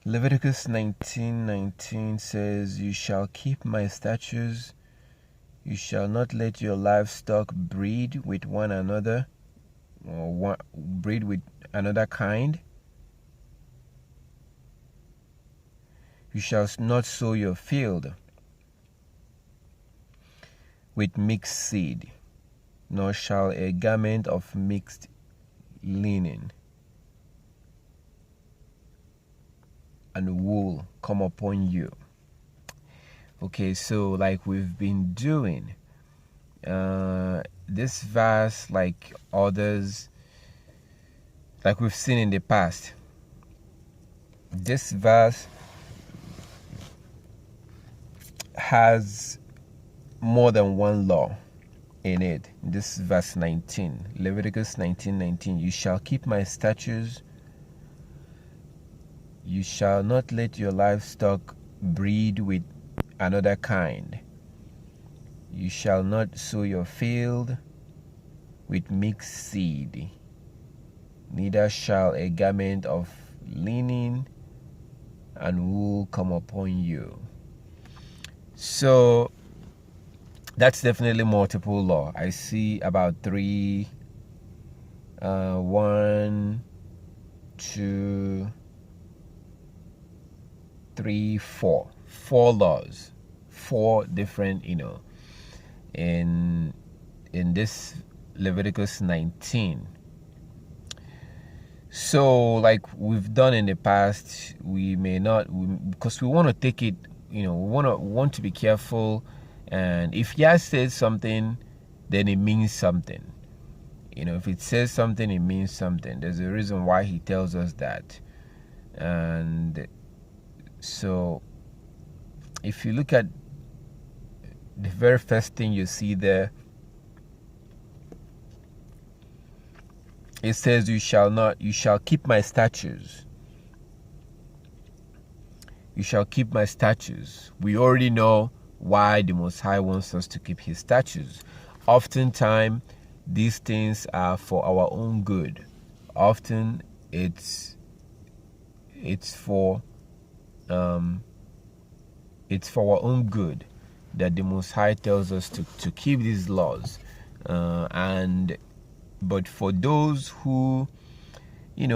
Leviticus 19:19 says, "You shall keep my statutes. You shall not let your livestock breed with one another, or breed with another kind. You shall not sow your field with mixed seed, nor shall a garment of mixed linen and wool come upon you." Okay, so like we've been doing, this verse, like others, like we've seen in the past, this verse has more than one law in it. This is verse 19, Leviticus 19:19. "You shall keep my statutes. You shall not let your livestock breed with another kind. You shall not sow your field with mixed seed. Neither shall a garment of linen and wool come upon you." So that's definitely multiple law. I see about 3, 1, 2, 3, 4. 4 laws. 4 different, in this Leviticus 19. So like we've done in the past, we may not, because we want to take it, we want to be careful. And if Yah says something, then it means something. If it says something, it means something. There's a reason why he tells us that. And so if you look at the very first thing you see there, it says, you shall keep my statutes. You shall keep my statutes. We already know why the Most High wants us to keep his statutes. Oftentimes, these things are for our own good. Often, it's for our own good that the Most High tells us to keep these laws. But for those who,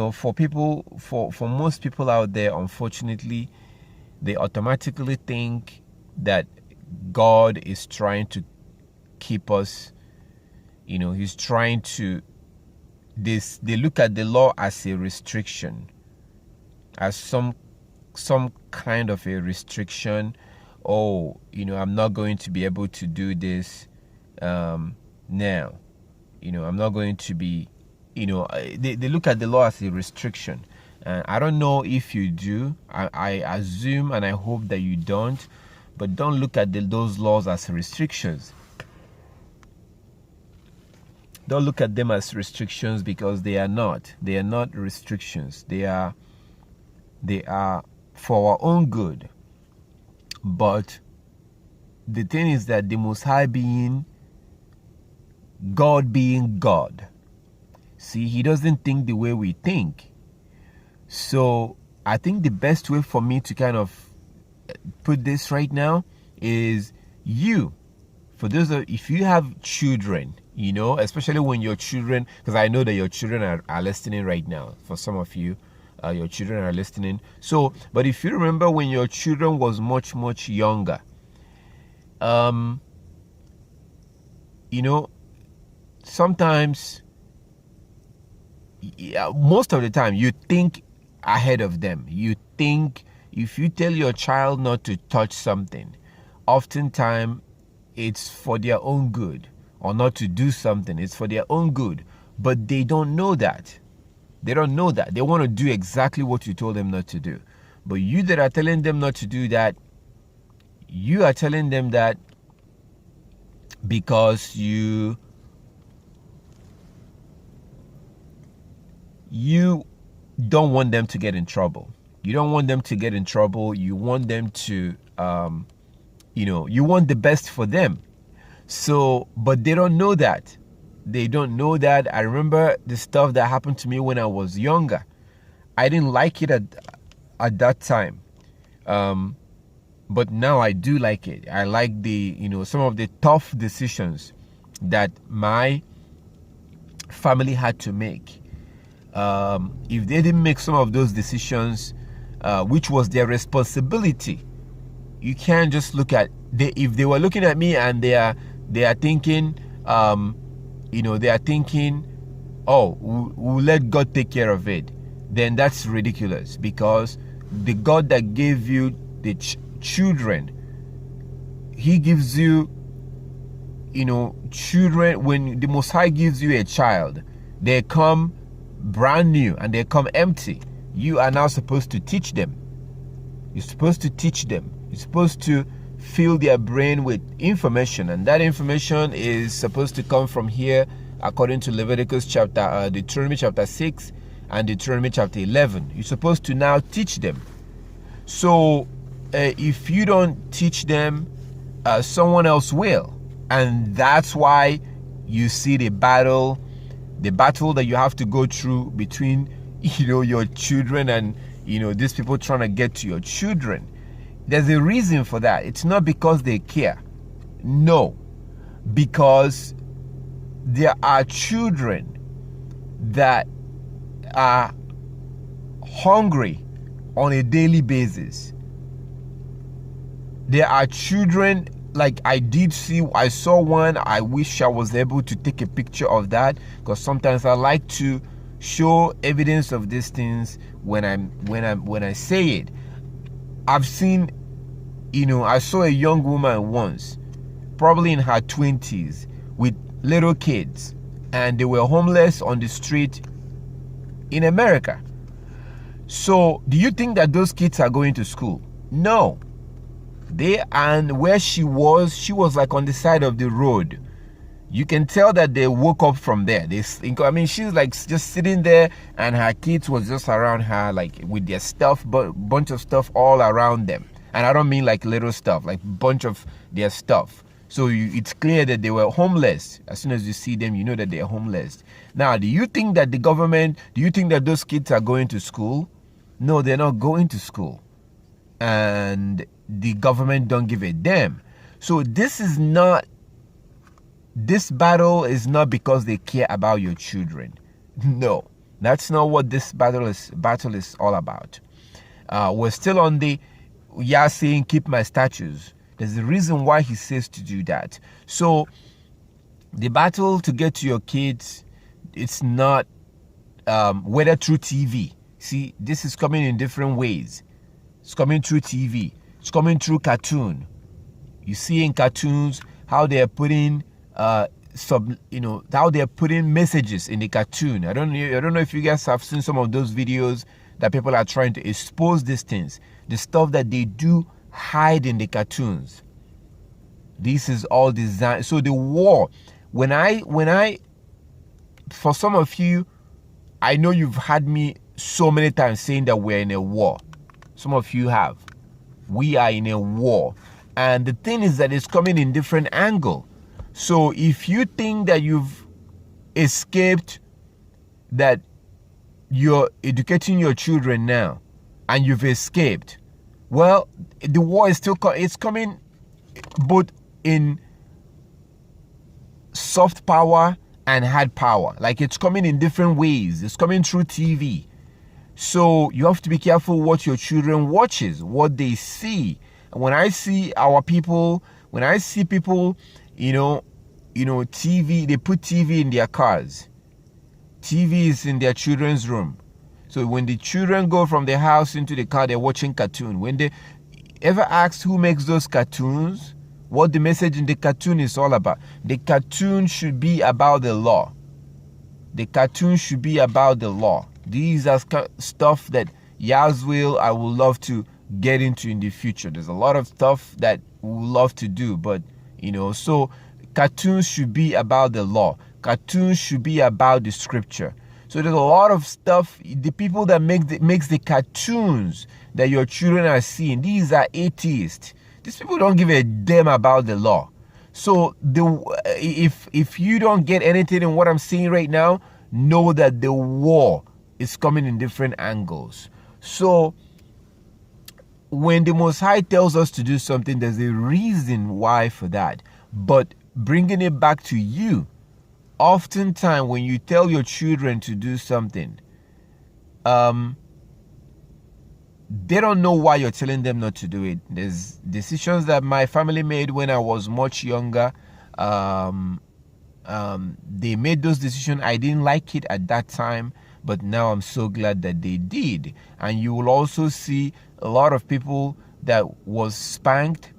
for most people out there, unfortunately, they automatically think that God is trying to keep us, he's trying to, they look at the law as a restriction, as some kind of a restriction. Oh, I'm not going to be able to do this now. I'm not going to be, they look at the law as a restriction. And I don't know if you do. I assume and I hope that you don't. But don't look at those laws as restrictions. Don't look at them as restrictions, because they are not. They are not restrictions. They are for our own good. But the thing is that the Most High being God, see, he doesn't think the way we think. So I think the best way for me to kind of put this right now is if you have children, especially when your children, because I know that your children are listening right now. For some of you, your children are listening. So, but if you remember when your children was much, much younger, sometimes, most of the time, you think ahead of them. You think, if you tell your child not to touch something, oftentimes it's for their own good, or not to do something, it's for their own good. But they don't know that. They don't know that. They want to do exactly what you told them not to do. But you that are telling them not to do that, you are telling them that because you don't want them to get in trouble. You don't want them to get in trouble. You want them to, you want the best for them. So, but they don't know that. They don't know that. I remember the stuff that happened to me when I was younger. I didn't like it at that time. But now I do like it. I like some of the tough decisions that my family had to make. If they didn't make some of those decisions, which was their responsibility, you can't just look at if they were looking at me and they are thinking, they are thinking, oh, we'll let God take care of it. Then that's ridiculous, because the God that gave you the children, He gives you, children. When the Most High gives you a child, they come brand new and they come empty. You are now supposed to teach them. You're supposed to teach them. You're supposed to fill their brain with information, and that information is supposed to come from here, according to Deuteronomy chapter 6 and Deuteronomy chapter 11. You're supposed to now teach them. So if you don't teach them, someone else will, and that's why you see the battle that you have to go through between your children and these people trying to get to your children. There's a reason for that. It's not because they care. No, because there are children that are hungry on a daily basis. There are children, like I saw one. I wish I was able to take a picture of that, because sometimes I like to show evidence of these things when I say it. I've seen, I saw a young woman once, probably in her 20s, with little kids, and they were homeless on the street in America. So do you think that those kids are going to school? No. And where she was like on the side of the road. You can tell that they woke up from there. She's like just sitting there, and her kids was just around her, like with their stuff, but bunch of stuff all around them. And I don't mean like little stuff, like bunch of their stuff. So it's clear that they were homeless. As soon as you see them, you know that they're homeless. Now, do you think that those kids are going to school? No, they're not going to school. And the government don't give a damn. So this battle is not because they care about your children. No, that's not what this battle is all about. We're still on the Yah saying, keep my statutes. There's a reason why he says to do that. So the battle to get to your kids, it's not whether through TV. See, this is coming in different ways. It's coming through TV. It's coming through cartoon. You see in cartoons how they're putting how they're putting messages in the cartoon. I don't know if you guys have seen some of those videos that people are trying to expose these things, the stuff that they do hide in the cartoons. This is all designed. So the war, when I for some of you, I know you've had me so many times saying that we're in a war. Some of you have. We are in a war. And the thing is that it's coming in different angle. So if you think that you've escaped, that you're educating your children now, and you've escaped, well, the war is still it's coming both in soft power and hard power. Like, it's coming in different ways. It's coming through TV. So you have to be careful what your children watches, what they see. When I see people, TV, they put TV in their cars. TV is in their children's room. So when the children go from their house into the car, they're watching cartoon. When they ever asked who makes those cartoons, what the message in the cartoon is all about? The cartoon should be about the law. The cartoon should be about the law. These are stuff that Yah's will I would love to get into in the future. There's a lot of stuff that we would love to do, but so cartoons should be about the law. Cartoons should be about the scripture. So there's a lot of stuff. The people that makes the cartoons that your children are seeing, these are atheists. These people don't give a damn about the law. So if you don't get anything in what I'm saying right now, know that the war is coming in different angles. So when the Most High tells us to do something, there's a reason why for that. But bringing it back to you, oftentimes when you tell your children to do something, they don't know why you're telling them not to do it. There's decisions that my family made when I was much younger. They made those decisions. I didn't like it at that time, but now I'm so glad that they did. And you will also see a lot of people that was spanked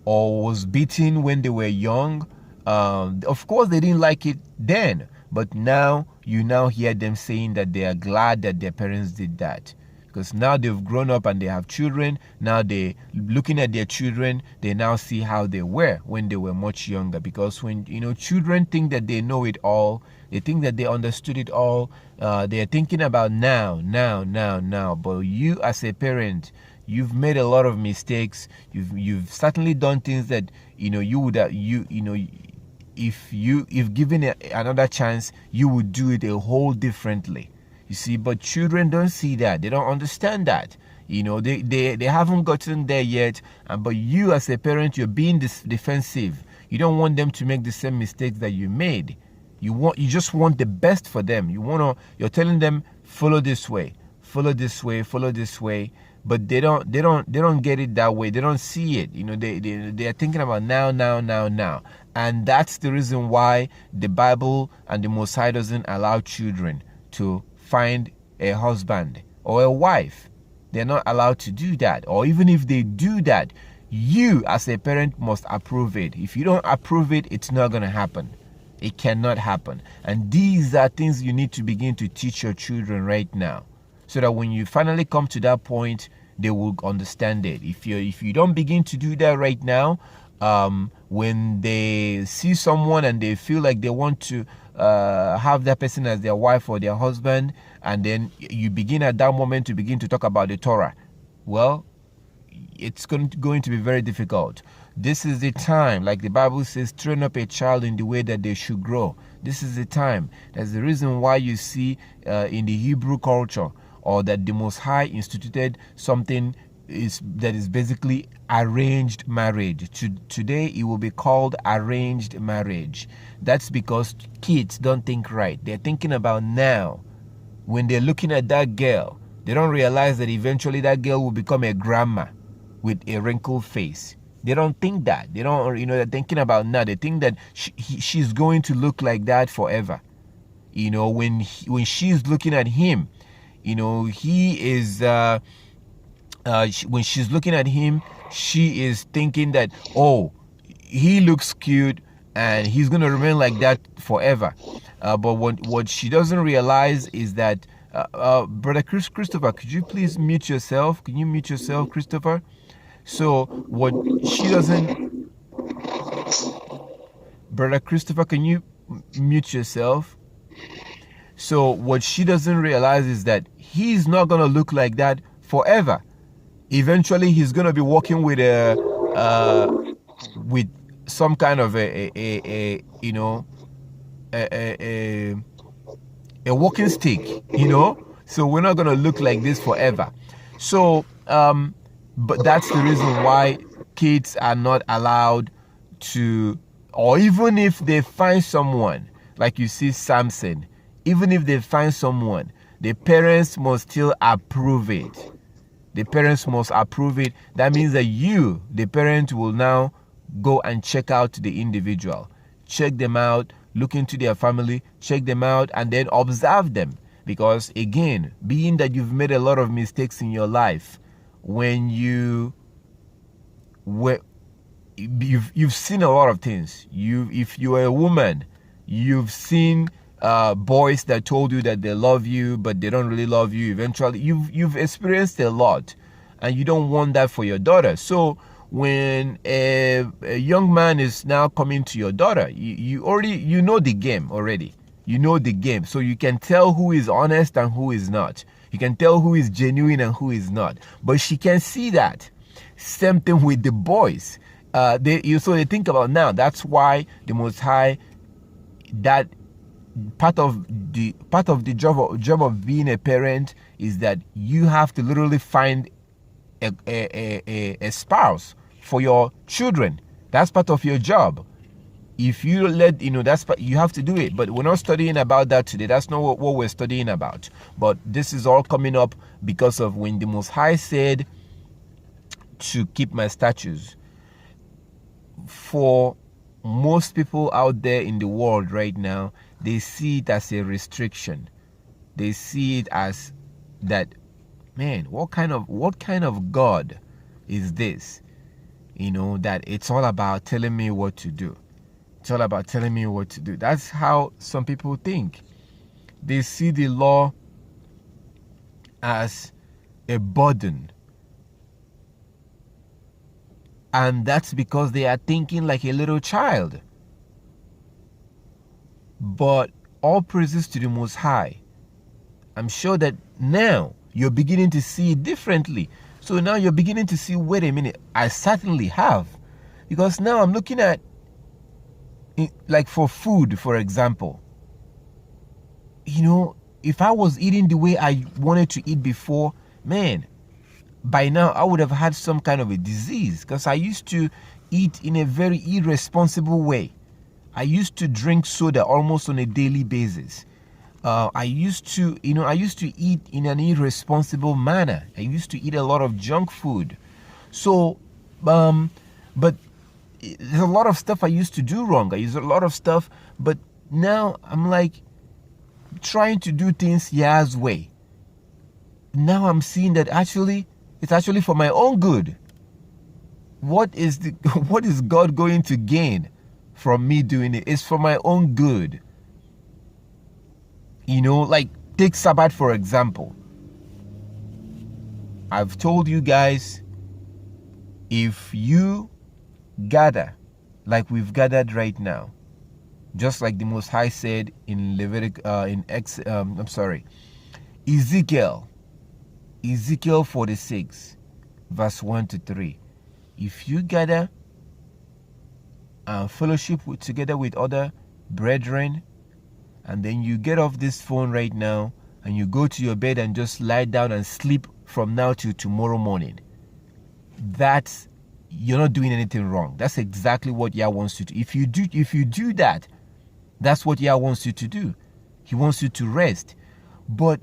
or was beaten when they were young. Of course, they didn't like it then, but now you now hear them saying that they are glad that their parents did that. Because now they've grown up and they have children. Now they looking at their children, they now see how they were when they were much younger. Because when, children think that they know it all, they think that they understood it all. They're thinking about now. But you as a parent, you've made a lot of mistakes. You've certainly done things that you would have if given another chance, you would do it a whole differently. You see, but children don't see that. They don't understand that. They haven't gotten there yet. But you as a parent, you're being defensive. You don't want them to make the same mistakes that you made. You just want the best for them. You're telling them, follow this way, follow this way, follow this way. But they don't get it that way. They don't see it. They are thinking about now. And that's the reason why the Bible and the Most High doesn't allow children to find a husband or a wife. They're not allowed to do that. Or even if they do that, you as a parent must approve it. If you don't approve it, it's not going to happen. It cannot happen. And these are things you need to begin to teach your children right now, so that when you finally come to that point, they will understand it. If you don't begin to do that right now, when they see someone and they feel like they want to have that person as their wife or their husband, and then you begin at that moment to begin to talk about the Torah, well, it's going to be very difficult. This is the time, like the Bible says, train up a child in the way that they should grow. This is the time. That's the reason why you see in the Hebrew culture, or that the Most High instituted something that is basically arranged marriage. Today it will be called arranged marriage. That's because kids don't think right. They're thinking about now. When they're looking at that girl, they don't realize that eventually that girl will become a grandma with a wrinkled face. They don't think that. They don't, they're thinking about now. They think that she's going to look like that forever. When she's looking at him, he is, when she's looking at him, she is thinking that, oh, he looks cute and he's going to remain like that forever. But what she doesn't realize is that, Brother Christopher, could you please mute yourself? Can you mute yourself, Christopher? So what she doesn't... Brother Christopher, can you mute yourself? So what she doesn't realize is that he's not going to look like that forever. Eventually, he's going to be walking with with some kind of a walking stick, So we're not going to look like this forever. So, but that's the reason why kids are not allowed to, or even if they find someone, like you see Samson, even if they find someone, the parents must still approve it. The parents must approve it. That means that you, the parent, will now go and check out the individual. Check them out, look into their family, check them out, and then observe them. Because again, being that you've made a lot of mistakes in your life, when you've seen a lot of things. If you're a woman, you've seen boys that told you that they love you, but they don't really love you. Eventually, you've experienced a lot, and you don't want that for your daughter. So when a young man is now coming to your daughter, you know the game already. You know the game, so you can tell who is honest and who is not. You can tell who is genuine and who is not. But she can see that. Same thing with the boys. So they think about now. That's why the Most High, that part of the job of being a parent is that you have to literally find a spouse, for your children. That's part of your job. If you let, that's part, you have to do it. But we're not studying about that today. That's not what we're studying about. But this is all coming up because of when the Most High said to keep my statutes. For most people out there in the world right now, they see it as a restriction. They see it as that, man, what kind of God is this? That it's all about telling me what to do. It's all about telling me what to do. That's how some people think. They see the law as a burden. And that's because they are thinking like a little child. But all praises to the Most High. I'm sure that now you're beginning to see it differently. So now you're beginning to see, wait a minute, I certainly have. Because now I'm looking at, like for food, for example. If I was eating the way I wanted to eat before, man, by now I would have had some kind of a disease, because I used to eat in a very irresponsible way. I used to drink soda almost on a daily basis. I used to eat in an irresponsible manner. I used to eat a lot of junk food. So, but there's a lot of stuff I used to do wrong. I used a lot of stuff, but now I'm like trying to do things Yah's way. Now I'm seeing that it's actually for my own good. What is God going to gain from me doing it? It's for my own good. Like take Sabbath for example. I've told you guys, if you gather like we've gathered right now, just like the Most High said in Ezekiel 46 verse 1 to 3. If you gather and fellowship together with other brethren, and then you get off this phone right now and you go to your bed and just lie down and sleep from now till tomorrow morning, you're not doing anything wrong. That's exactly what Yah wants you to. If you do that, that's what Yah wants you to do. He wants you to rest. But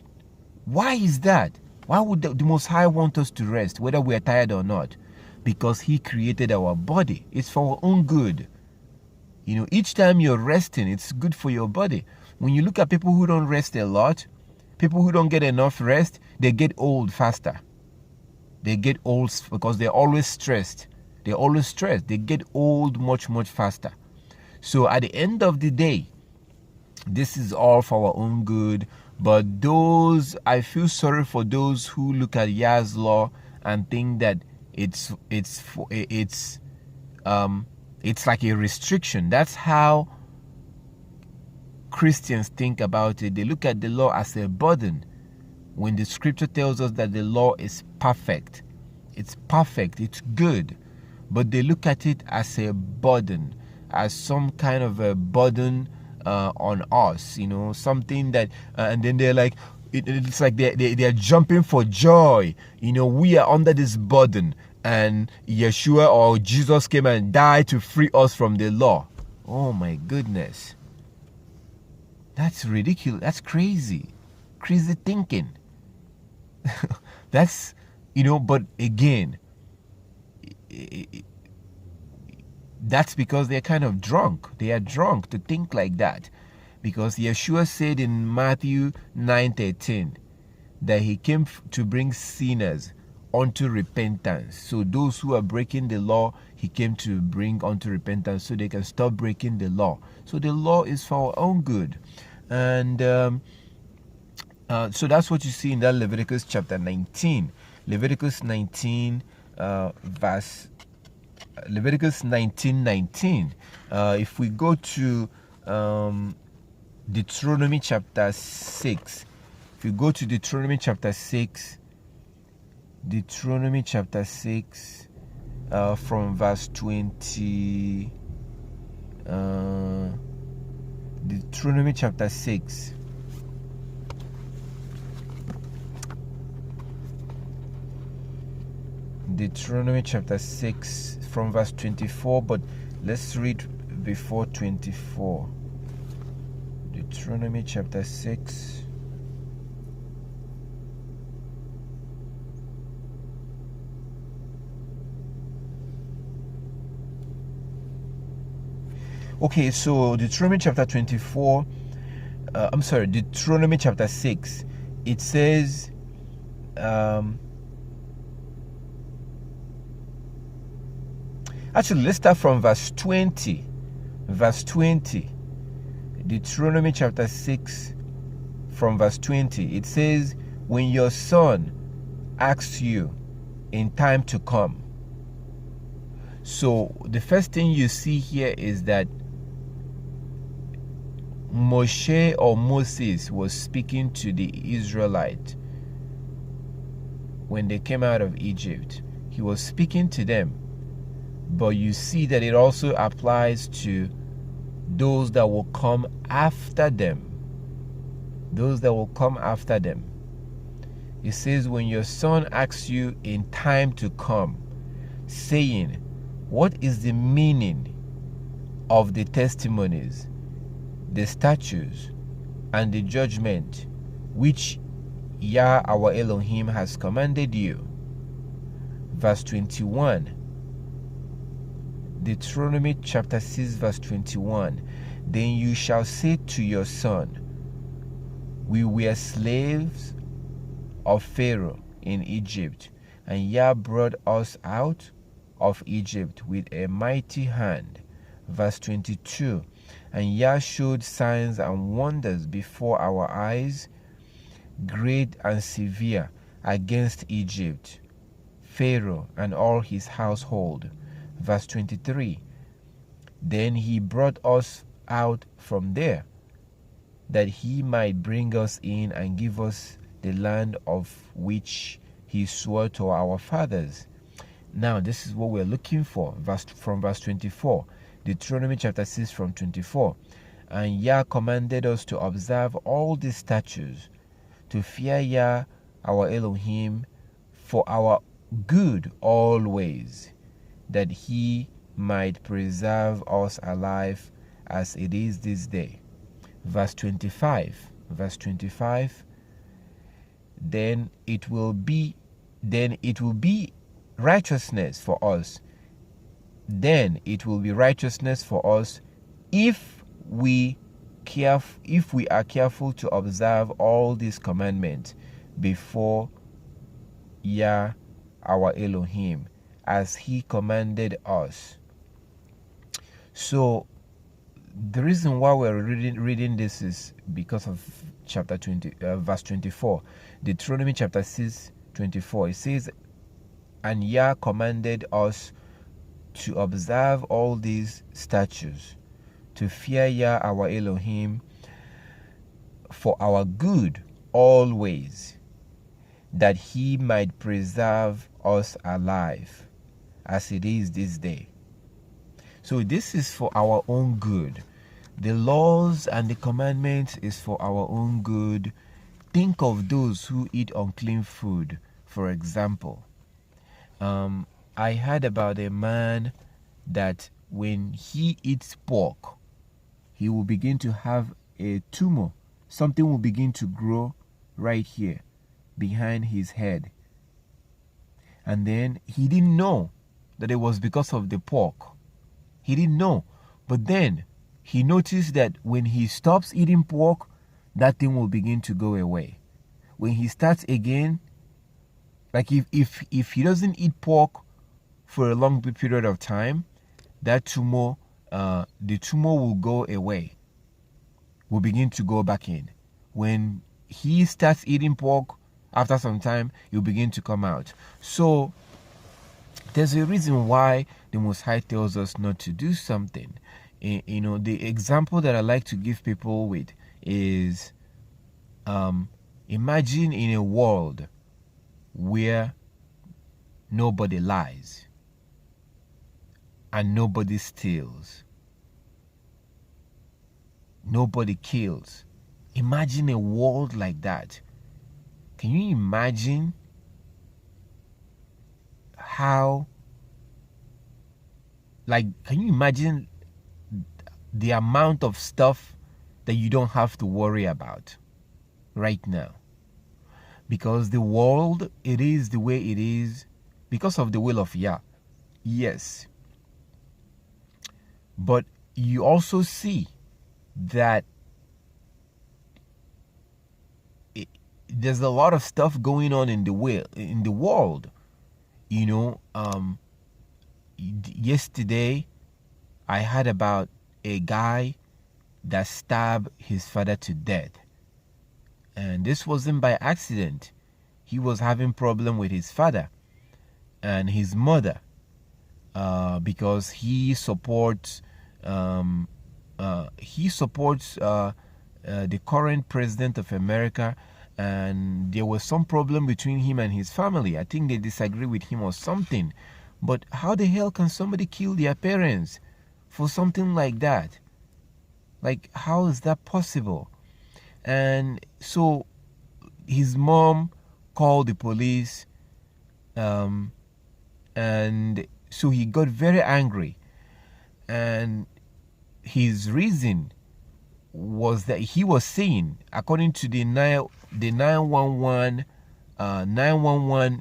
why is that? Why would the Most High want us to rest, whether we are tired or not? Because He created our body. It's for our own good. Each time you're resting, it's good for your body. When you look at people who don't rest a lot, people who don't get enough rest, they get old faster. They get old because they're always stressed. They're always stressed. They get old much, much faster. So at the end of the day, this is all for our own good. But I feel sorry for those who look at Yah's law and think that it's like a restriction. That's how Christians think about it. They look at the law as a burden, when the scripture tells us that the law is perfect. It's perfect, it's good. But they look at it as a burden, as some kind of a burden on us, something that, and then they're like, it's like they're jumping for joy. We are under this burden, and Yeshua or Jesus came and died to free us from the law. Oh my goodness. That's ridiculous. That's crazy. Crazy thinking. That's, but again, that's because they're kind of drunk. They are drunk to think like that. Because Yeshua said in Matthew 9:13 that He came to bring sinners unto repentance. So those who are breaking the law, He came to bring unto repentance so they can stop breaking the law. So the law is for our own good. And so that's what you see in that Leviticus chapter 19. Leviticus 19 Leviticus 19:19. If we go to Deuteronomy chapter 6. If you go to Deuteronomy chapter 6, from verse 20, Deuteronomy chapter 6. Deuteronomy chapter 6 from verse 24, but let's read before 24. Deuteronomy chapter 6. Okay, so Deuteronomy chapter 24, Deuteronomy chapter 6, it says, actually, let's start from verse 20. Verse 20, Deuteronomy chapter 6, from verse 20, it says, when your son asks you in time to come. So the first thing you see here is that Moshe or Moses was speaking to the Israelites when they came out of Egypt. He was speaking to them, but you see that it also applies to those that will come after them. Those that will come after them. It says, when your son asks you in time to come, saying, what is the meaning of the testimonies, the statutes, and the judgment which Yah our Elohim has commanded you? Verse 21. Deuteronomy chapter 6 verse 21. Then you shall say to your son, we were slaves of Pharaoh in Egypt, and Yah brought us out of Egypt with a mighty hand. Verse 22. And Yah showed signs and wonders before our eyes, great and severe, against Egypt, Pharaoh and all his household. Verse 23. Then he brought us out from there, that he might bring us in and give us the land of which he swore to our fathers. Now this is what we're looking for. From verse 24. Deuteronomy chapter 6 from 24. And Yah commanded us to observe all these statutes, to fear Yah our Elohim for our good always, that he might preserve us alive as it is this day. Verse 25. Verse 25. Then it will be righteousness for us. Then it will be righteousness for us if we are careful to observe all these commandments before Yah our Elohim, as he commanded us. So the reason why we're reading this is because of chapter 20, verse 24. Deuteronomy chapter 6, 24. It says, and Yah commanded us to observe all these statutes, to fear Yah our Elohim for our good always, that he might preserve us alive as it is this day. So this is for our own good. The laws and the commandments is for our own good. Think of those who eat unclean food, for example. I heard about a man that when he eats pork, he will begin to have a tumor. Something will begin to grow right here behind his head. And then he didn't know that it was because of the pork. He didn't know. But then he noticed that when he stops eating pork, that thing will begin to go away. When he starts again, like if he doesn't eat pork for a long period of time, that tumor, the tumor will go away, will begin to go back in. When he starts eating pork, after some time, it will begin to come out. So there's a reason why the Most High tells us not to do something. The example that I like to give people with is, imagine in a world where nobody lies and nobody steals, nobody kills. Imagine a world like that. Can you imagine how, like, can you imagine the amount of stuff that you don't have to worry about right now? Because the world, it is the way it is because of the will of Yah. Yes. But you also see that there's a lot of stuff going on in the world. You know, yesterday I heard about a guy that stabbed his father to death. And this wasn't by accident. He was having problem with his father and his mother because he supports the current president of America, and there was some problem between him and his family. I think they disagree with him or something. But how the hell can somebody kill their parents for something like that? Like, how is that possible? And so his mom called the police, and so he got very angry. And his reason was that he was saying, according to the 911,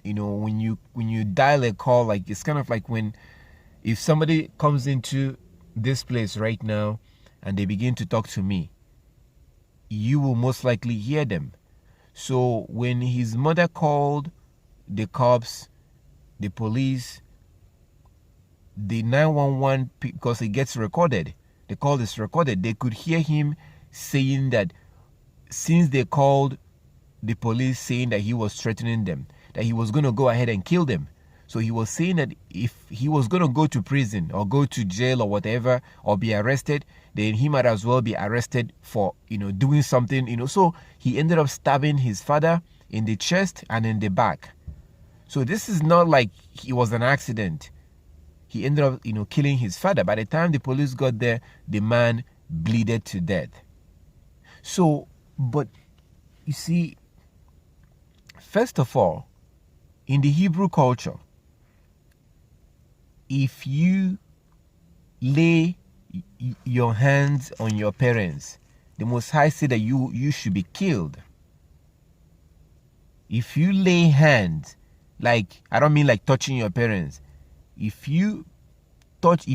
you know, when you dial a call, like, it's kind of like if somebody comes into this place right now and they begin to talk to me, you will most likely hear them. So when his mother called the cops, the police, the 911, because it gets recorded, the call is recorded, they could hear him saying that since they called the police saying that he was threatening them, that he was going to go ahead and kill them. So he was saying that if he was going to go to prison or go to jail or whatever, or be arrested, then he might as well be arrested for, you know, doing something, you know. So he ended up stabbing his father in the chest and in the back. So this is not like it was an accident. He ended up, you know, killing his father. By the time the police got there, the man bleeded to death. So, but you see, first of all, in the Hebrew culture, if you lay your hands on your parents, the Most High said that you should be killed. If you lay hands, like, I don't mean like touching your parents. If you punch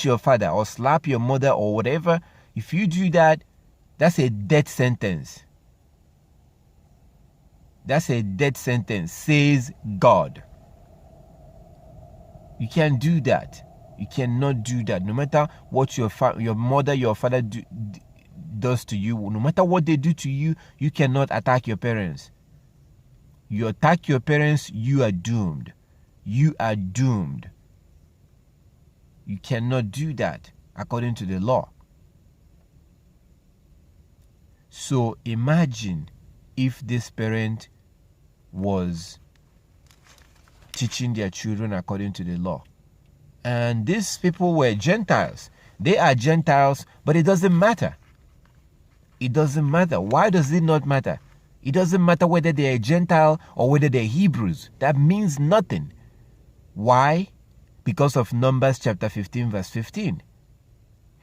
your father or slap your mother or whatever, if you do that, that's a death sentence. That's a death sentence, says God. You can't do that. You cannot do that. No matter what your mother, your father does to you, no matter what they do to you, you cannot attack your parents. You attack your parents, you are doomed. You are doomed. You cannot do that according to the law. So imagine if this parent was teaching their children according to the law. And these people were Gentiles. They are Gentiles, but it doesn't matter. It doesn't matter. Why does it not matter? It doesn't matter whether they're Gentile or whether they're Hebrews. That means nothing. Why? Because of Numbers chapter 15, verse 15.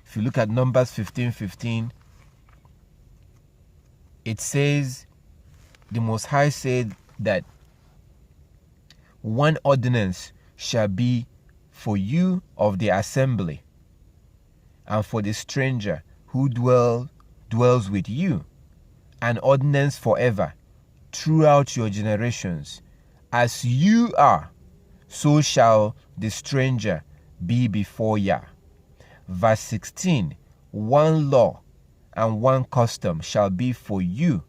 If you look at Numbers 15:15, it says, the Most High said that one ordinance shall be for you of the assembly, and for the stranger who dwells with you, an ordinance forever throughout your generations. As you are, so shall the stranger be before Yah. Verse 16, one law and one custom shall be for you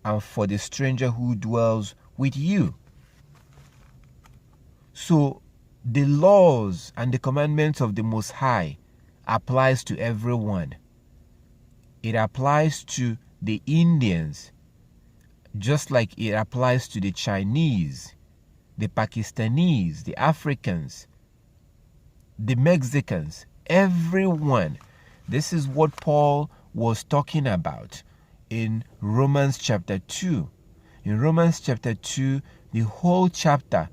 and for the stranger who dwells with you. So the laws and the commandments of the Most High applies to everyone. It applies to the Indians, just like it applies to the Chinese, the Pakistanis, the Africans, the Mexicans, everyone. This is what Paul was talking about in Romans chapter 2. In Romans chapter 2, The whole chapter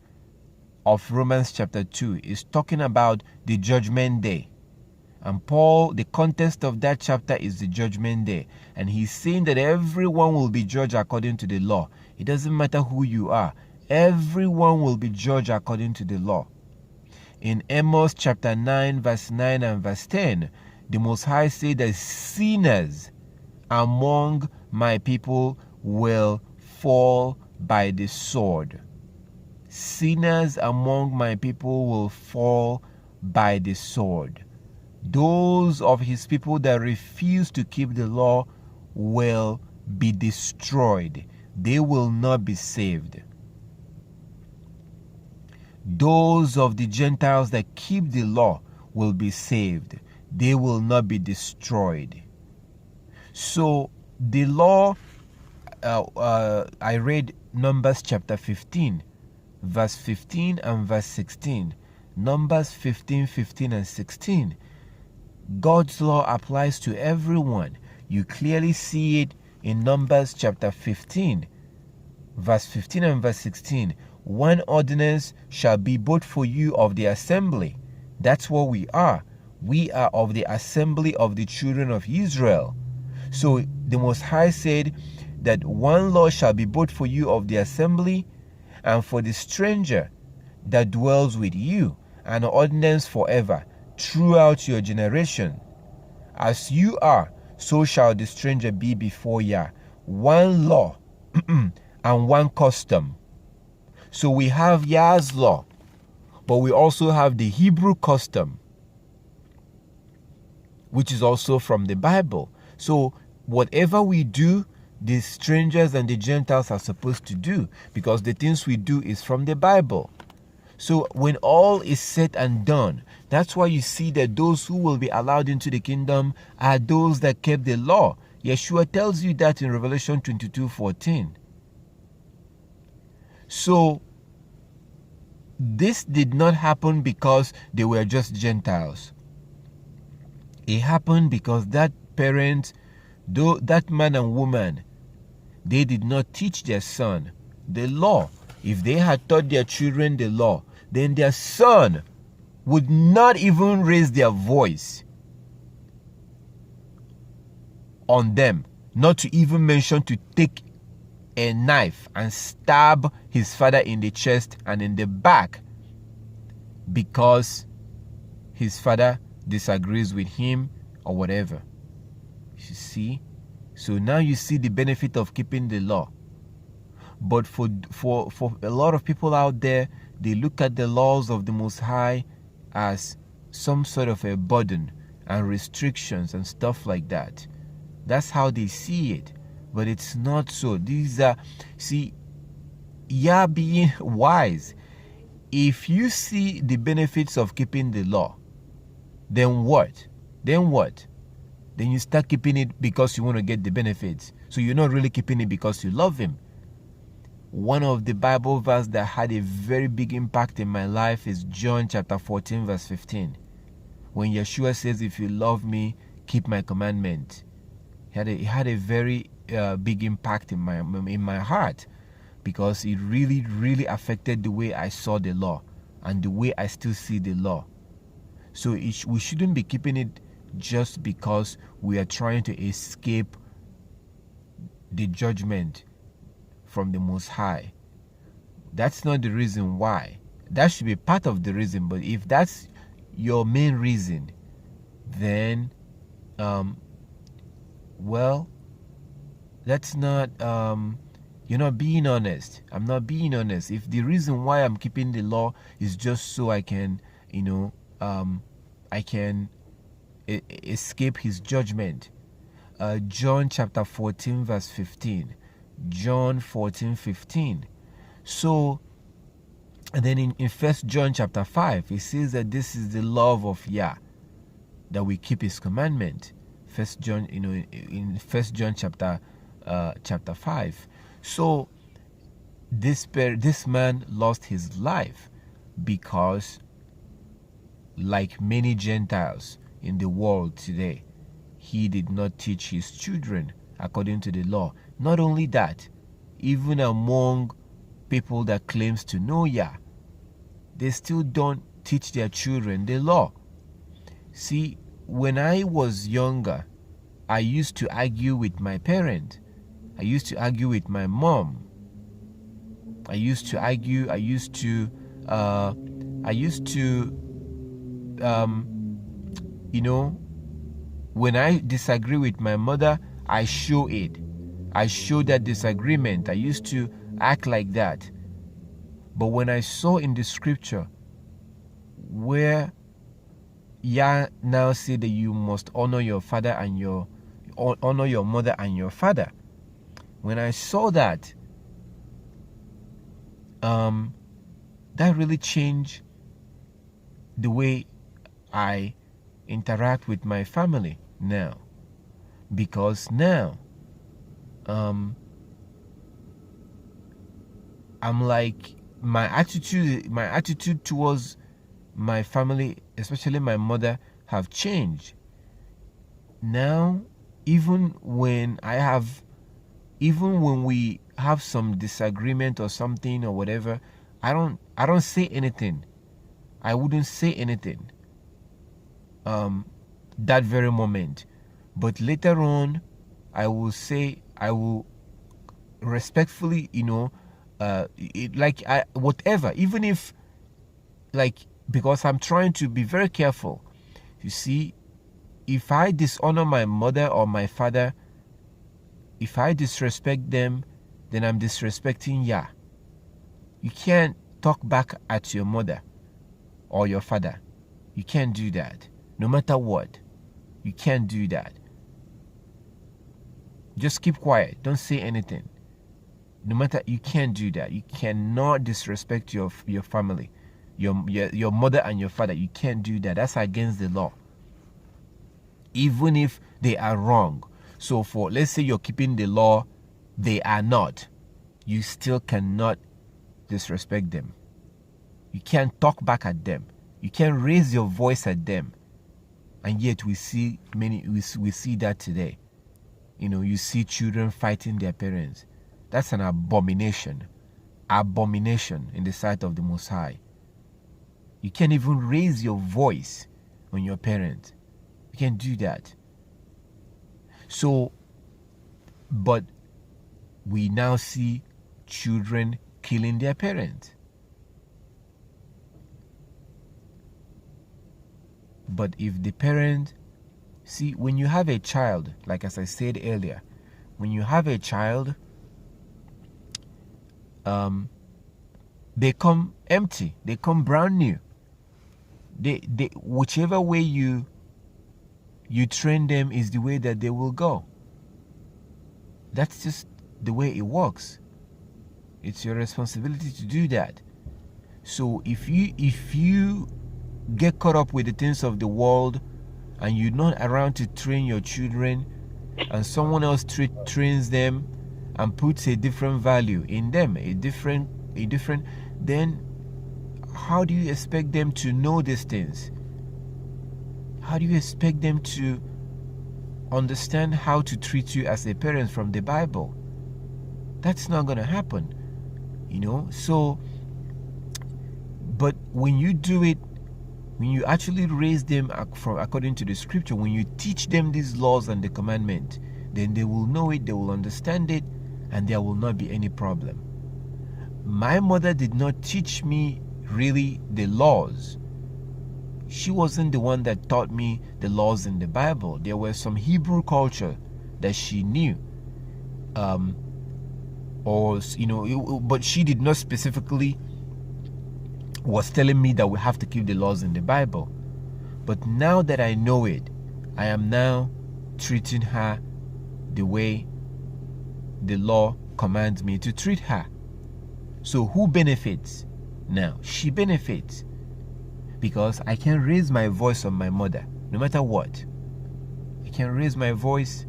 of Romans chapter 2 is talking about the judgment day. And Paul, the context of that chapter is the judgment day. And he's saying that everyone will be judged according to the law. It doesn't matter who you are. Everyone will be judged according to the law. In Amos chapter 9, verse 9 and verse 10, the Most High said that sinners among my people will fall by the sword. Sinners among my people will fall by the sword. Those of his people that refuse to keep the law will be destroyed. They will not be saved. Those of the Gentiles that keep the law will be saved. They will not be destroyed. So the law, I read Numbers chapter 15, verse 15 and verse 16. Numbers 15, 15 and 16. God's law applies to everyone. You clearly see it in Numbers chapter 15, verse 15 and verse 16. One ordinance shall be both for you of the assembly. That's what we are. We are of the assembly of the children of Israel. So the Most High said that one law shall be both for you of the assembly and for the stranger that dwells with you, an ordinance forever, throughout your generation. As you are, so shall the stranger be before Yah. One law and one custom. So we have Yah's law, but we also have the Hebrew custom, which is also from the Bible. So whatever we do, the strangers and the Gentiles are supposed to do, because the things we do is from the Bible. So when all is said and done, that's why you see that those who will be allowed into the kingdom are those that kept the law. Yeshua tells you that in Revelation 22:14. So this did not happen because they were just Gentiles. It happened because that parent, though that man and woman, they did not teach their son the law. If they had taught their children the law, then their son would not even raise their voice on them, not to even mention to take a knife and stab his father in the chest and in the back because his father disagrees with him or whatever. You see? So now you see the benefit of keeping the law. But for a lot of people out there, they look at the laws of the Most High as some sort of a burden and restrictions and stuff like that. That's how they see it. But it's not so. These are, see, Yah being wise. If you see the benefits of keeping the law, then what? Then what? Then you start keeping it because you want to get the benefits. So you're not really keeping it because you love him. One of the Bible verses that had a very big impact in my life is John chapter 14 verse 15. When Yeshua says, if you love me, keep my commandment. It had a very big impact in my heart, because it really affected the way I saw the law and the way I still see the law. So we shouldn't be keeping it just because we are trying to escape the judgment from the Most High. That's not the reason why. That should be part of the reason, but if that's your main reason, then well, that's not you're not being honest. I'm not being honest. If the reason why I'm keeping the law is just so I can, I can escape his judgment. John chapter 14 verse 15. John 14:15. So, and then in 1 John chapter 5, it says that this is the love of Yah, that we keep his commandment. First John, in 1 John chapter 5. So this man lost his life because, like many Gentiles in the world today, he did not teach his children according to the law. Not only that, even among people that claims to know Yah, they still don't teach their children the law. See, when I was younger, I used to argue with my parent. I used to argue with my mom. I used to argue. I used to, when I disagree with my mother, I show it. I show that disagreement. I used to act like that. But when I saw in the scripture where Yah now say that you must honor your father and honor your mother and your father, when I saw that, that really changed the way I interact with my family now. Because now, I'm like, my attitude towards my family, especially my mother, have changed. Now, even when we have some disagreement or something or whatever, I don't say anything. I wouldn't say anything that very moment. But later on, I will respectfully, whatever, even if, because I'm trying to be very careful. You see, if I dishonor my mother or my father, if I disrespect them, then I'm disrespecting Yah. You can't talk back at your mother or your father. You can't do that. No matter what, you can't do that. Just keep quiet. Don't say anything. No matter, you can't do that. You cannot disrespect your family, your mother and your father. You can't do that. That's against the law. Even if they are wrong. So let's say you're keeping the law, they are not. You still cannot disrespect them. You can't talk back at them. You can't raise your voice at them. And yet we see that today. You see children fighting their parents. That's an abomination. Abomination in the sight of the Most High. You can't even raise your voice on your parents. You can't do that. So, but we now see children killing their parents. But if the parent, see, when you have a child, like as I said earlier, when you have a child, they come empty. They come brand new. They whichever way you train them is the way that they will go. That's just the way it works. It's your responsibility to do that. So if you get caught up with the things of the world and you're not around to train your children, and someone else trains them and puts a different value in them, a different, then how do you expect them to know these things? How do you expect them to understand how to treat you as a parent from the Bible? That's not going to happen, So, but when you do it, when you actually raise them according to the scripture, when you teach them these laws and the commandment, then they will know it, they will understand it, and there will not be any problem. My mother did not teach me really the laws. She wasn't the one that taught me the laws in the Bible. There were some Hebrew culture that she knew. But she did not specifically was telling me that we have to keep the laws in the Bible. But now that I know it, I am now treating her the way the law commands me to treat her. So who benefits now? She benefits. Because I can raise my voice on my mother, no matter what. I can raise my voice.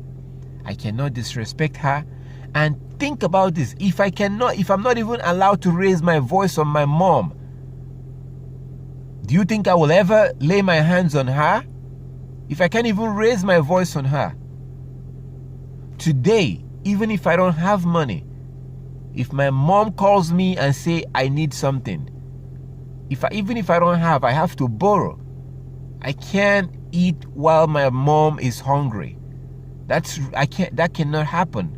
I cannot disrespect her. And think about this. If I'm not even allowed to raise my voice on my mom, do you think I will ever lay my hands on her? If I can't even raise my voice on her. Today, even if I don't have money, If my mom calls me and say I need something, even if I don't have, I have to borrow. I can't eat while my mom is hungry. That cannot happen.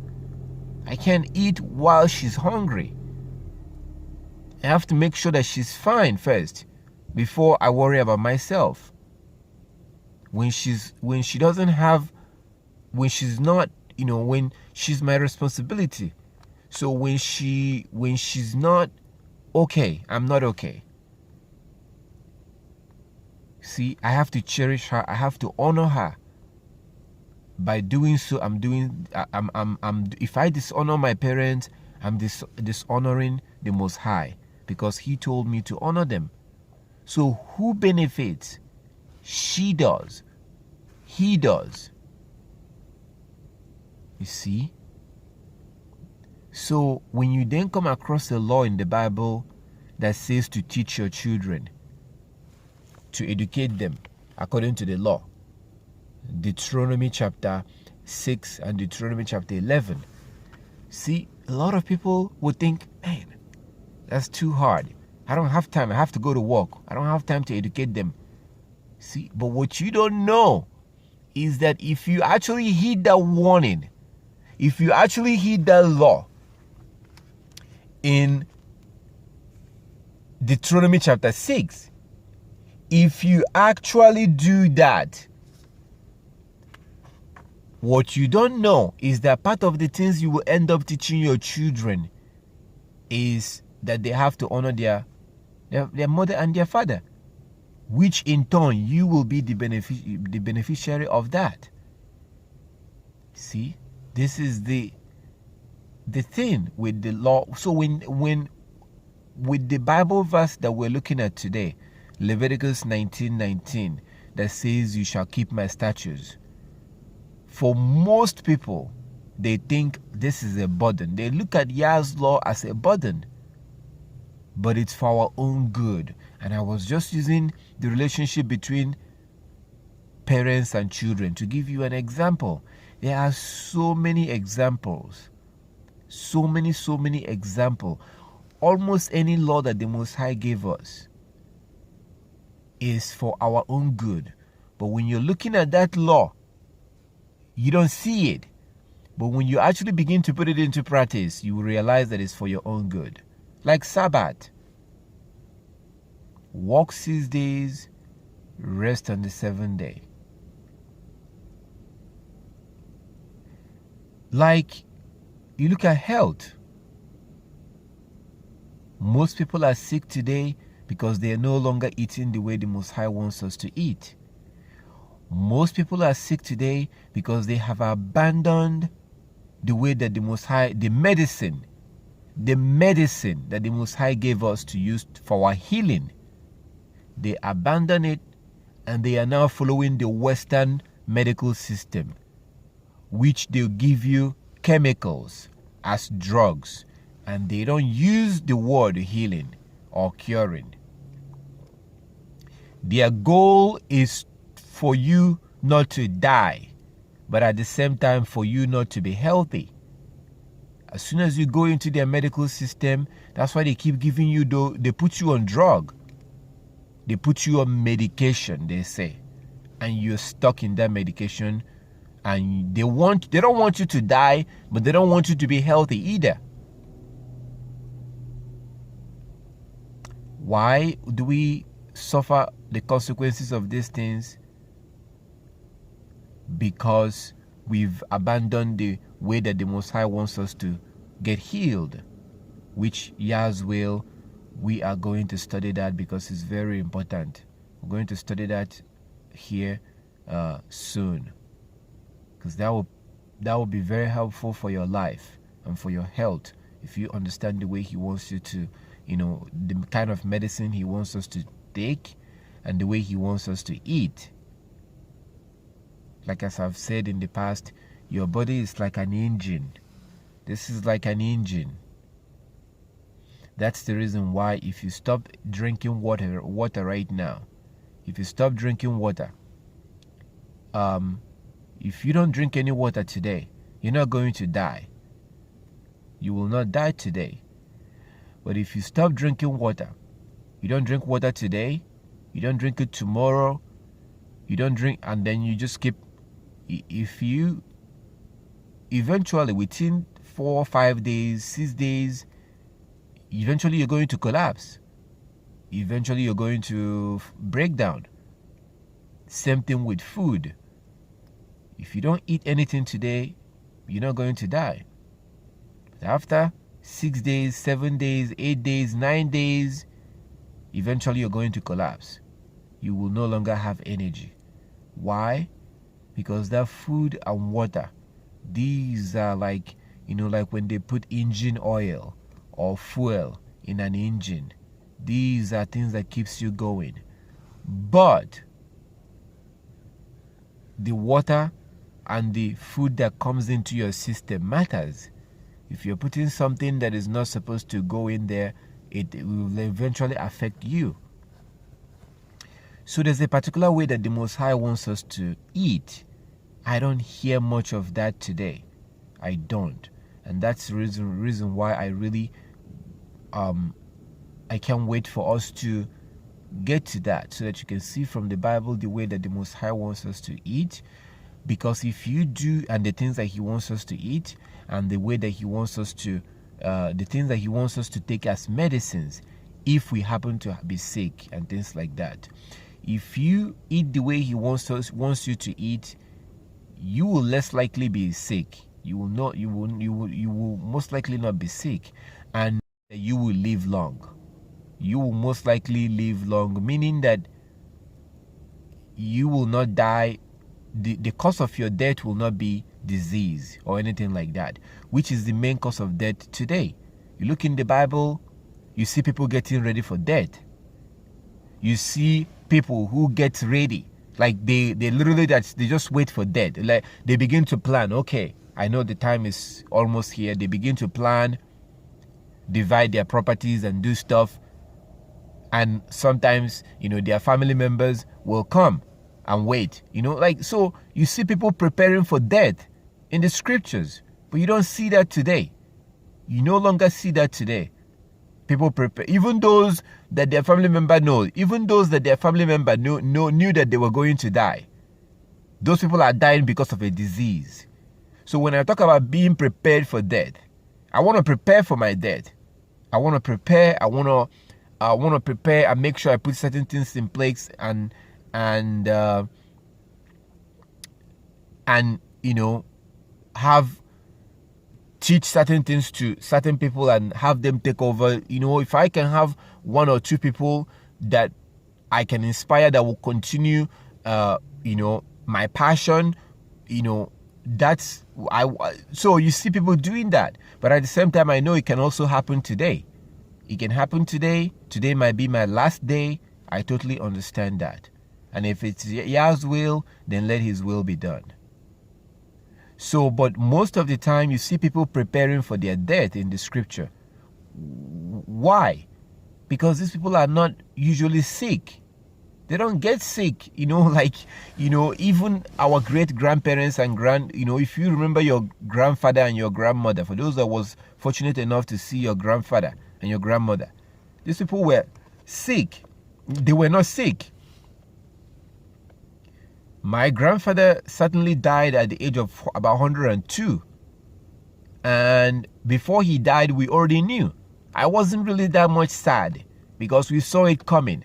I can't eat while she's hungry. I have to make sure that she's fine first before I worry about myself. When she's not, when she's my responsibility. So when she's not okay, I'm not okay. See, I have to cherish her. I have to honor her. By doing so, if I dishonor my parents, I'm dishonoring the Most High, because He told me to honor them. So who benefits? She does. He does. You see? So when you then come across a law in the Bible that says to teach your children, to educate them according to the law, Deuteronomy chapter 6 and Deuteronomy chapter 11. See, a lot of people would think, man, that's too hard. I don't have time. I have to go to work. I don't have time to educate them. See, but what you don't know is that if you actually heed that warning, if you actually heed that law in Deuteronomy chapter 6, if you actually do that, what you don't know is that part of the things you will end up teaching your children is that they have to honor their mother and their father, which in turn you will be the beneficiary of that. See, this is the thing with the law. So when with the Bible verse that we're looking at today, Leviticus 19:19, that says you shall keep my statutes. For most people, they think this is a burden. They look at Yah's law as a burden, but it's for our own good. And I was just using the relationship between parents and children to give you an example. There are so many examples. So many examples. Almost any law that the Most High gave us is for our own good. But when you're looking at that law, you don't see it. But when you actually begin to put it into practice, you will realize that it's for your own good. Like Sabbath. Work 6 days, rest on the 7th day. Like, you look at health. Most people are sick today because they are no longer eating the way the Most High wants us to eat. Most people are sick today because they have abandoned the way that the Most High, the medicine that the Most High gave us to use for our healing. They abandon it, and they are now following the Western medical system, which they'll give you chemicals as drugs, and they don't use the word healing or curing. Their goal is for you not to die, but at the same time for you not to be healthy. As soon as you go into their medical system, that's why they keep giving you, they put you on drug. They put you on medication, they say, and you're stuck in that medication, and they don't want you to die, but they don't want you to be healthy either. Why do we suffer the consequences of these things? Because we've abandoned the way that the Most High wants us to get healed, which Yah's will. We are going to study that because it's very important. We're going to study that here soon, because that will be very helpful for your life and for your health if you understand the way He wants you to, the kind of medicine He wants us to take and the way He wants us to eat. Like as I've said in the past, your body is like an engine. This is like an engine. That's the reason why if you stop drinking water right now, if you stop drinking water, if you don't drink any water today, you're not going to die. You will not die today. But if you stop drinking water, you don't drink water today, you don't drink it tomorrow, you don't drink, and then you just keep, if you eventually within 4, 5 days, 6 days, eventually you're going to collapse. Eventually you're going to break down. Same thing with food. If you don't eat anything today, you're not going to die. But after 6 days, 7 days, 8 days, 9 days, eventually you're going to collapse. You will no longer have energy. Why? Because that food and water, these are like, like when they put engine oil or fuel in an engine. These are things that keeps you going. But the water and the food that comes into your system matters. If you're putting something that is not supposed to go in there, it will eventually affect you. So there's a particular way that the Most High wants us to eat. I don't hear much of that today. I don't. And that's the reason why I really I can't wait for us to get to that, so that you can see from the Bible the way that the Most High wants us to eat. Because if you do, and the things that He wants us to eat, and the way that He wants us to, the things that He wants us to take as medicines, if we happen to be sick and things like that. If you eat the way He wants you to eat, you will less likely be sick. You will most likely not be sick, and you will live long. You will most likely live long, meaning that you will not die. The cause of your death will not be disease or anything like that, which is the main cause of death today. You look in the Bible, you see people getting ready for death. You see people who get ready, like they literally they just wait for death. Like they begin to plan. Okay, I know the time is almost here. They begin to plan, divide their properties and do stuff. And sometimes, their family members will come and wait, so you see people preparing for death in the scriptures, but you don't see that today. You no longer see that today. People prepare, even those that their family member knew that they were going to die. Those people are dying because of a disease. So when I talk about being prepared for death, I want to prepare for my death. I want to prepare and make sure I put certain things in place and teach certain things to certain people and have them take over. If I can have 1 or 2 people that I can inspire that will continue, my passion, so you see people doing that. But at the same time, I know it can also happen today. It can happen today. Today might be my last day. I totally understand that. And if it's Yah's will, then let His will be done. So, but most of the time you see people preparing for their death in the scripture. Why? Because these people are not usually sick. They don't get sick, even our great-grandparents and if you remember your grandfather and your grandmother, for those that was fortunate enough to see your grandfather and your grandmother, these people were sick. They were not sick. My grandfather certainly died at the age of about 102. And before he died, we already knew. I wasn't really that much sad because we saw it coming.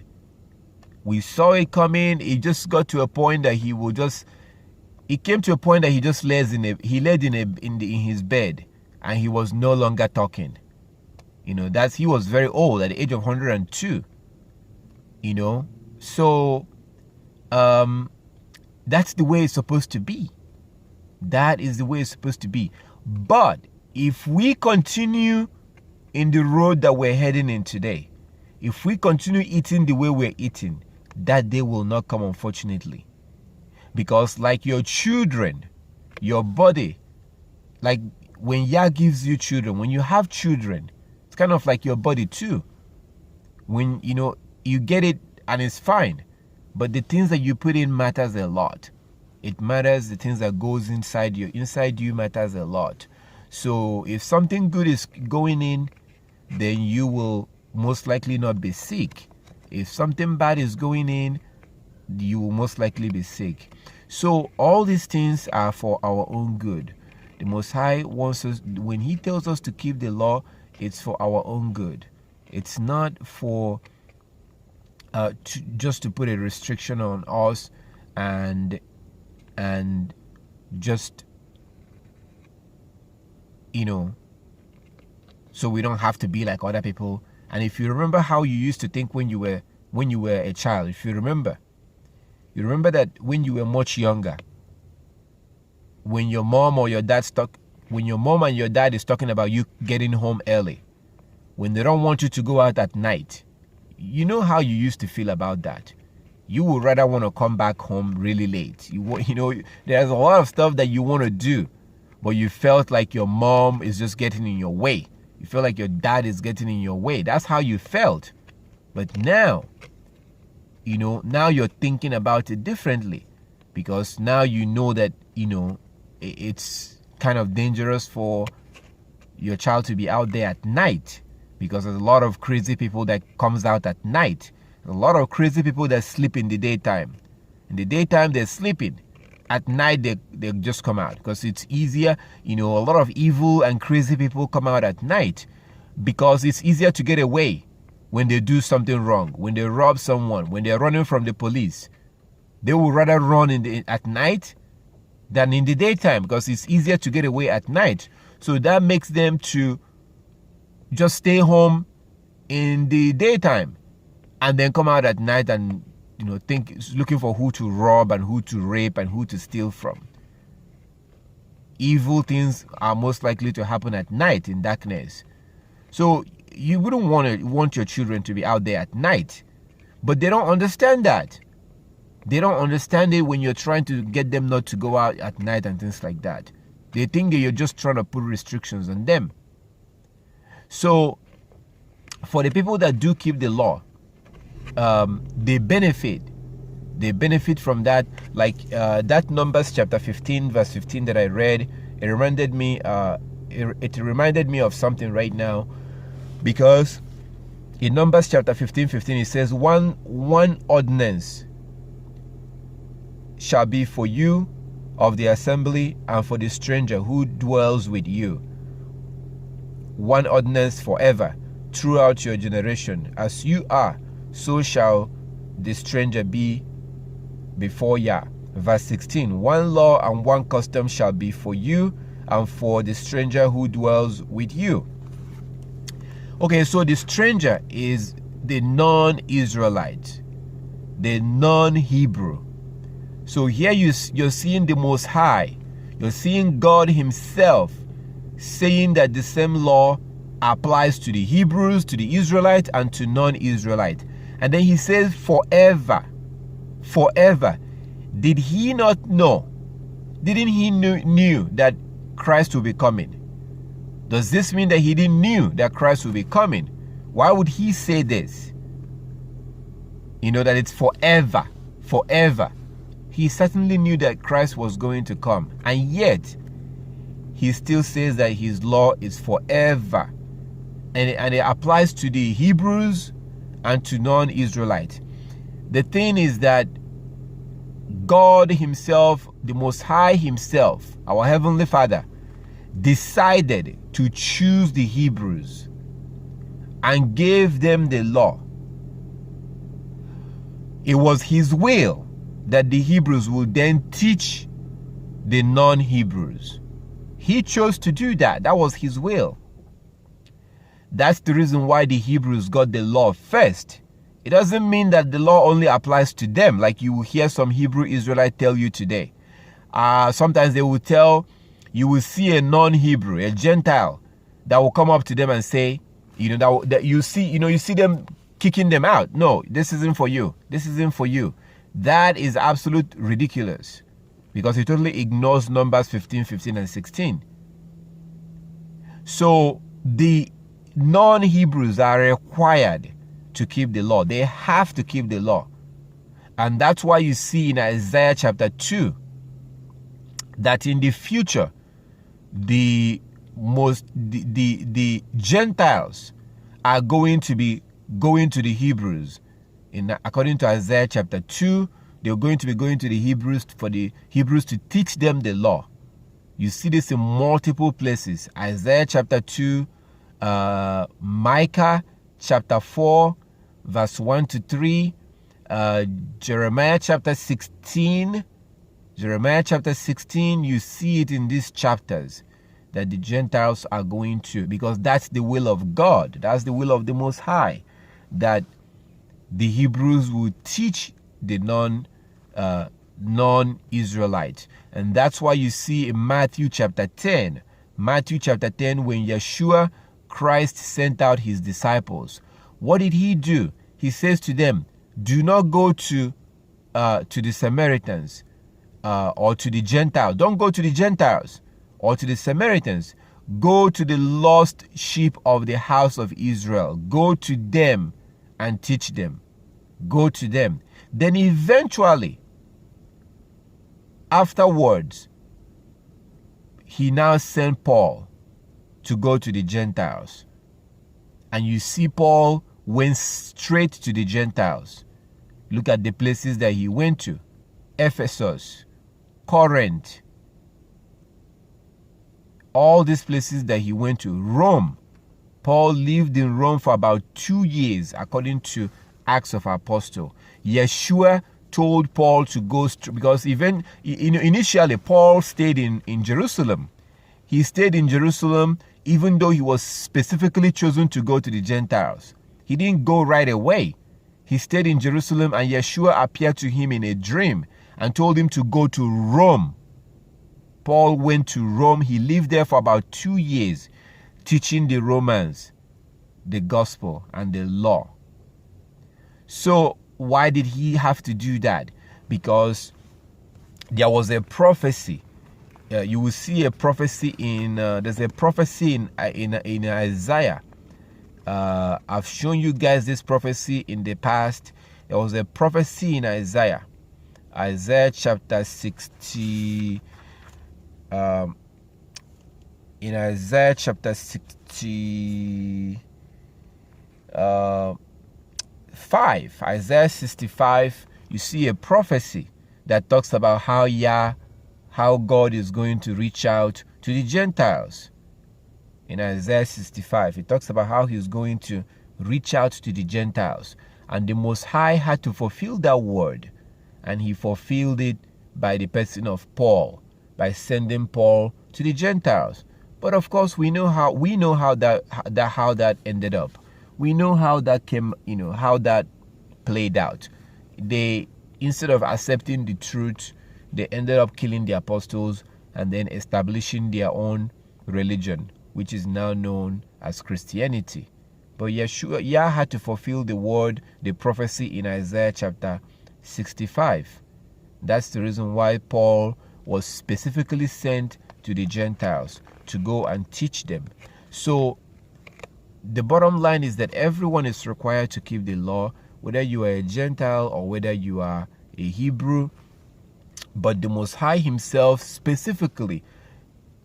We saw it coming. It just got to a point that he came to a point that he just laid in his bed and he was no longer talking. He was very old at the age of 102. So that's the way it's supposed to be. That is the way it's supposed to be. But if we continue in the road that we're heading in today, if we continue eating the way we're eating, that day will not come, unfortunately. Because like your children, your body, like when Yah gives you children, when you have children, it's kind of like your body too. When, you get it and it's fine. But the things that you put in matters a lot. It matters. The things that goes inside you matters a lot. So if something good is going in, then you will most likely not be sick. If something bad is going in, you will most likely be sick. So all these things are for our own good. The Most High wants us, when He tells us to keep the law, it's for our own good. It's not for just to put a restriction on us and just, so we don't have to be like other people. And if you remember how you used to think when you were a child, if you remember that when you were much younger, when your mom and your dad is talking about you getting home early, when they don't want you to go out at night, you know how you used to feel about that. You would rather want to come back home really late. There's a lot of stuff that you want to do, but you felt like your mom is just getting in your way. You feel like your dad is getting in your way. That's how you felt. But now, now you're thinking about it differently, because now you know that, it's kind of dangerous for your child to be out there at night, because there's a lot of crazy people that comes out at night. There's a lot of crazy people that sleep in the daytime. In the daytime, they're sleeping. At night, they just come out because it's easier. A lot of evil and crazy people come out at night because it's easier to get away when they do something wrong, when they rob someone, when they're running from the police. They will rather run at night than in the daytime because it's easier to get away at night. So that makes them to just stay home in the daytime and then come out at night and looking for who to rob and who to rape and who to steal from. Evil things are most likely to happen at night in darkness. So you wouldn't want your children to be out there at night, but they don't understand that. They don't understand it when you're trying to get them not to go out at night and things like that. They think that you're just trying to put restrictions on them. So for the people that do keep the law, they benefit from that. Like that Numbers chapter 15 verse 15 that I read, it reminded me of something right now, because in Numbers chapter 15 it says one ordinance shall be for you of the assembly and for the stranger who dwells with you, one ordinance forever throughout your generation. As you are, so shall the stranger be before Yah. Verse 16, one law and one custom shall be for you and for the stranger who dwells with you. Okay, so the stranger is the non-Israelite, the non-Hebrew. So here you're seeing the Most High. You're seeing God Himself saying that the same law applies to the Hebrews, to the Israelites, and to non-Israelite. And then He says forever. Forever. Did He not know? Didn't He knew that Christ will be coming? Does this mean that He didn't knew that Christ will be coming? Why would He say this? That it's forever. Forever. He certainly knew that Christ was going to come. And yet, He still says that His law is forever. And it applies to the Hebrews and to non-Israelites. The thing is that God Himself, the Most High Himself, our Heavenly Father, decided to choose the Hebrews and gave them the law. It was His will that the Hebrews would then teach the non-Hebrews. He chose to do that. That was His will. That's the reason why the Hebrews got the law first. It doesn't mean that the law only applies to them, like you will hear some Hebrew Israelite tell you today. Sometimes they will you will see a non-Hebrew, a Gentile, that will come up to them and say, that you see them kicking them out. No, this isn't for you. This isn't for you. That is absolute ridiculous, because he totally ignores Numbers 15, 15, and 16. So the non-Hebrews are required to keep the law. They have to keep the law. And that's why you see in Isaiah chapter 2 that in the future, the the Gentiles are going to be going to the Hebrews. According to Isaiah chapter 2, they're going to be going to the Hebrews for the Hebrews to teach them the law. You see this in multiple places. Isaiah chapter 2, Micah chapter 4, verse 1 to 3, Jeremiah chapter 16. Jeremiah chapter 16, you see it in these chapters that the Gentiles are going to, because that's the will of God. That's the will of the Most High, that the Hebrews will teach the non-Israelites. And that's why you see in Matthew chapter 10, when Yeshua Christ sent out his disciples, what did he do? He says to them, do not go to the Samaritans or to the Gentiles. Don't go to the Gentiles or to the Samaritans. Go to the lost sheep of the house of Israel. Go to them and teach them. Go to them. Then eventually, afterwards, he now sent Paul to go to the Gentiles. And you see Paul went straight to the Gentiles. Look at the places that he went to. Ephesus, Corinth, all these places that he went to. Rome. Paul lived in Rome for about 2 years, according to Acts of Apostles. Yeshua told Paul to go, because even initially Paul stayed in Jerusalem. He stayed in Jerusalem even though he was specifically chosen to go to the Gentiles. He didn't go right away. He stayed in Jerusalem, and Yeshua appeared to him in a dream and told him to go to Rome. Paul went to Rome. He lived there for about 2 years, teaching the Romans the gospel and the law. So why did he have to do that? Because there was a prophecy. You will see a prophecy there's a prophecy in Isaiah. I've shown you guys this prophecy in the past. There was a prophecy in Isaiah chapter 60. In Isaiah chapter 65, Isaiah 65, you see a prophecy that talks about how God is going to reach out to the Gentiles. In Isaiah 65, it talks about how he's going to reach out to the Gentiles. And the Most High had to fulfill that word. And he fulfilled it by the person of Paul, by sending Paul to the Gentiles. But of course, we know how that ended up. We know how that came, how that played out. They, instead of accepting the truth, they ended up killing the apostles and then establishing their own religion, which is now known as Christianity. But Yeshua had to fulfill the word, the prophecy in Isaiah chapter 65. That's the reason why Paul was specifically sent to the Gentiles to go and teach them. So the bottom line is that everyone is required to keep the law, whether you are a Gentile or whether you are a Hebrew. But the Most High himself specifically,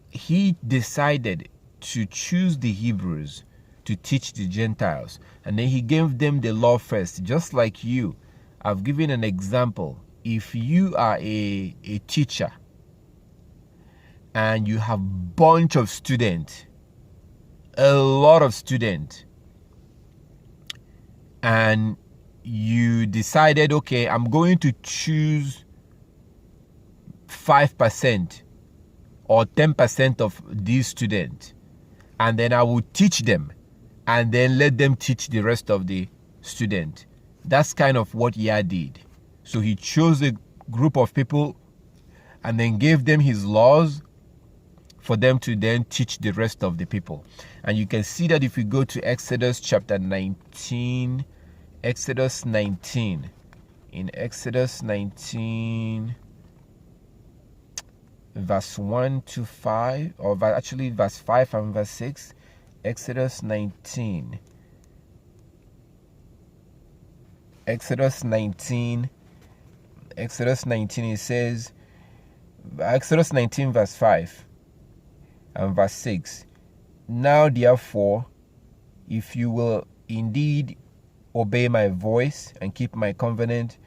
he decided to choose the Hebrews to teach the Gentiles. And then he gave them the law first, just like you. I've given an example. If you are a teacher and you have a bunch of students, a lot of students, and you decided, okay, I'm going to choose 5% or 10% of these students, and then I will teach them, and then let them teach the rest of the students. That's kind of what Yah did. So he chose a group of people and then gave them his laws for them to then teach the rest of the people. And you can see that if we go to Exodus chapter 19, Exodus 19, in Exodus 19, verse 1 to 5, or actually verse 5 and verse 6, Exodus 19. Exodus 19, it says, Exodus 19 verse 5 and verse 6, Now therefore, if you will indeed obey my voice and keep my covenant,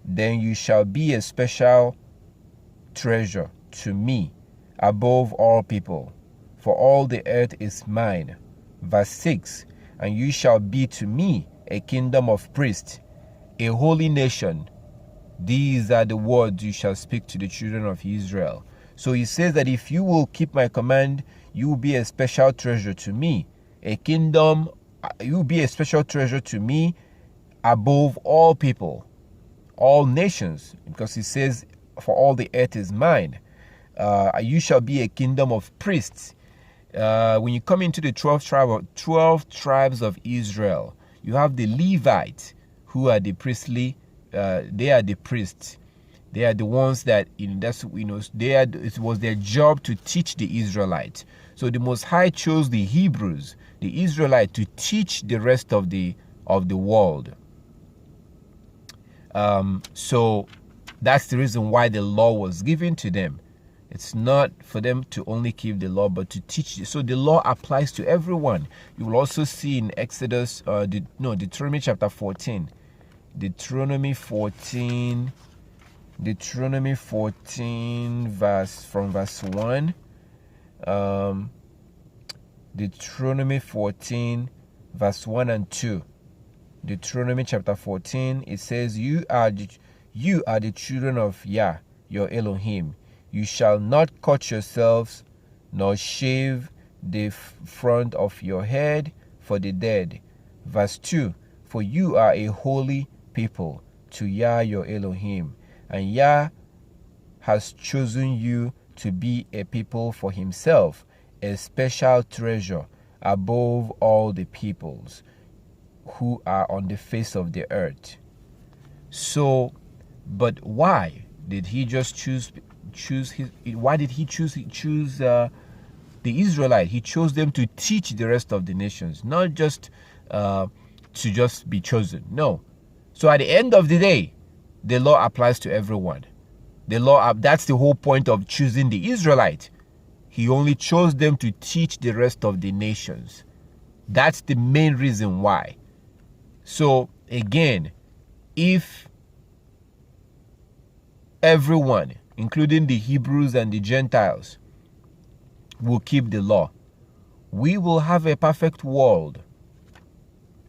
then you shall be a special treasure to me above all people, for all the earth is mine. Verse 6, and you shall be to me a kingdom of priests, a holy nation. These are the words you shall speak to the children of Israel. So he says that if you will keep my command, you will be a special treasure to me, a kingdom, you will be a special treasure to me above all people, all nations, because he says, for all the earth is mine. You shall be a kingdom of priests. When you come into the 12 tribes of Israel, you have the Levites, who are the priestly. They are the priests. They are the ones that it was their job to teach the Israelites. So the Most High chose the Hebrews, the Israelites, to teach the rest of the world. So that's the reason why the law was given to them. It's not for them to only keep the law, but to teach. So the law applies to everyone. You will also see in Exodus, Deuteronomy chapter 14. Deuteronomy 14, from verse 1. Deuteronomy 14, verse 1 and 2. Deuteronomy chapter 14, it says, You are the children of Yah, your Elohim. You shall not cut yourselves, nor shave the front of your head for the dead. Verse 2, for you are a holy people to Yah, your Elohim, and Yah has chosen you to be a people for himself, a special treasure above all the peoples who are on the face of the earth. So, but why did he just choose the Israelite? He chose them to teach the rest of the nations, not just to just be chosen. No. So at the end of the day, the law applies to everyone. That's the whole point of choosing the Israelite. He only chose them to teach the rest of the nations. That's the main reason why. So again, if everyone, including the Hebrews and the Gentiles, will keep the law, we will have a perfect world.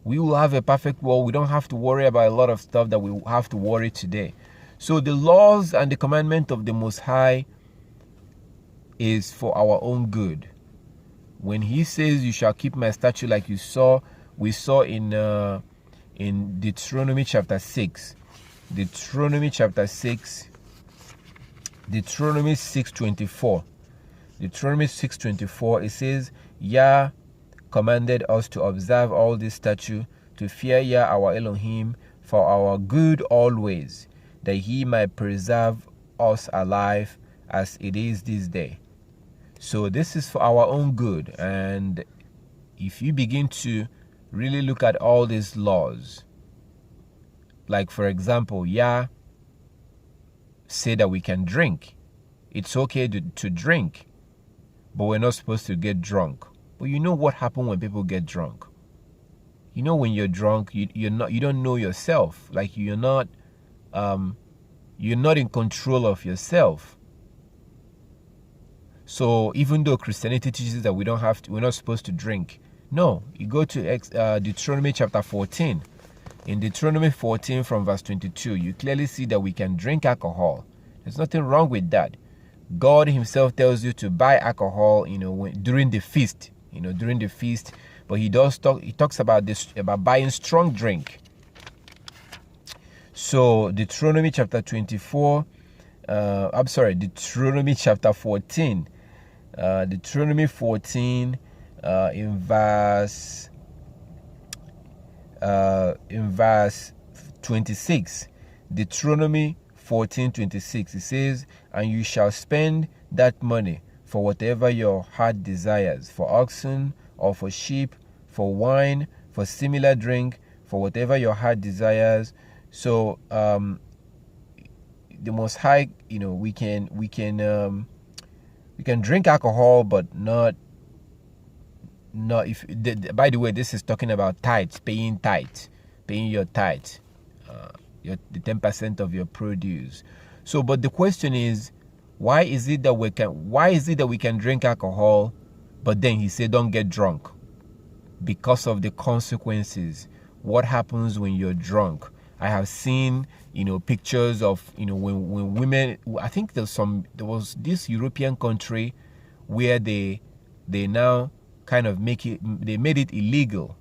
We will have a perfect world. We don't have to worry about a lot of stuff that we have to worry today. So the laws and the commandment of the Most High is for our own good. When he says, you shall keep my statute, like we saw in Deuteronomy chapter 6. Deuteronomy 6:24. Deuteronomy 6:24, it says, Yah commanded us to observe all these statutes, to fear Yah our Elohim for our good always, that he might preserve us alive as it is this day. So this is for our own good. And if you begin to really look at all these laws, like for example, Yah say that we can drink. It's okay to drink, but we're not supposed to get drunk. But you know what happens when people get drunk? You know, when you're drunk, you don't know yourself. Like you're not in control of yourself. So even though Christianity teaches that we're not supposed to drink, no. You go to Deuteronomy chapter 14. In Deuteronomy 14 from verse 22, you clearly see that we can drink alcohol. There's nothing wrong with that. God himself tells you to buy alcohol, during the feast, but he talks about buying strong drink. So Deuteronomy chapter 14. Deuteronomy 14 in verse 26. Deuteronomy 14:26, it says, and you shall spend that money for whatever your heart desires, for oxen or for sheep, for wine, for similar drink, for whatever your heart desires. So the Most High, we can drink alcohol, but not no, if by the way, this is talking about tithes, paying your tithes, the 10% of your produce. So, but the question is, why is it that we can drink alcohol, but then he said don't get drunk? Because of the consequences. What happens when you're drunk? I have seen, pictures of, when women, I think there was this European country where they now kind of they made it illegal.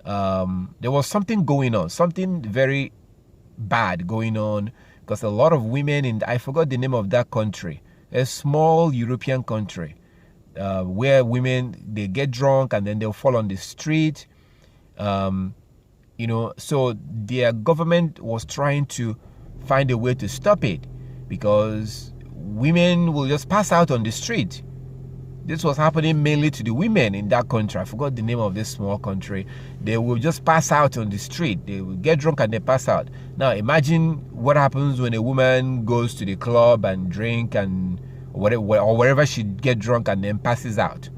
There was something going on, something very bad going on, because a lot of women I forgot the name of that country, a small European country, where women, they get drunk and then they'll fall on the street. So their government was trying to find a way to stop it, because women will just pass out on the street. This was happening mainly to the women in that country. I forgot the name of this small country. They will just pass out on the street. They will get drunk and they pass out. Now imagine what happens when a woman goes to the club and drink and wherever she get drunk and then passes out.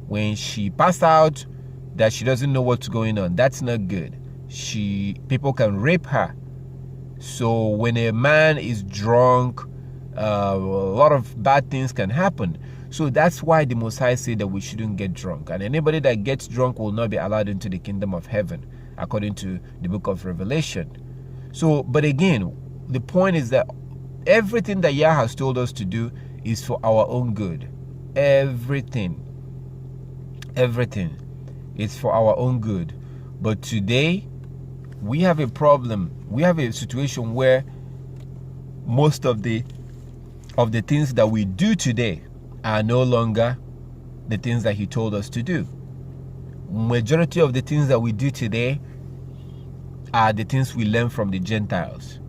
When she passes out, that she doesn't know what's going on. That's not good. People can rape her. So when a man is drunk, a lot of bad things can happen. So that's why the Most High said that we shouldn't get drunk. And anybody that gets drunk will not be allowed into the kingdom of heaven, according to the book of Revelation. So, but again, the point is that everything that Yah has told us to do is for our own good. Everything is for our own good. But today, we have a problem. We have a situation where most of the things that we do today are no longer the things that he told us to do. Majority of the things that we do today are the things we learn from the Gentiles.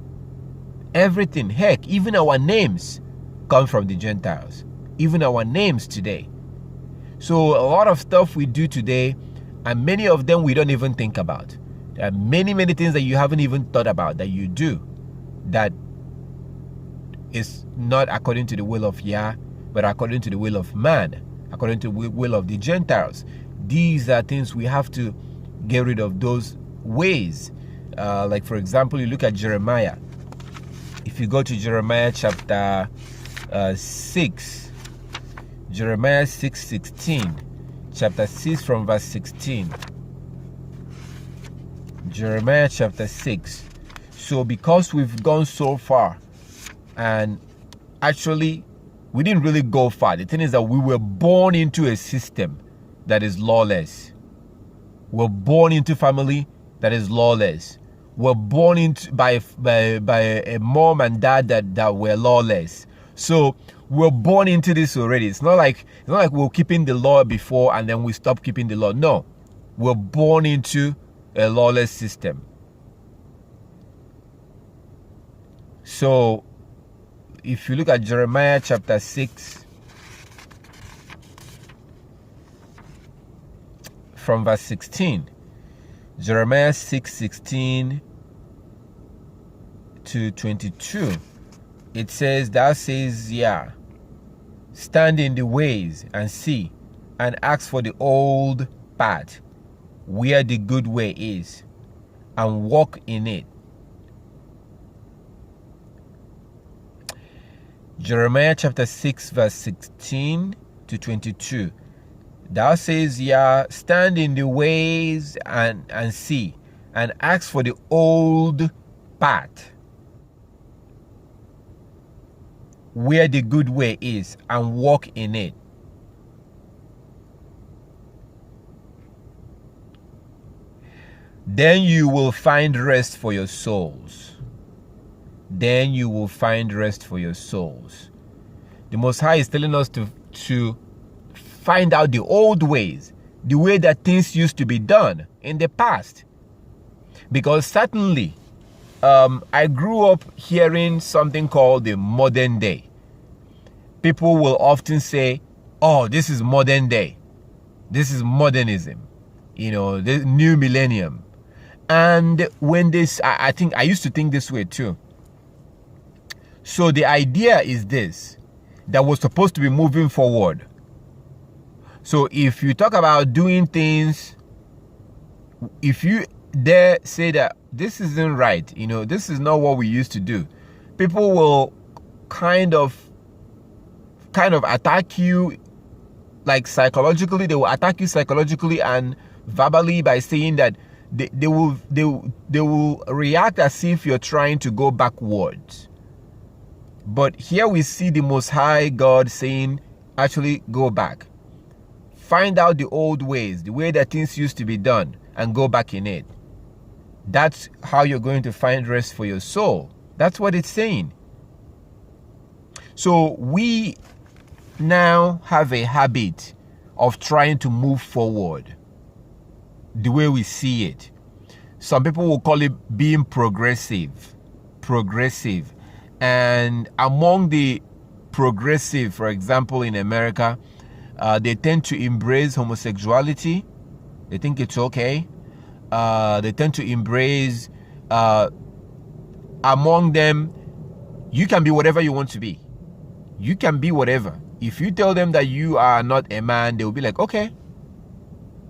Everything, heck, even our names come from the Gentiles. Even our names today. So a lot of stuff we do today, and many of them we don't even think about. There are many, many things that you haven't even thought about that you do that is not according to the will of Yah, but according to the will of man, according to the will of the Gentiles. These are things we have to get rid of, those ways. Like for example, you look at Jeremiah. If you go to Jeremiah chapter 6, Jeremiah 6:16, chapter 6 from verse 16. Jeremiah chapter 6. So because we've gone so far, and actually we didn't really go far. The thing is that we were born into a system that is lawless. We're born into family that is lawless. We're born into by a mom and dad that were lawless. So we're born into this already. It's not like we're keeping the law before and then we stop keeping the law. No, we're born into a lawless system. So if you look at Jeremiah chapter 6 from verse 16, Jeremiah 6:16 to 22, it says, "Thou says, Yah, stand in the ways and see, and ask for the old path, where the good way is, and walk in it." Jeremiah chapter 6 verse 16 to 22. Thou says, Yah, stand in the ways and see, and ask for the old path, where the good way is, and walk in it. Then you will find rest for your souls. Then you will find rest for your souls. The Most High is telling us to find out the old ways, the way that things used to be done in the past. Because certainly, I grew up hearing something called the modern day. People will often say, oh, this is modern day. This is modernism. The new millennium. And when I think I used to think this way too. So the idea is this, that we're supposed to be moving forward. So if you talk about doing things, if you dare say that this isn't right, this is not what we used to do, people will kind of attack you, like psychologically. They will attack you psychologically and verbally by saying that they will react as if you're trying to go backwards. But here we see the Most High God saying, actually go back. Find out the old ways, the way that things used to be done, and go back in it. That's how you're going to find rest for your soul. That's what it's saying. So we now have a habit of trying to move forward the way we see it. Some people will call it being progressive. And among the progressive, for example, in America, they tend to embrace homosexuality. They think it's okay. They tend to embrace, among them, you can be whatever you want to be. You can be whatever. If you tell them that you are not a man, they will be like, okay.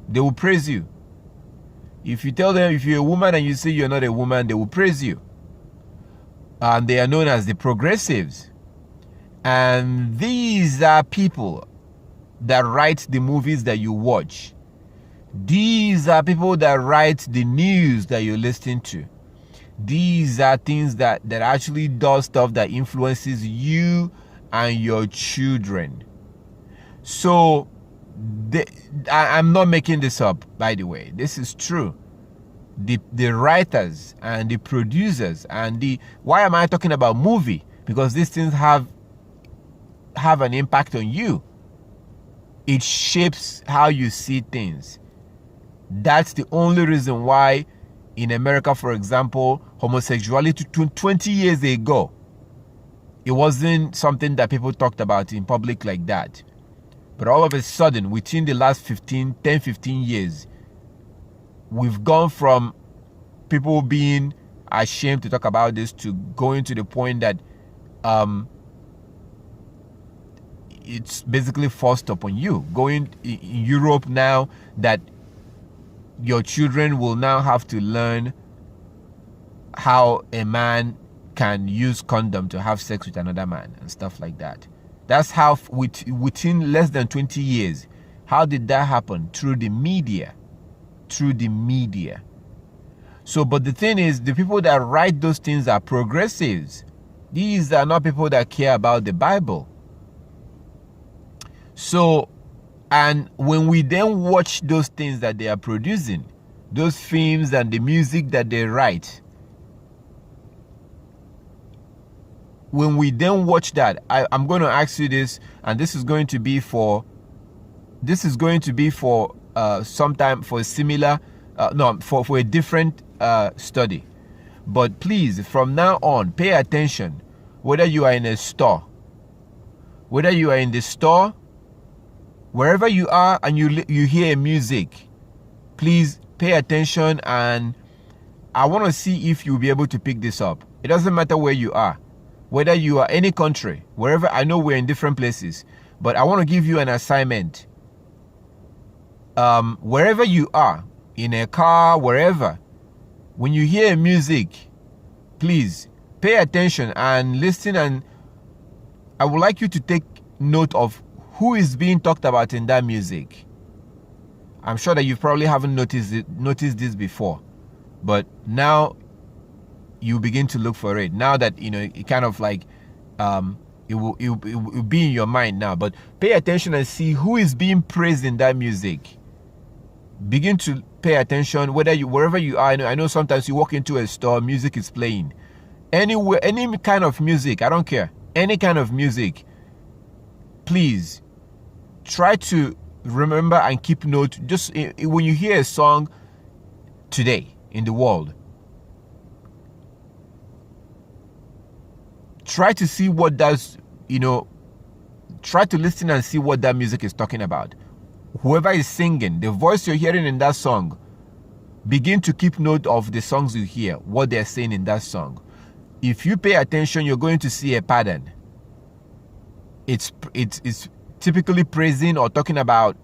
They will praise you. If you tell them if you're a woman and you say you're not a woman, they will praise you. And they are known as the progressives. And these are people that write the movies that you watch. These are people that write the news that you're listening to. These are things that actually does stuff that influences you and your children. So I'm not making this up, by the way. This is true. The writers and the producers and why am I talking about movie? Because these things have an impact on you. It shapes how you see things. That's the only reason why in America, for example, homosexuality 20 years ago, it wasn't something that people talked about in public like that. But all of a sudden, within the last 10, 15 years, we've gone from people being ashamed to talk about this to going to the point that it's basically forced upon you. Going in Europe now, that your children will now have to learn how a man can use condom to have sex with another man and stuff like that. That's how within less than 20 years. How did that happen? Through the media. So, but the thing is, the people that write those things are progressives. These are not people that care about the Bible. So, and when we then watch those things that they are producing, those films and the music that they write, when we then watch that, I'm going to ask you this, and this is going to be for sometime for a similar, for a different study. But please, from now on, pay attention. Whether you are in a store, whether you are in the store, wherever you are, and you hear music, please pay attention. And I want to see if you'll be able to pick this up. It doesn't matter where you are. Whether you are any country, wherever, I know we're in different places, but I want to give you an assignment. Wherever you are, in a car, wherever, when you hear music, please pay attention and listen, and I would like you to take note of who is being talked about in that music. I'm sure that you probably haven't noticed this before, but now you begin to look for it. Now that it kind of like it will be in your mind now. But pay attention and see who is being praised in that music. Begin to pay attention wherever you are. I know sometimes you walk into a store, music is playing. Anywhere, any kind of music, I don't care. Any kind of music. Please try to remember and keep note. Just when you hear a song today in the world, try to see what does, try to listen and see what that music is talking about. Whoever is singing, the voice you're hearing in that song, begin to keep note of the songs you hear, what they're saying in that song. If you pay attention, you're going to see a pattern. It's typically praising or talking about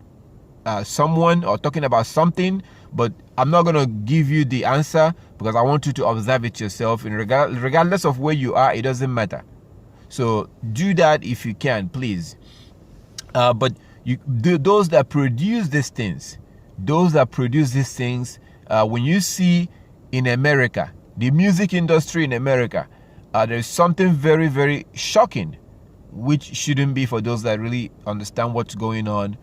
someone or talking about something, but I'm not going to give you the answer because I want you to observe it yourself. And regardless of where you are, it doesn't matter. So do that if you can, please. But those that produce these things, when you see in America, the music industry in America, there's something very, very shocking, which shouldn't be for those that really understand what's going on.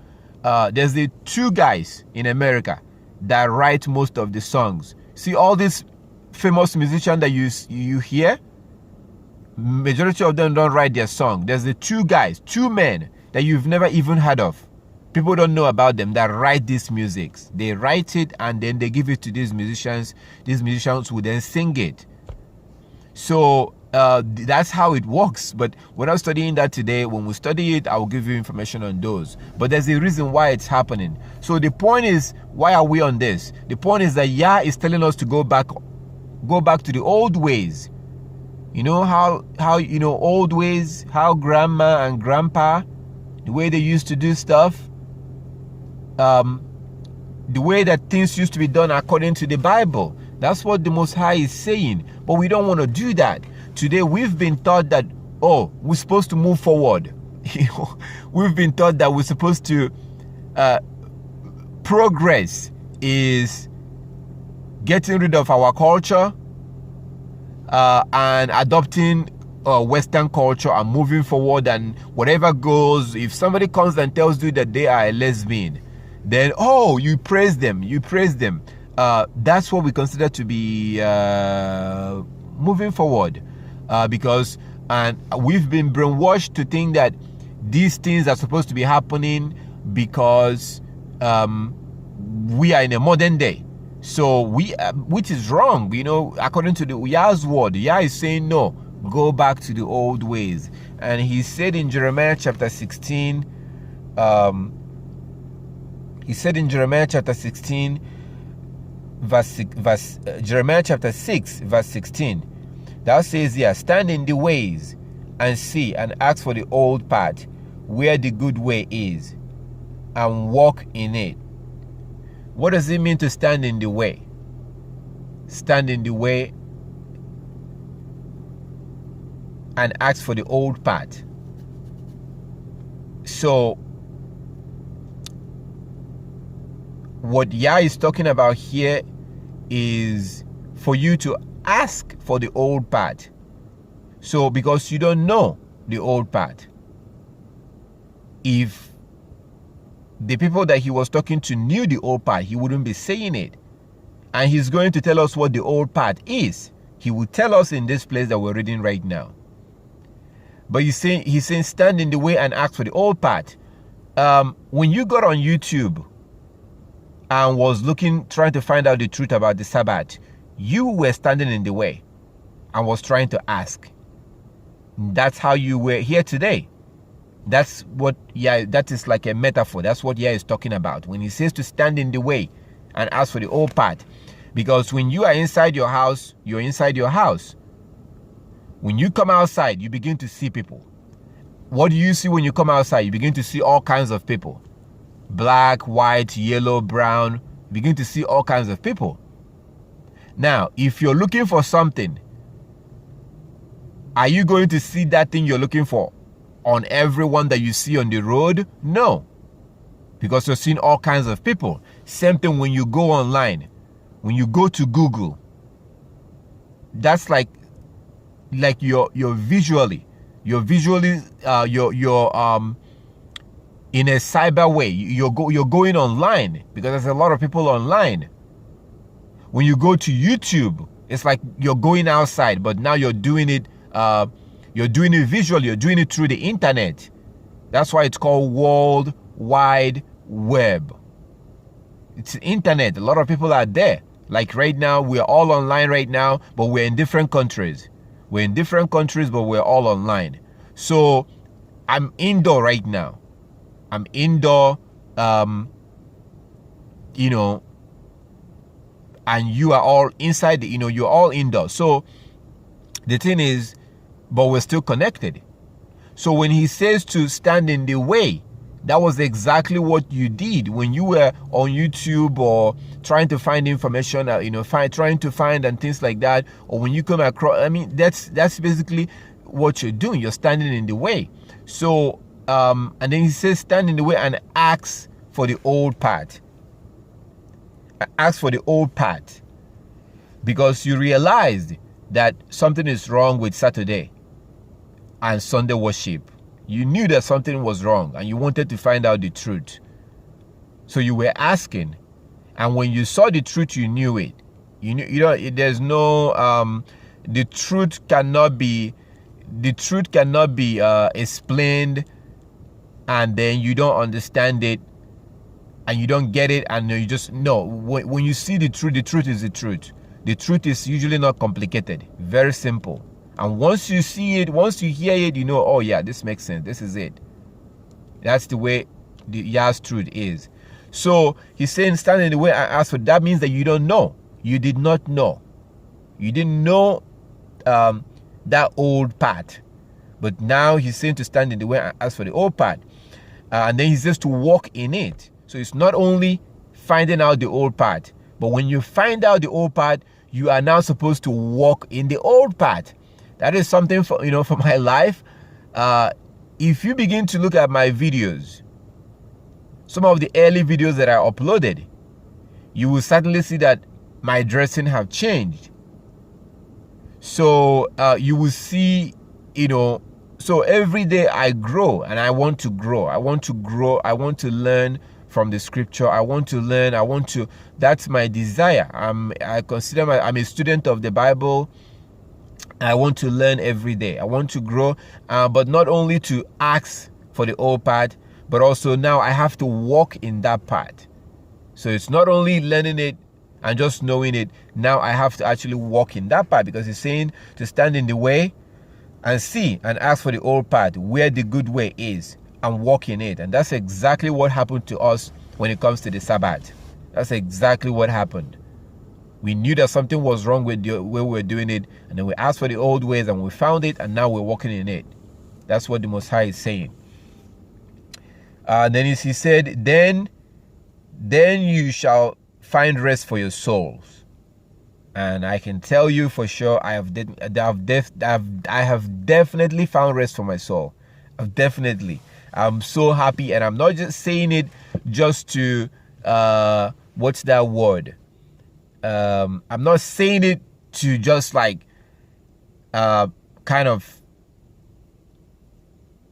There's the two guys in America that write most of the songs. See all these famous musicians that you hear, majority of them don't write their song. There's the two men that you've never even heard of. People don't know about them that write these musics. They write it and then they give it to these musicians. These musicians will then sing it. So that's how it works. But we're not studying that today. When we study it, I will give you information on those. But there's a reason why it's happening. So the point is, why are we on this? The point is that Yah is telling us to go back to the old ways. You know how old ways, how grandma and grandpa, the way they used to do stuff, the way that things used to be done according to the Bible. That's what the Most High is saying. But we don't want to do that. Today we've been taught that, we're supposed to move forward. We've been taught that we're supposed to progress is getting rid of our culture and adopting Western culture and moving forward, and whatever goes. If somebody comes and tells you that they are a lesbian, then you praise them. That's what we consider to be moving forward, because we've been brainwashed to think that these things are supposed to be happening because we are in a modern day. So which is wrong, according to the Yah's word. Yah is saying no, go back to the old ways. And he said in Jeremiah chapter 16, Jeremiah chapter 6 verse 16, thou says here, stand in the ways and see and ask for the old path where the good way is, and walk in it. What does it mean to stand in the way? Stand in the way and ask for the old path. So what Yah is talking about here is for you to ask for the old path. So because you don't know the old path. If the people that he was talking to knew the old path, he wouldn't be saying it. And he's going to tell us what the old path is. He will tell us in this place that we're reading right now. But he's saying stand in the way and ask for the old path. When you got on YouTube and was trying to find out the truth about the Sabbath, you were standing in the way and was trying to ask. That's how you were here today. That's what that is like a metaphor. That's what Yah is talking about when he says to stand in the way and ask for the old path. Because when you are inside your house, you're inside your house. When you come outside, you begin to see people. What do you see when you come outside? You begin to see all kinds of people. Black, white, yellow, brown. You begin to see all kinds of people. Now, if you're looking for something, are you going to see that thing you're looking for on everyone that you see on the road? No. Because you're seeing all kinds of people. Same thing when you go online. When you go to Google. That's like you're visually in a cyber way. You're going online because there's a lot of people online. When you go to YouTube, it's like you're going outside, but now you're doing it visually. You're doing it through the internet. That's why it's called World Wide Web. It's the internet. A lot of people are there. Like right now, we're all online right now, but we're in different countries. We're in different countries, but we're all online. So I'm indoor right now. I'm indoor, and you are all inside, you're all indoor. So the thing is, but we're still connected. So when he says to stand in the way, That was exactly what you did when you were on YouTube or trying to find information, trying to find and things like that. Or when you come across, I mean, that's basically what you're doing. You're standing in the way. So, and then he says, stand in the way and ask for the old part. Ask for the old part. Because you realized that something is wrong with Saturday and Sunday worship. You knew that something was wrong and you wanted to find out the truth. So you were asking, and when you saw the truth, you knew it. There's no the truth cannot be explained, and then you don't understand it and you don't get it, and you just know. When you see the truth is the truth. The truth is usually not complicated, very simple. And once you see it, once you hear it, you know, oh yeah, this makes sense. This is it. That's the way the Yah's truth is. So he's saying, stand in the way and ask for. That means that you don't know. You did not know. You didn't know that old part. But now he's saying to stand in the way and ask for the old part. And then he says to walk in it. So it's not only finding out the old part, but when you find out the old part, you are now supposed to walk in the old part. That is something for my life. If you begin to look at my videos, some of the early videos that I uploaded, you will certainly see that my dressing have changed. So you will see, so every day I grow and I want to grow. I want to learn from the scripture. I want to learn. That's my desire. I'm a student of the Bible. I want to learn every day. I want to grow, but not only to ask for the old part, but also now I have to walk in that part. So it's not only learning it and just knowing it. Now I have to actually walk in that part, because he's saying to stand in the way and see and ask for the old part, where the good way is, and walk in it. And that's exactly what happened to us when it comes to the Sabbath. That's exactly what happened. We knew that something was wrong with the way we were doing it, and then we asked for the old ways and we found it, and now we're walking in it. That's what the Most High is saying. Then he said, then you shall find rest for your souls. And I can tell you for sure, I have definitely found rest for my soul. I'm so happy, and I'm not just saying it just to what's that word? I'm not saying it to just like kind of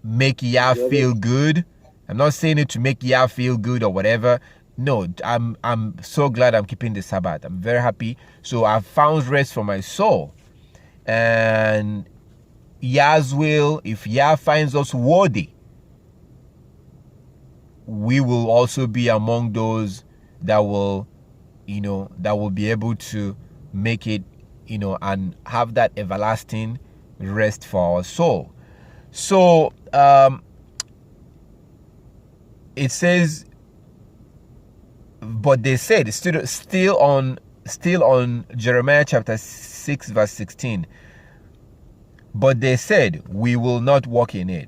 make Yah feel good. I'm not saying it to make Yah feel good or whatever. No, I'm so glad I'm keeping the Sabbath. I'm very happy. So I've found rest for my soul. And Yah's will, if Yah finds us worthy, we will also be among those that will be able to make it, and have that everlasting rest for our soul. So it says, but they said, still on Jeremiah chapter 6 verse 16, but they said, we will not walk in it.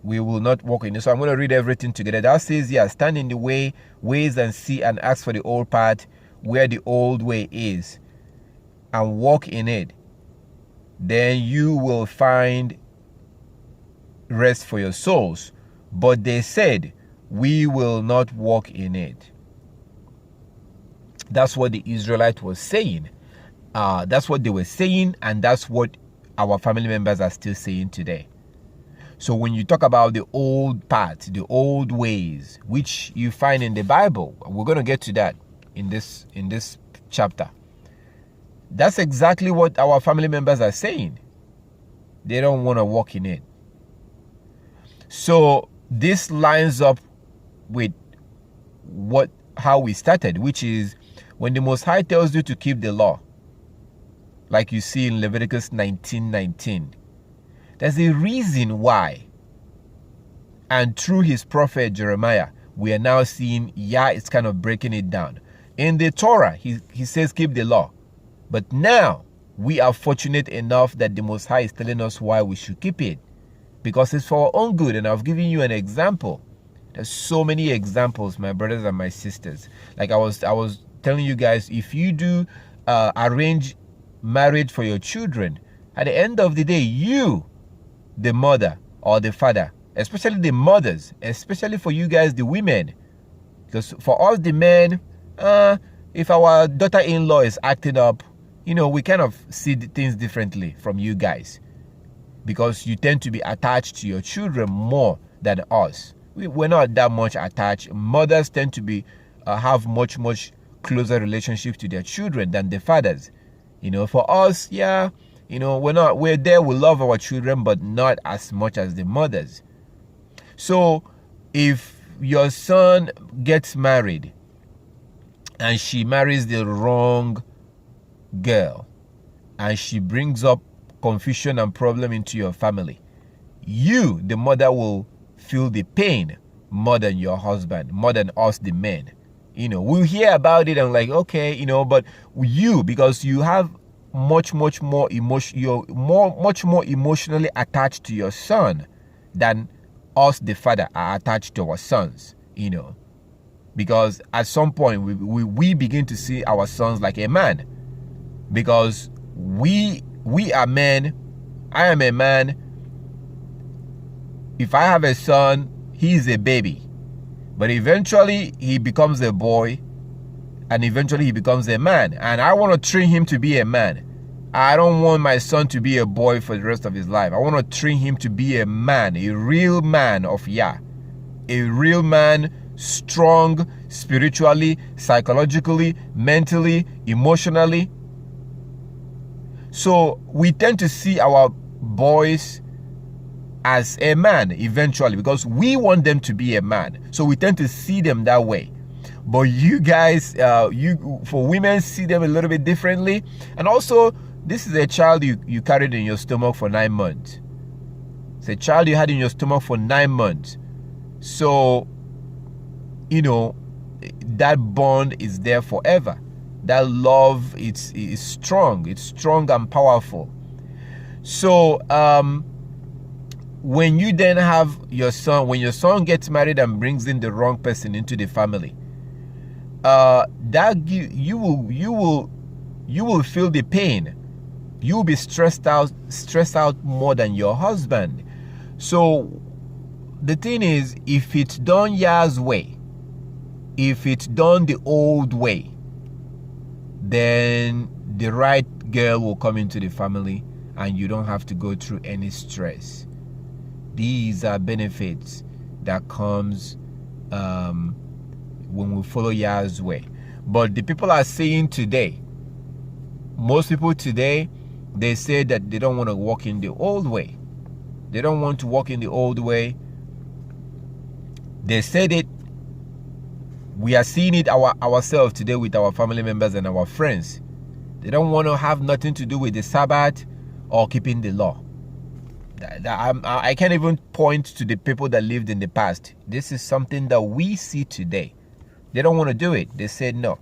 We will not walk in it. So I'm going to read everything together. That says, stand in the ways and see and ask for the old path, where the old way is, and walk in it. Then you will find rest for your souls. But they said, we will not walk in it. That's what the Israelite was saying. That's what they were saying, and that's what our family members are still saying today. So when you talk about the old path, the old ways, which you find in the Bible, we're going to get to that in this chapter. That's exactly what our family members are saying. They don't want to walk in it. So this lines up with how we started, which is when the Most High tells you to keep the law, like you see in Leviticus 19:19. There's a reason why. And through his prophet Jeremiah, we are now seeing Yah is kind of breaking it down. In the Torah, he says keep the law. But now we are fortunate enough that the Most High is telling us why we should keep it. because it's for our own good. And I've given you an example. There's so many examples, my brothers and my sisters. Like I was telling you guys, if you do arrange marriage for your children, at the end of the day, you, the mother or the father, especially the mothers, especially for you guys, the women, because for us, the men, if our daughter-in-law is acting up, we kind of see things differently from you guys, because you tend to be attached to your children more than us. We're not that much attached. Mothers tend to be have much closer relationships to their children than the fathers. For us, we're there, we love our children, but not as much as the mothers. So if your son gets married and she marries the wrong girl and she brings up confusion and problem into your family, you, the mother, will feel the pain more than your husband, more than us, the men. We'll hear about it and like, okay, but you, because you have much more emotion, you're much more emotionally attached to your son than us, the father, are attached to our sons. Because at some point we begin to see our sons like a man, because we are men. I am a man. If I have a son, he is a baby, but eventually he becomes a boy, and eventually he becomes a man, and I want to train him to be a man. I don't want my son to be a boy for the rest of his life. I want to train him to be a man, a real man of Yah, a real man, strong spiritually, psychologically, mentally, emotionally. So we tend to see our boys as a man eventually, because we want them to be a man. So we tend to see them that way. But you guys, for women, see them a little bit differently. And also, this is a child you carried in your stomach for 9 months. It's a child you had in your stomach for 9 months. So, that bond is there forever. That love is strong. It's strong and powerful. So, when you then have your son, when your son gets married and brings in the wrong person into the family, you will feel the pain. You will be stressed out more than your husband. So the thing is, if it's done Yah's way, if it's done the old way, then the right girl will come into the family and you don't have to go through any stress. These are benefits that comes when we follow Yah's way. But the people are saying today, most people today, they say that they don't want to walk in the old way. They don't want to walk in the old way. They said it. We are seeing it ourselves today with our family members and our friends. They don't want to have nothing to do with the Sabbath or keeping the law. I can't even point to the people that lived in the past. This is something that we see today. They don't want to do it. They said no.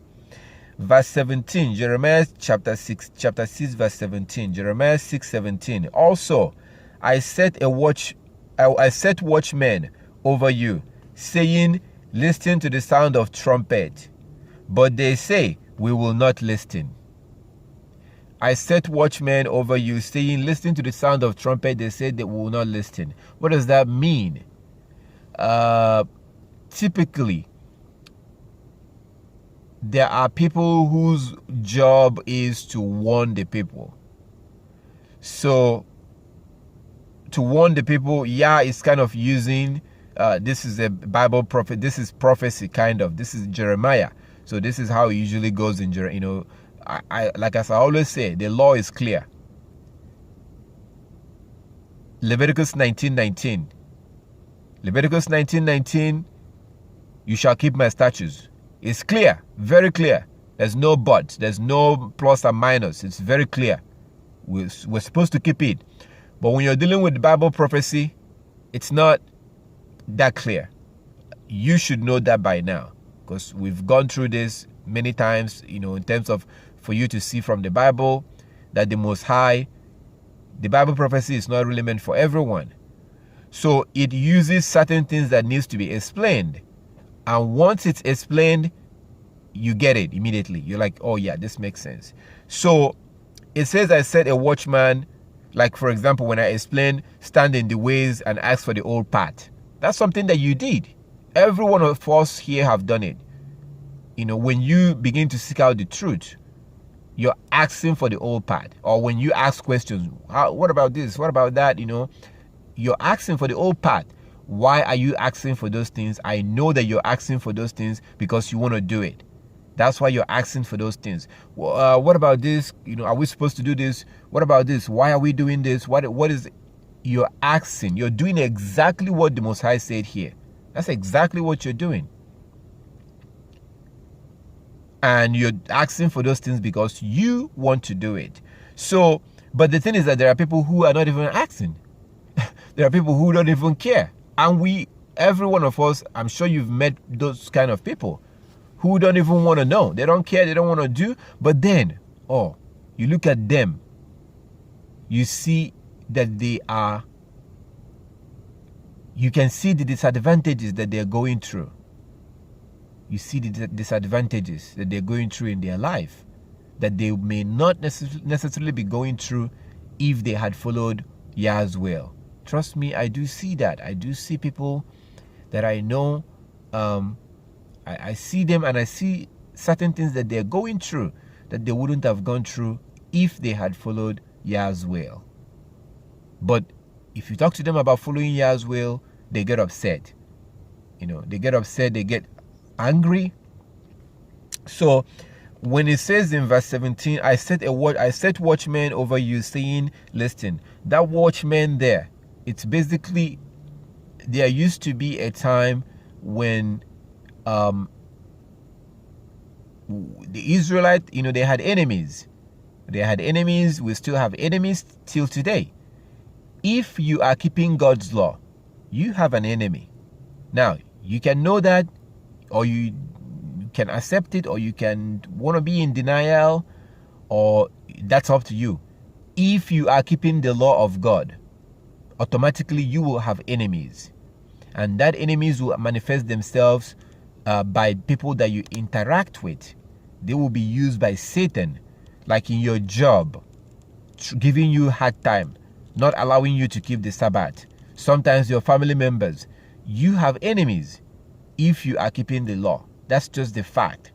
Verse 17, Jeremiah chapter 6, verse 17. Jeremiah 6:17. Also, I set watchmen over you, saying, listen to the sound of trumpet. But they say, we will not listen. I set watchmen over you, saying, listen to the sound of trumpet. They said they will not listen. What does that mean? Typically, there are people whose job is to warn the people. So, to warn the people, Yah is kind of using, this is a Bible prophet, this is prophecy kind of, this is Jeremiah. So this is how it usually goes in Jeremiah. As I always say, the law is clear. Leviticus 19:19. Leviticus 19:19, you shall keep my statutes. It's clear, very clear. There's no but, there's no plus and minus. It's very clear. We're supposed to keep it. But when you're dealing with Bible prophecy, it's not that clear. You should know that by now, because we've gone through this many times, in terms of for you to see from the Bible that the Most High, the Bible prophecy is not really meant for everyone. So it uses certain things that needs to be explained. And once it's explained, you get it immediately. You're like, oh yeah, this makes sense. So it says I set a watchman, like for example, when I explain stand in the ways and ask for the old path. That's something that you did. Every one of us here have done it. When you begin to seek out the truth, you're asking for the old path. Or when you ask questions, what about this? What about that? You're asking for the old path. Why are you asking for those things? I know that you're asking for those things because you want to do it. That's why you're asking for those things. What about this? Are we supposed to do this? What about this? Why are we doing this? What is you're asking? You're doing exactly what the Most High said here. That's exactly what you're doing. And you're asking for those things because you want to do it. So, but the thing is that there are people who are not even asking. There are people who don't even care. And every one of us, I'm sure you've met those kind of people who don't even want to know. They don't care, they don't want to do. But then, you look at them, you see that you can see the disadvantages that they're going through. You see the disadvantages that they're going through in their life that they may not necessarily be going through if they had followed Yah's will. Trust me, I do see that. I do see people that I know. I see them and I see certain things that they're going through that they wouldn't have gone through if they had followed Yah's will. But if you talk to them about following Yah's will, they get upset. They get upset, they get angry. So when it says in verse 17, I set watchmen over you, saying, listen, that watchman there, it's basically, there used to be a time when the Israelites, they had enemies. They had enemies. We still have enemies till today. If you are keeping God's law, you have an enemy. Now, you can know that, or you can accept it, or you can want to be in denial, or that's up to you. If you are keeping the law of God, automatically you will have enemies. And that enemies will manifest themselves by people that you interact with. They will be used by Satan, like in your job, giving you hard time, not allowing you to keep the Sabbath. Sometimes your family members, you have enemies if you are keeping the law. That's just the fact.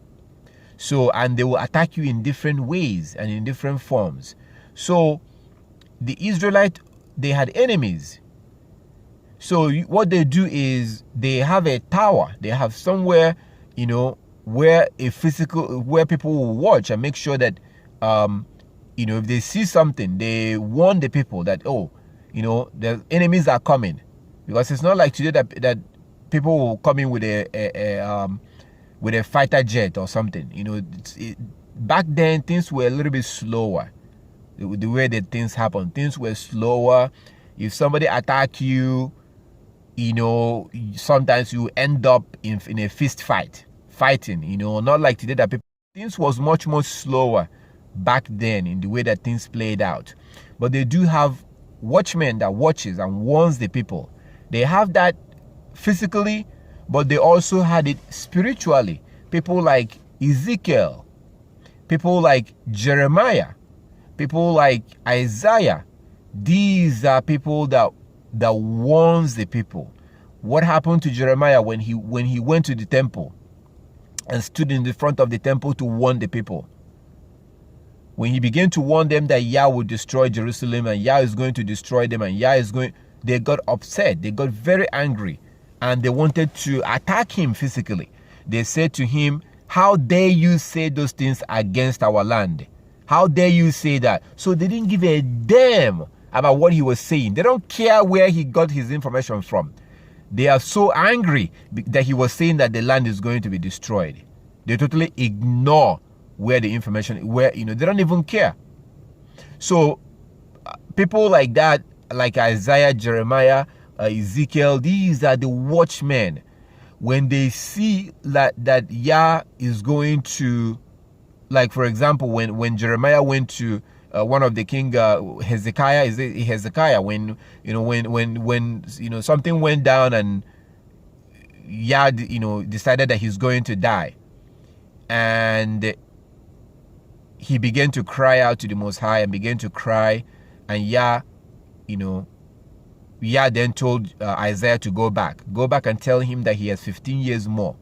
So, and they will attack you in different ways and in different forms. So, the Israelites, they had enemies. So what they do is they have a tower. They have somewhere, where people will watch and make sure that, if they see something, they warn the people that, the enemies are coming. Because it's not like today that people will come in with a fighter jet or something. Back then things were a little bit slower. The way that things happen, things were slower. If somebody attack you, sometimes you end up in a fist fighting, not like today that things was much more slower back then in the way that things played out. But they do have watchmen that watches and warns the people. They have that physically, but they also had it spiritually. People like Ezekiel, people like Jeremiah, people like Isaiah. These are people that warns the people. What happened to Jeremiah when he went to the temple and stood in the front of the temple to warn the people? When he began to warn them that Yah would destroy Jerusalem and Yah is going to destroy them and they got upset. They got very angry and they wanted to attack him physically. They said to him, how dare you say those things against our land? How dare you say that? So they didn't give a damn about what he was saying. They don't care where he got his information from. They are so angry that he was saying that the land is going to be destroyed. They totally ignore where the information, they don't even care. So people like that, like Isaiah, Jeremiah, Ezekiel, these are the watchmen. When they see that Yah is going to, like for example, when Jeremiah went to one of the king Hezekiah, is it Hezekiah, when something went down and Yah decided that he's going to die, and he began to cry out to the Most High and began to cry, and Yah then told Isaiah to go back and tell him that he has 15 years more.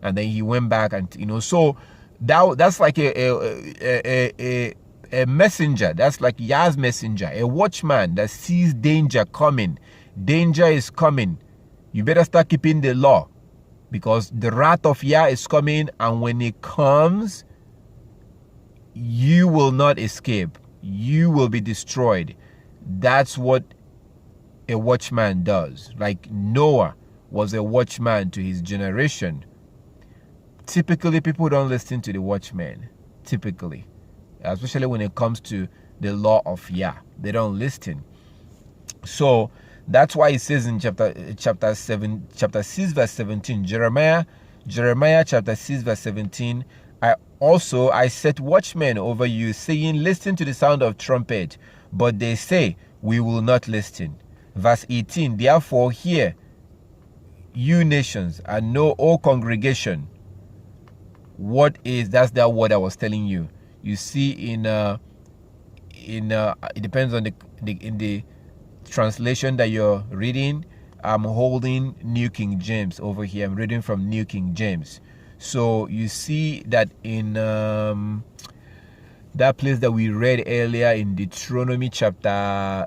And then he went back, and so that's like a messenger. That's like Yah's messenger, a watchman that sees danger coming. Danger is coming. You better start keeping the law, because the wrath of Yah is coming, and when it comes, you will not escape. You will be destroyed. That's what a watchman does. Like Noah was a watchman to his generation. Typically, people don't listen to the watchman. Typically, especially when it comes to the law of Yah, they don't listen. So that's why it says in chapter 6 verse 17, Jeremiah chapter 6 verse 17, I set watchmen over you, saying, listen to the sound of trumpet. But they say, we will not listen. Verse 18, therefore hear, you nations, and know, O congregation, that's that word I was telling you. You see it depends on the translation that you're reading. I'm holding New King James over here. I'm reading from New King James. So you see that in that place that we read earlier in Deuteronomy chapter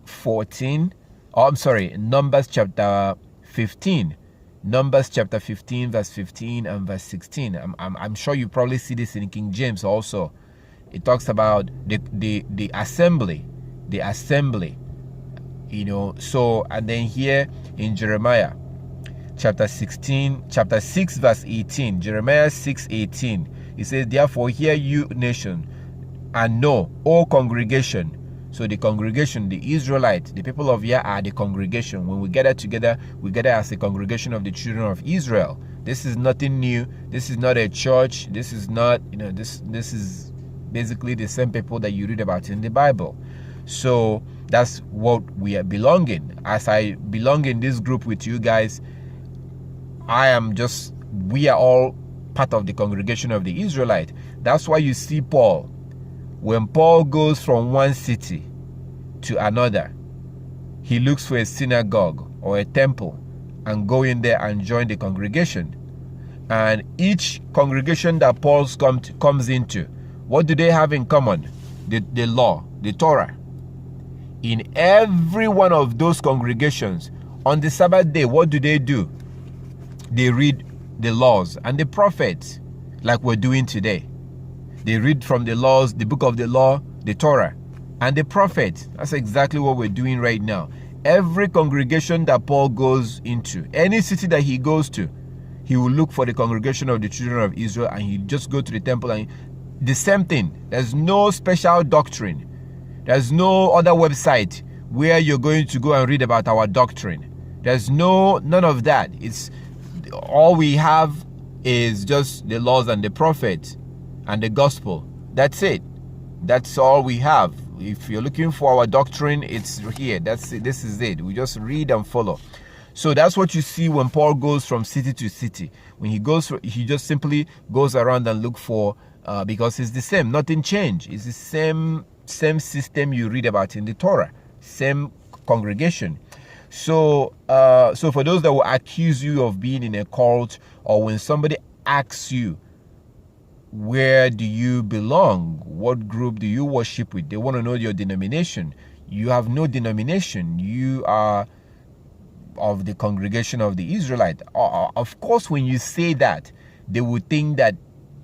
14, Numbers chapter 15. Numbers chapter 15 verse 15 and verse 16. I'm sure you probably see this in King James also. It talks about the assembly. So, and then here in Jeremiah chapter 6 verse 18, Jeremiah 6:18, it says, therefore hear you nation, and know, O congregation. So the congregation, the Israelites, the people of Yah are the congregation. When we gather together, we gather as a congregation of the children of Israel. This is nothing new. This is not a church. This is not, this is basically the same people that you read about in the Bible. So that's what we are belonging. As I belong in this group with you guys, we are all part of the congregation of the Israelite. That's why you see Paul. When Paul goes from one city to another, he looks for a synagogue or a temple and go in there and join the congregation. And each congregation that Paul comes into, what do they have in common? The law, the Torah. In every one of those congregations, on the Sabbath day, what do? They read the laws and the prophets, like we're doing today. They read from the laws, the book of the law, the Torah, and the prophets. That's exactly what we're doing right now. Every congregation that Paul goes into, any city that he goes to, he will look for the congregation of the children of Israel, and he just go to the temple, and the same thing. There's no special doctrine. There's no other website where you're going to go and read about our doctrine. There's none of that. It's all we have is just the laws and the prophets and the gospel. That's it. That's all we have. If you're looking for our doctrine, it's here. That's it. This is it. We just read and follow. So that's what you see when Paul goes from city to city. When he just simply goes around and look for, because it's the same. Nothing changed. It's the same system you read about in the Torah. Same congregation. So for those that will accuse you of being in a cult, or when somebody asks you, where do you belong? What group do you worship with? They want to know your denomination. You have no denomination. You are of the congregation of the Israelite. Of course, when you say that, they would think that,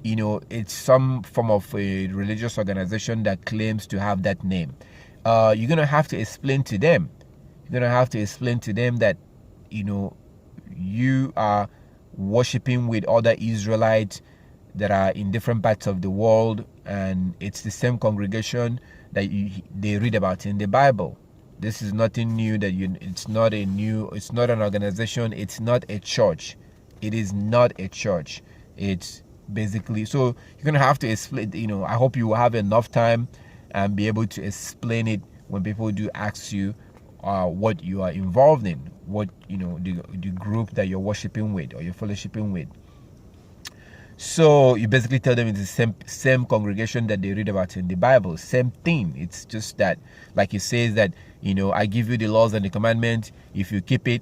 it's some form of a religious organization that claims to have that name. You're going to have to explain to them. You're going to have to explain to them that, you are worshiping with other Israelites that are in different parts of the world, and it's the same congregation that they read about in the Bible. This is nothing new. It's not an organization. It's not a church. It is not a church. It's basically. So you're going to have to explain, I hope you will have enough time and be able to explain it when people do ask you what you are involved in, what, the group that you're worshiping with or you're fellowshipping with. So you basically tell them it's the same congregation that they read about in the Bible, same thing. It's just that, like it says that, I give you the laws and the commandments. If you keep it,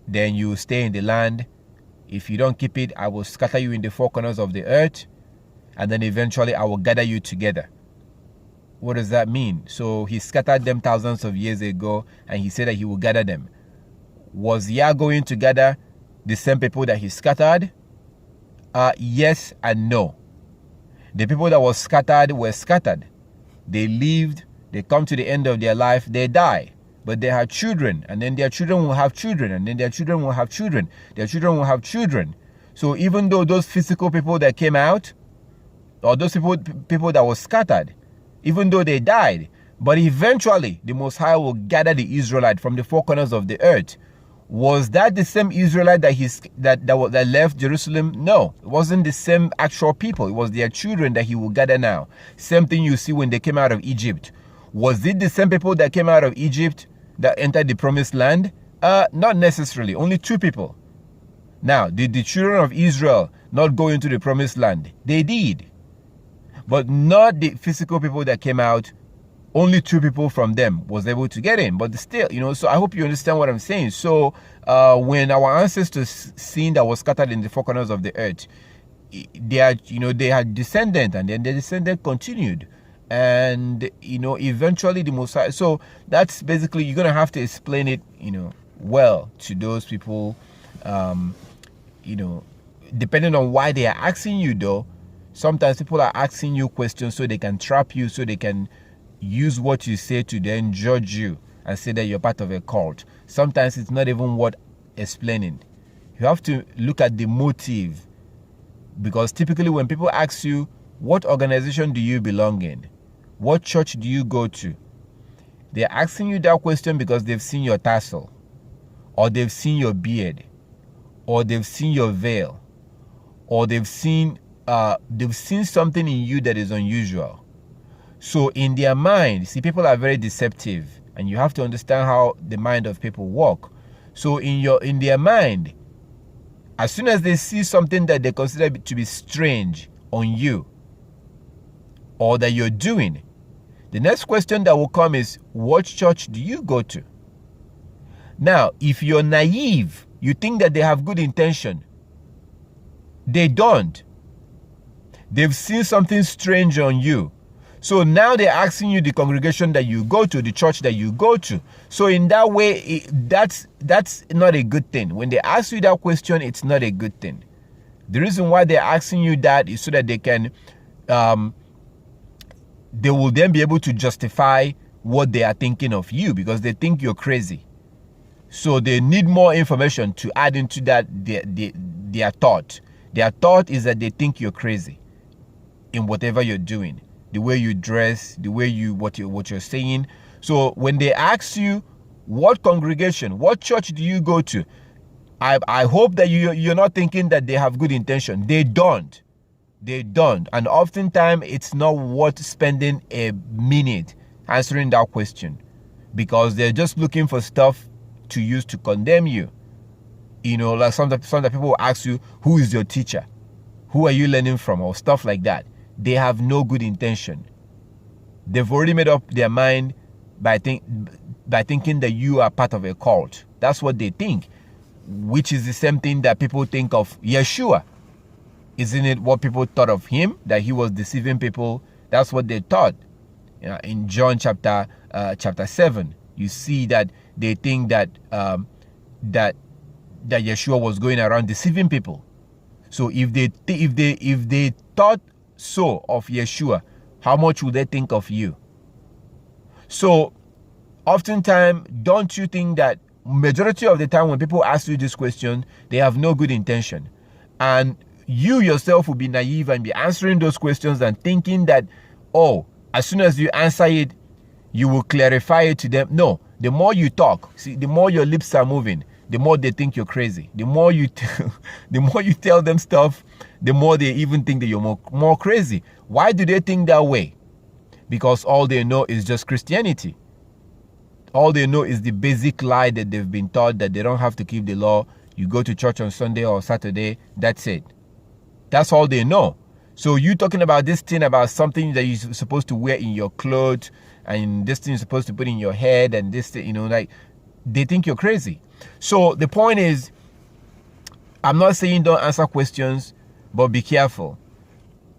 then you stay in the land. If you don't keep it, I will scatter you in the four corners of the earth, and then eventually I will gather you together. What does that mean? So he scattered them thousands of years ago, and he said that he will gather them. Was Yah going to gather the same people that he scattered? Yes and no. The people that were scattered. They lived, they come to the end of their life, they die. But they had children, and then their children will have children, and then their children will have children. Their children will have children. So even though those physical people that came out, or those people that were scattered, even though they died, but eventually the Most High will gather the Israelite from the four corners of the earth. Was that the same Israelite that left Jerusalem? No, it wasn't the same actual people. It was their children that he will gather now. Same thing you see when they came out of Egypt. Was it the same people that came out of Egypt that entered the promised land? Not necessarily. Only two people. Now, did the children of Israel not go into the promised land? They did. But not the physical people that came out. Only two people from them was able to get in. But still, so I hope you understand what I'm saying. So when our ancestors seen that was scattered in the four corners of the earth, they had descendants, and then the descendant continued. And, eventually the Messiah. So that's basically, you're going to have to explain it, well to those people, depending on why they are asking you, though. Sometimes people are asking you questions so they can trap you, so they can use what you say to then judge you and say that you're part of a cult. Sometimes it's not even worth explaining. You have to look at the motive, because typically when people ask you, what organization do you belong in? What church do you go to? They're asking you that question because they've seen your tassel, or they've seen your beard, or they've seen your veil, or they've seen something in you that is unusual. So in their mind, see, people are very deceptive, and you have to understand how the mind of people work. So in their mind, as soon as they see something that they consider to be strange on you, or that you're doing, the next question that will come is, what church do you go to? Now, if you're naive, you think that they have good intention. They don't. They've seen something strange on you. So now they're asking you the congregation that you go to, the church that you go to. So in that way, that's not a good thing. When they ask you that question, it's not a good thing. The reason why they're asking you that is so that they can, they will then be able to justify what they are thinking of you, because they think you're crazy. So they need more information to add into that their thought. Their thought is that they think you're crazy in whatever you're doing. The way you dress, the way what you're saying. So when they ask you, what congregation, what church do you go to? I hope that you're not thinking that they have good intention. They don't. And oftentimes it's not worth spending a minute answering that question, because they're just looking for stuff to use to condemn you. Like some of the people will ask you, who is your teacher? Who are you learning from? Or stuff like that. They have no good intention. They've already made up their mind by thinking that you are part of a cult. That's what they think, which is the same thing that people think of Yeshua. Isn't it what people thought of him, that he was deceiving people? That's what they thought. In John chapter 7, you see that they think that that Yeshua was going around deceiving people. So if they thought so of Yeshua, how much would they think of you? So oftentimes, don't you think that majority of the time when people ask you this question, they have no good intention, and you yourself will be naive and be answering those questions and thinking that, as soon as you answer it, you will clarify it to them. No, the more you talk, see, the more your lips are moving, the more they think you're crazy. The more you the more you tell them stuff, the more they even think that you're more crazy. Why do they think that way? Because all they know is just Christianity. All they know is the basic lie that they've been taught, that they don't have to keep the law. You go to church on Sunday or Saturday, that's it. That's all they know. So you talking about this thing, about something that you're supposed to wear in your clothes, and this thing you're supposed to put in your head, and this thing, like, they think you're crazy. So the point is, I'm not saying don't answer questions, but be careful.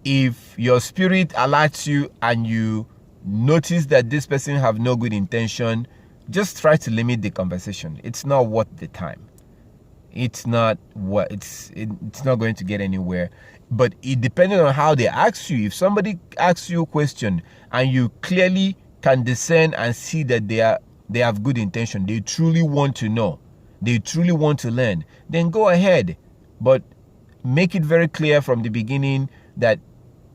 If your spirit alerts you and you notice that this person have no good intention, just try to limit the conversation. It's not worth the time. It's not going to get anywhere. But it depending on how they ask you. If somebody asks you a question and you clearly can discern and see that they have good intention, they truly want to know, they truly want to learn, then go ahead. But make it very clear from the beginning that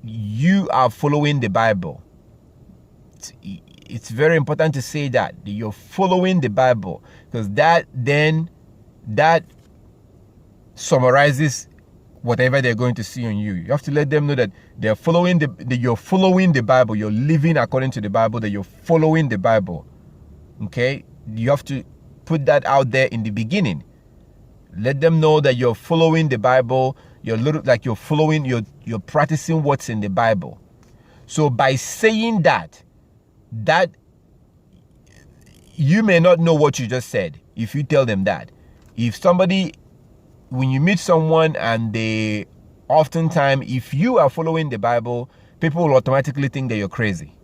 you are following the Bible. It's very important to say that you're following the Bible, because that summarizes whatever they're going to see on you. You have to let them know that they're following you're following the Bible. You're living according to the Bible, that you're following the Bible. Okay? You have to put that out there in the beginning. Let them know that you're following the Bible. You're following, you're practicing what's in the Bible. So by saying that you may not know what you just said if you tell them that. When you meet someone and they, oftentimes, if you are following the Bible, people will automatically think that you're crazy.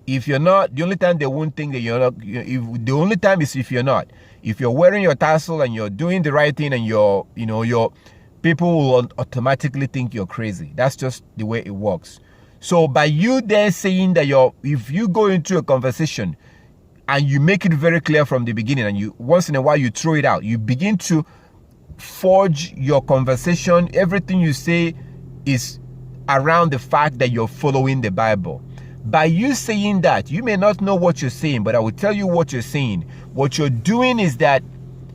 If you're not, the only time they won't think that you're not, the only time is if you're not. If you're wearing your tassel and you're doing the right thing and people will automatically think you're crazy. That's just the way it works. So by you then saying that if you go into a conversation and you make it very clear from the beginning, and you once in a while you throw it out, you begin to forge your conversation. Everything you say is around the fact that you're following the Bible. By you saying that, you may not know what you're saying, but I will tell you what you're saying. What you're doing is that,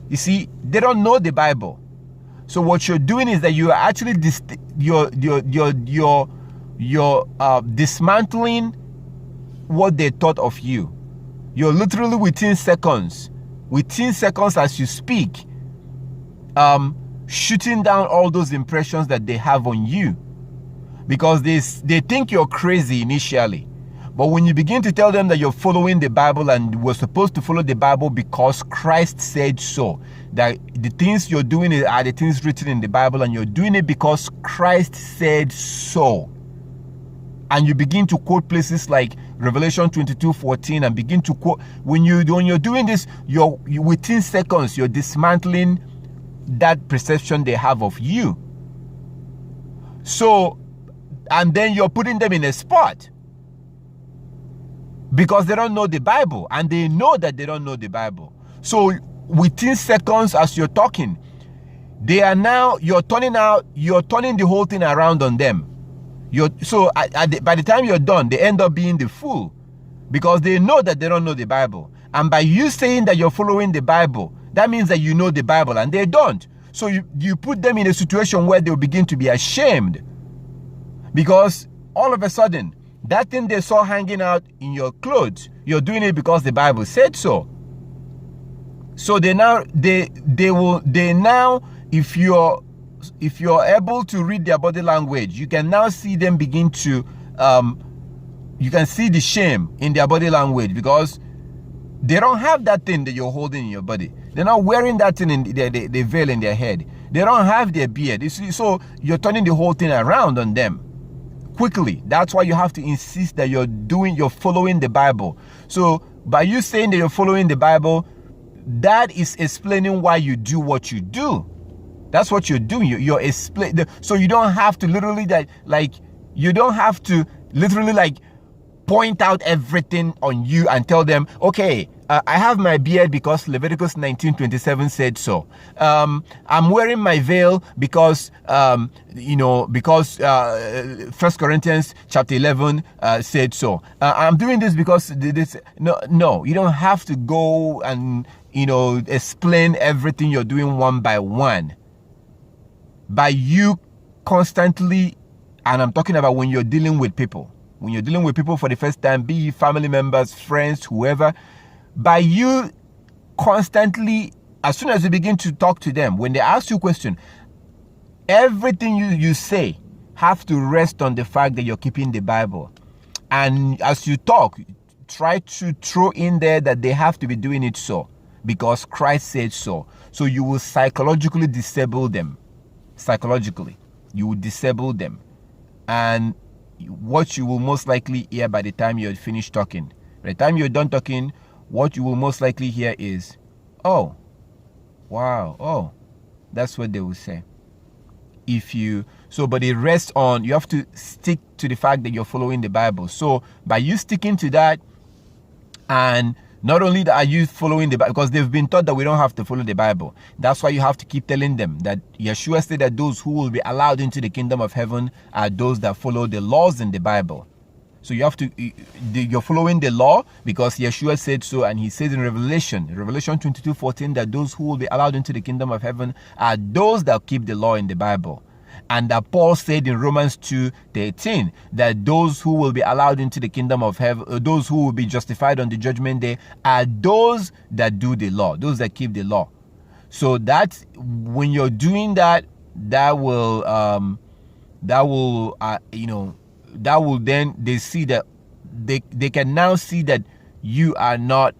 you see, they don't know the Bible. So what you're doing is that you are actually you're dismantling what they thought of you. You're literally within seconds as you speak, shooting down all those impressions that they have on you, because they think you're crazy initially. But when you begin to tell them that you're following the Bible and we're supposed to follow the Bible because Christ said so, that the things you're doing are the things written in the Bible and you're doing it because Christ said so, and you begin to quote places like Revelation 22:14 and begin to quote, when you're doing this, you're within seconds, you're dismantling that perception they have of you. So, and then you're putting them in a spot because they don't know the Bible, and they know that they don't know the Bible. So within seconds as you're talking, you're turning the whole thing around on them. By the time you're done, they end up being the fool, because they know that they don't know the Bible. And by you saying that you're following the Bible, that means that you know the Bible, and they don't. So you put them in a situation where they'll begin to be ashamed, because all of a sudden, that thing they saw hanging out in your clothes, you're doing it because the Bible said so. So if you're able to read their body language, you can now see them begin to, you can see the shame in their body language, because they don't have that thing that you're holding in your body. They're not wearing that thing in the veil in their head. They don't have their beard. So you're turning the whole thing around on them quickly. That's why you have to insist that you're following the Bible. So by you saying that you're following the Bible, that is explaining why you do what you do. That's what you're doing. You're explaining. So you don't have to literally point out everything on you and tell them, okay, I have my beard because Leviticus 19:27 said so. I'm wearing my veil because, because 1 Corinthians chapter 11 said so. I'm doing this because this. No, you don't have to go and, explain everything you're doing one by one. By you constantly, and I'm talking about when you're dealing with people. When you're dealing with people for the first time, be it family members, friends, whoever, by you constantly, as soon as you begin to talk to them, when they ask you a question, everything you say have to rest on the fact that you're keeping the Bible. And as you talk, try to throw in there that they have to be doing it so, because Christ said so. So you will psychologically disable them. Psychologically, you will disable them. And what you will most likely hear by the time you're finished talking, by the time you're done talking, what you will most likely hear is, oh, wow, oh, that's what they will say. But it rests on, you have to stick to the fact that you're following the Bible. So by you sticking to that, and not only that are you following the Bible, because they've been taught that we don't have to follow the Bible. That's why you have to keep telling them that Yeshua said that those who will be allowed into the kingdom of heaven are those that follow the laws in the Bible. So you're following the law because Yeshua said so, and he says in Revelation 22:14, that those who will be allowed into the kingdom of heaven are those that keep the law in the Bible. And that Paul said in Romans 2:13 that those who will be allowed into the kingdom of heaven, those who will be justified on the judgment day, are those that do the law, those that keep the law. So that when you're doing that, that will then they see that they can now see that you are not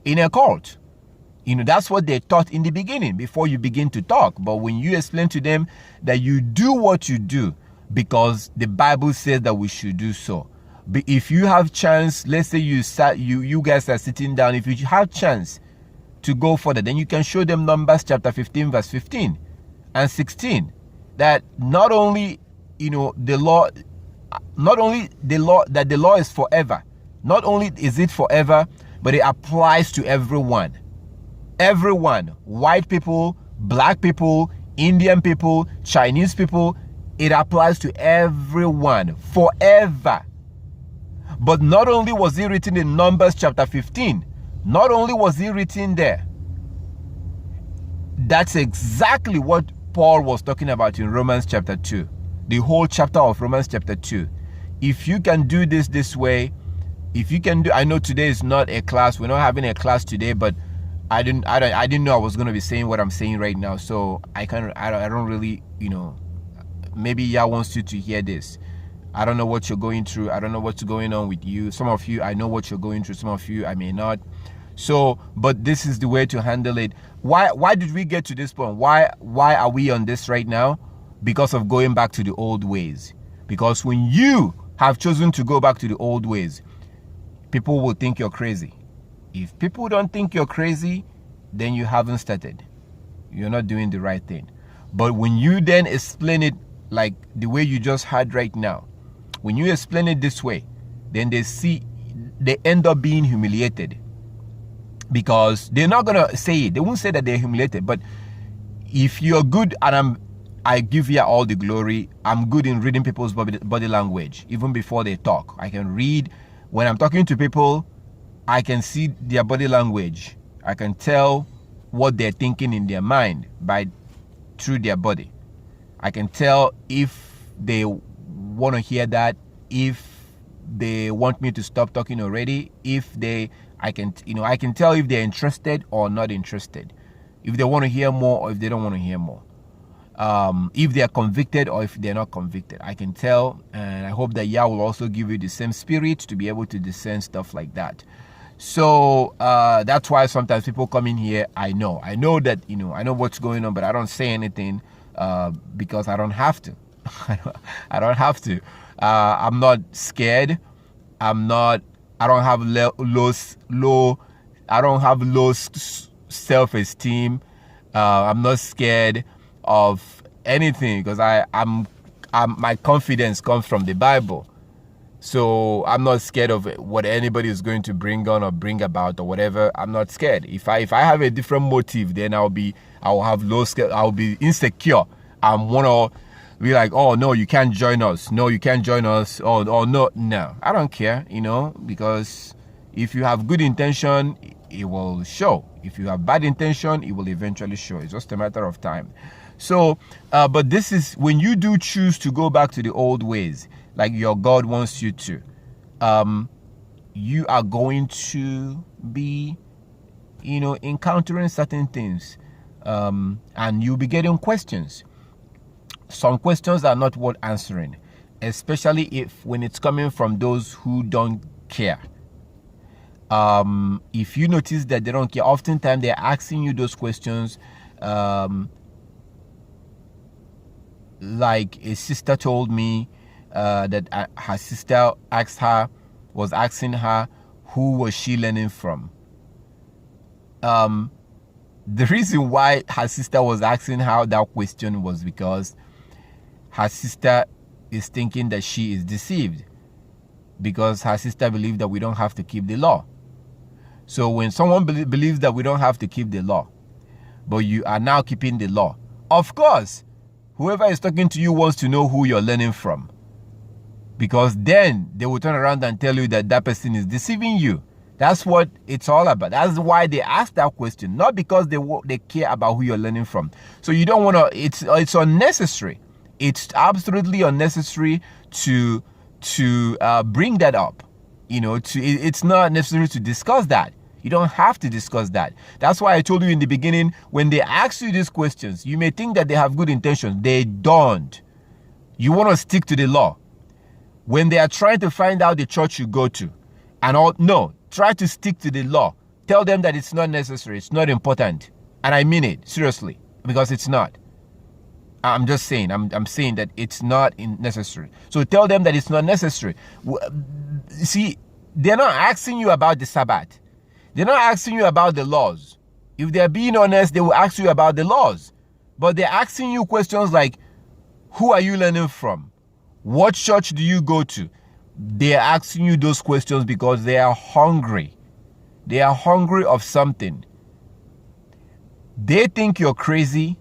in a cult. That's what they taught in the beginning before you begin to talk. But when you explain to them that you do what you do because the Bible says that we should do so. But if you have chance, let's say you guys are sitting down, if you have chance to go further, then you can show them Numbers chapter 15 verse 15 and 16. That not only the law that the law is forever. Not only is it forever, but it applies to everyone. Everyone, white people, black people, Indian people, Chinese people, it applies to everyone forever. But not only was it written in Numbers chapter 15, not only was it written there, that's exactly what Paul was talking about in Romans chapter 2, the whole chapter of Romans chapter 2. If you can do this way, I know today is not a class, we're not having a class today, but I didn't know I was going to be saying what I'm saying right now, so I don't really, maybe Yah wants you to hear this. I don't know what you're going through. I don't know what's going on with you. Some of you, I know what you're going through. Some of you, I may not. So, but this is the way to handle it. Why did we get to this point? Why are we on this right now? Because of going back to the old ways. Because when you have chosen to go back to the old ways, people will think you're crazy. If people don't think you're crazy, then you haven't started. You're not doing the right thing. But when you then explain it like the way you just had right now, when you explain it this way, then they end up being humiliated. Because they're not going to say it. They won't say that they're humiliated. But if you're good, and I give you all the glory, I'm good in reading people's body language. Even before they talk, I can read. When I'm talking to people, I can see their body language. I can tell what they're thinking in their mind through their body. I can tell if they want to hear that, if they want me to stop talking already, I can tell if they're interested or not interested, if they want to hear more or if they don't want to hear more, if they are convicted or if they're not convicted. I can tell, and I hope that Yah will also give you the same spirit to be able to discern stuff like that. So that's why sometimes people come in here. I know that I know what's going on, but I don't say anything because I don't have to. I don't have to. I'm not scared. I don't have low self-esteem. I'm not scared of anything because my confidence comes from the Bible. So I'm not scared of what anybody is going to bring on or bring about or whatever. I'm not scared. If I have a different motive, then I'll have low scale. I'll be insecure. I'm wanna be like, oh no, you can't join us. No, you can't join us. Oh no. I don't care, because if you have good intention, it will show. If you have bad intention, it will eventually show. It's just a matter of time. So, but this is when you do choose to go back to the old ways, like your God wants you to, you are going to be, encountering certain things, and you'll be getting questions. Some questions are not worth answering, especially when it's coming from those who don't care. If you notice that they don't care, oftentimes they're asking you those questions, like a sister told me that her sister was asking her, who was she learning from? The reason why her sister was asking her that question was because her sister is thinking that she is deceived, because her sister believed that we don't have to keep the law. So when someone believes that we don't have to keep the law, but you are now keeping the law, of course, whoever is talking to you wants to know who you're learning from, because then they will turn around and tell you that that person is deceiving you. That's what it's all about. That's why they ask that question, not because they care about who you're learning from. So you don't want to. It's unnecessary. It's absolutely unnecessary to bring that up. It's not necessary to discuss that. You don't have to discuss that. That's why I told you in the beginning, when they ask you these questions, you may think that they have good intentions. They don't. You want to stick to the law. When they are trying to find out the church you go to, try to stick to the law. Tell them that it's not necessary. It's not important. And I mean it, seriously, because it's not. I'm just saying, I'm saying that it's not necessary. So tell them that it's not necessary. See, they're not asking you about the Sabbath. They're not asking you about the laws. If they're being honest, they will ask you about the laws. But they're asking you questions like, who are you learning from? What church do you go to? They're asking you those questions because they are hungry. They are hungry of something. They think you're crazy.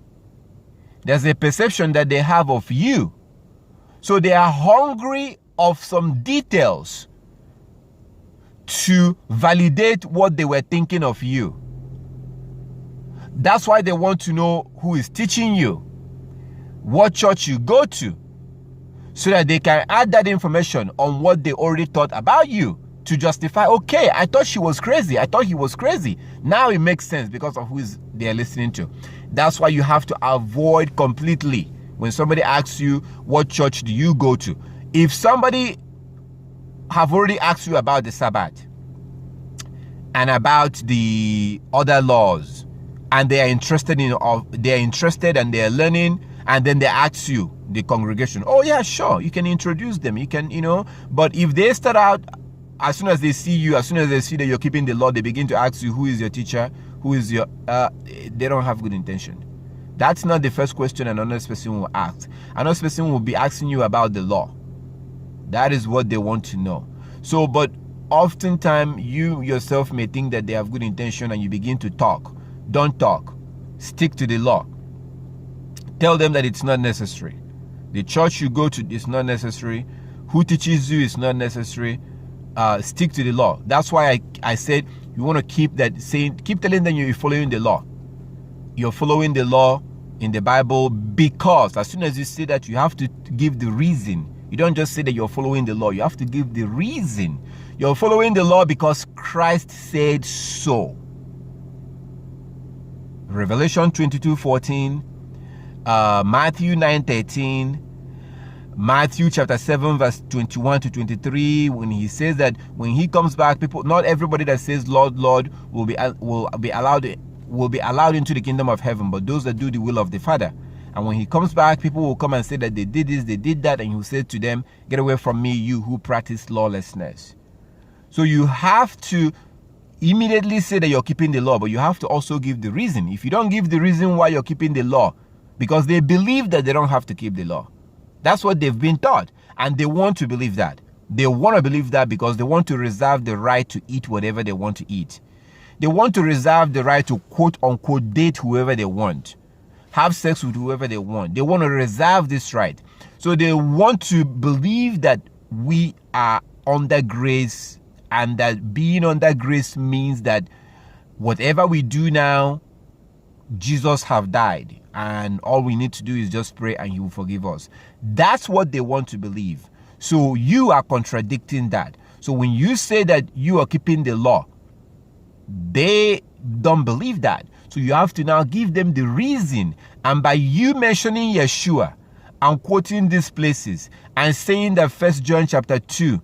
There's a perception that they have of you. So they are hungry of some details to validate what they were thinking of you. That's why they want to know who is teaching you, what church you go to, so that they can add that information on what they already thought about you to justify, okay, I thought she was crazy. I thought he was crazy. Now it makes sense because of who they're listening to. That's why you have to avoid completely when somebody asks you, what church do you go to? If somebody have already asked you about the Sabbath and about the other laws, and they are interested and they are learning, and then they ask you, the congregation, oh yeah, sure, you can introduce them, you can, but if they start out, as soon as they see you, as soon as they see that you're keeping the law, they begin to ask you, who is your teacher, who is your, they don't have good intention. That's not the first question an honest person will ask. An honest person will be asking you about the law. That is what they want to know. So, but oftentimes you yourself may think that they have good intention and you begin to talk. Don't talk. Stick to the law. Tell them that it's not necessary. The church you go to is not necessary. Who teaches you is not necessary. Stick to the law. That's why I said you want to keep telling them you're following the law. You're following the law in the Bible, because as soon as you say that, you have to give the reason. You don't just say that you're following the law. You have to give the reason. You're following the law because Christ said so. Revelation 22:14, Matthew 9:13, Matthew chapter 7 verse 21 to 23, when he says that when he comes back, not everybody that says Lord, Lord will be allowed into the kingdom of heaven, but those that do the will of the Father. And when he comes back, people will come and say that they did this, they did that, and he will say to them, get away from me, you who practice lawlessness. So you have to immediately say that you're keeping the law, but you have to also give the reason. If you don't give the reason why you're keeping the law, because they believe that they don't have to keep the law. That's what they've been taught, and they want to believe that. They want to believe that because they want to reserve the right to eat whatever they want to eat. They want to reserve the right to quote unquote date whoever they want, have sex with whoever they want. They want to reserve this right. So they want to believe that we are under grace, and that being under grace means that whatever we do now, Jesus have died, and all we need to do is just pray and he will forgive us. That's what they want to believe. So you are contradicting that. So when you say that you are keeping the law, they don't believe that. So you have to now give them the reason. And by you mentioning Yeshua and quoting these places and saying that 1 John chapter 2,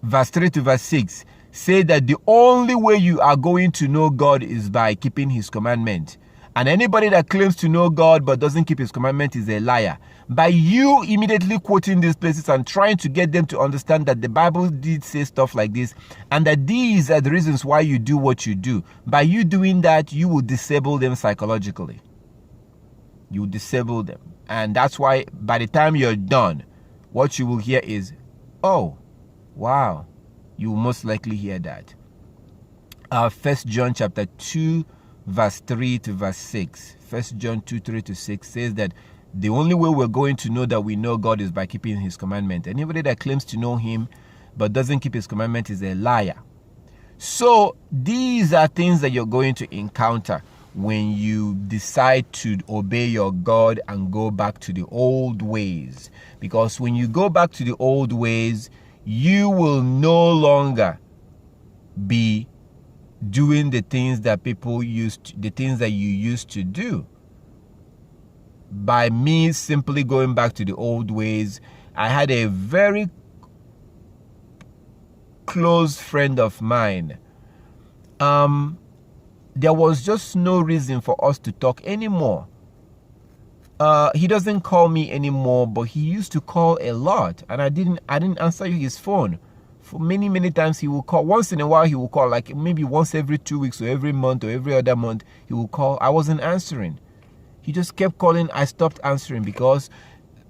verse 3 to verse 6, say that the only way you are going to know God is by keeping his commandment. And anybody that claims to know God but doesn't keep his commandment is a liar. By you immediately quoting these places and trying to get them to understand that the Bible did say stuff like this, and that these are the reasons why you do what you do, by you doing that, you will disable them psychologically. You will disable them. And that's why by the time you're done, what you will hear is, oh, wow. You will most likely hear that. 1 John chapter 2, verse 3 to verse 6. 1 John 2, 3 to 6 says that the only way we're going to know that we know God is by keeping his commandment. Anybody that claims to know him but doesn't keep his commandment is a liar. So these are things that you're going to encounter when you decide to obey your God and go back to the old ways. Because when you go back to the old ways, you will no longer be doing the things that people the things that you used to do. By me simply going back to the old ways, I had a very close friend of mine. There was just no reason for us to talk anymore. He doesn't call me anymore, but he used to call a lot, and I didn't answer his phone. For many times he will call. Once in a while he will call, like maybe once every 2 weeks or every month or every other month he will call. I wasn't answering. He just kept calling. I stopped answering because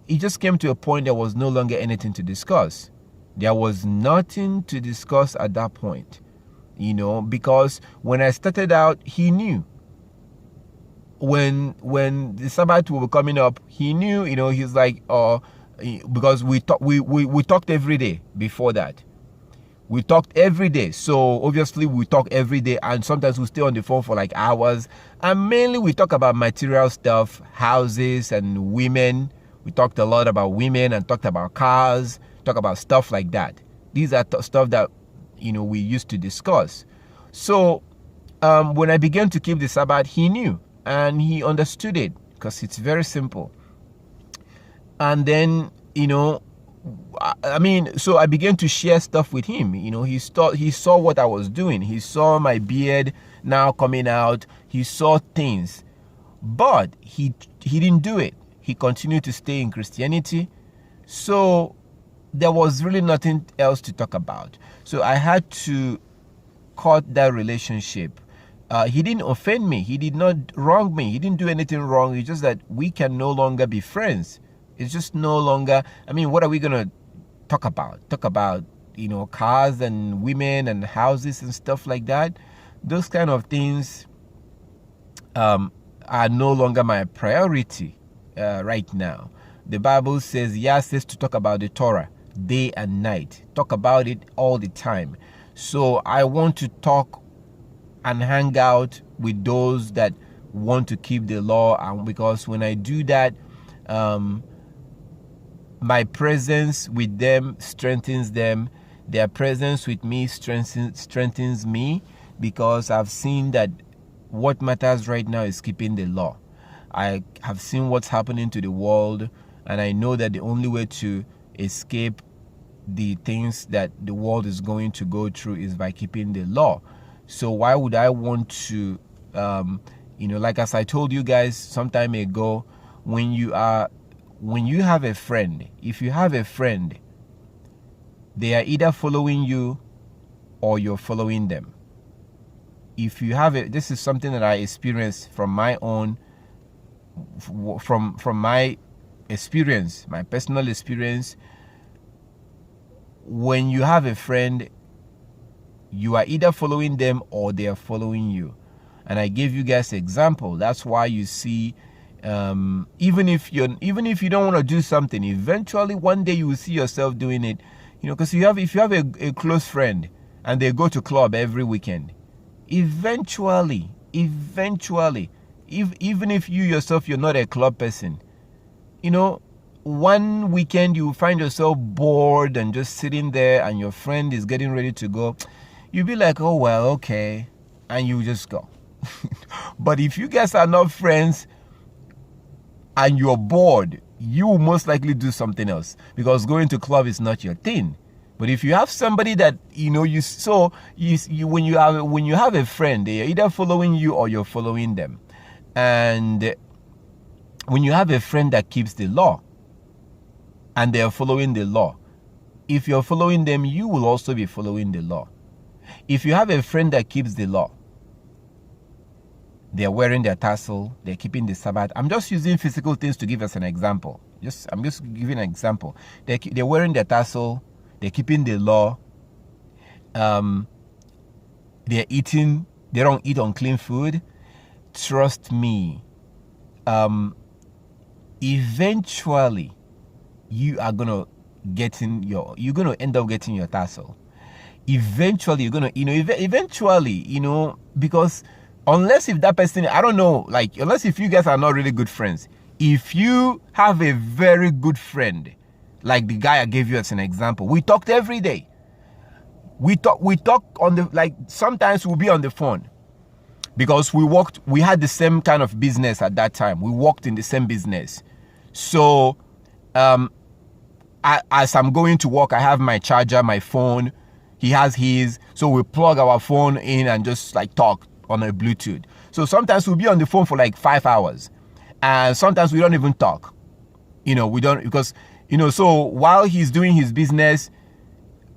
it just came to a point there was no longer anything to discuss. There was nothing to discuss at that point, because when I started out, he knew. When the Sabbath were coming up, he knew, he's like, because we talked every day before that. We talked every day. So obviously we talk every day, and sometimes we stay on the phone for like hours. And mainly we talk about material stuff, houses and women. We talked a lot about women and talked about cars, talk about stuff like that. These are stuff that, we used to discuss. So when I began to keep the Sabbath, he knew and he understood it because it's very simple. And then, so I began to share stuff with him. He saw what I was doing. He saw my beard now coming out. He saw things, but he didn't do it. He continued to stay in Christianity. So there was really nothing else to talk about. So I had to cut that relationship. He didn't offend me. He did not wrong me. He didn't do anything wrong. It's just that we can no longer be friends. It's just no longer, what are we going to talk about? Talk about, cars and women and houses and stuff like that. Those kind of things are no longer my priority right now. The Bible says, says to talk about the Torah day and night. Talk about it all the time. So I want to talk and hang out with those that want to keep the law, and because when I do that, my presence with them strengthens them. Their presence with me strengthens me, because I've seen that what matters right now is keeping the law. I have seen what's happening to the world, and I know that the only way to escape the things that the world is going to go through is by keeping the law. So why would I want to, like as I told you guys some time ago, when you have a friend, if you have a friend, they are either following you or you're following them. If you have this is something that I experienced from my own, from my experience, my personal experience. when you have a friend, you are either following them or they are following you. And I gave you guys an example. That's why you see, even if you don't want to do something, eventually one day you will see yourself doing it. Because if you have a close friend and they go to club every weekend, eventually, even if you yourself, you're not a club person, one weekend you find yourself bored and just sitting there and your friend is getting ready to go, you'll be like, oh, well, okay. And you just go. But if you guys are not friends and you're bored, you will most likely do something else, because going to club is not your thing. But if you have somebody that when you have a friend, they are either following you or you're following them. And when you have a friend that keeps the law and they are following the law, if you're following them, you will also be following the law. If you have a friend that keeps the law, they're wearing their tassel, they're keeping the Sabbath. I'm just using physical things to give us an example. I'm just giving an example. They're wearing their tassel, they're keeping the law. They're eating. They don't eat unclean food. Trust me. Eventually, you're gonna end up getting your tassel. Eventually, you're gonna, because unless if that person, I don't know, unless if you guys are not really good friends, if you have a very good friend, like the guy I gave you as an example, we talked every day. We talk on the, sometimes we'll be on the phone because we had the same kind of business at that time. We worked in the same business. So, as I'm going to work, I have my charger, my phone, he has his, so we plug our phone in and just talk on a Bluetooth. So sometimes we'll be on the phone for 5 hours, and sometimes we don't even talk. We don't, because so while he's doing his business,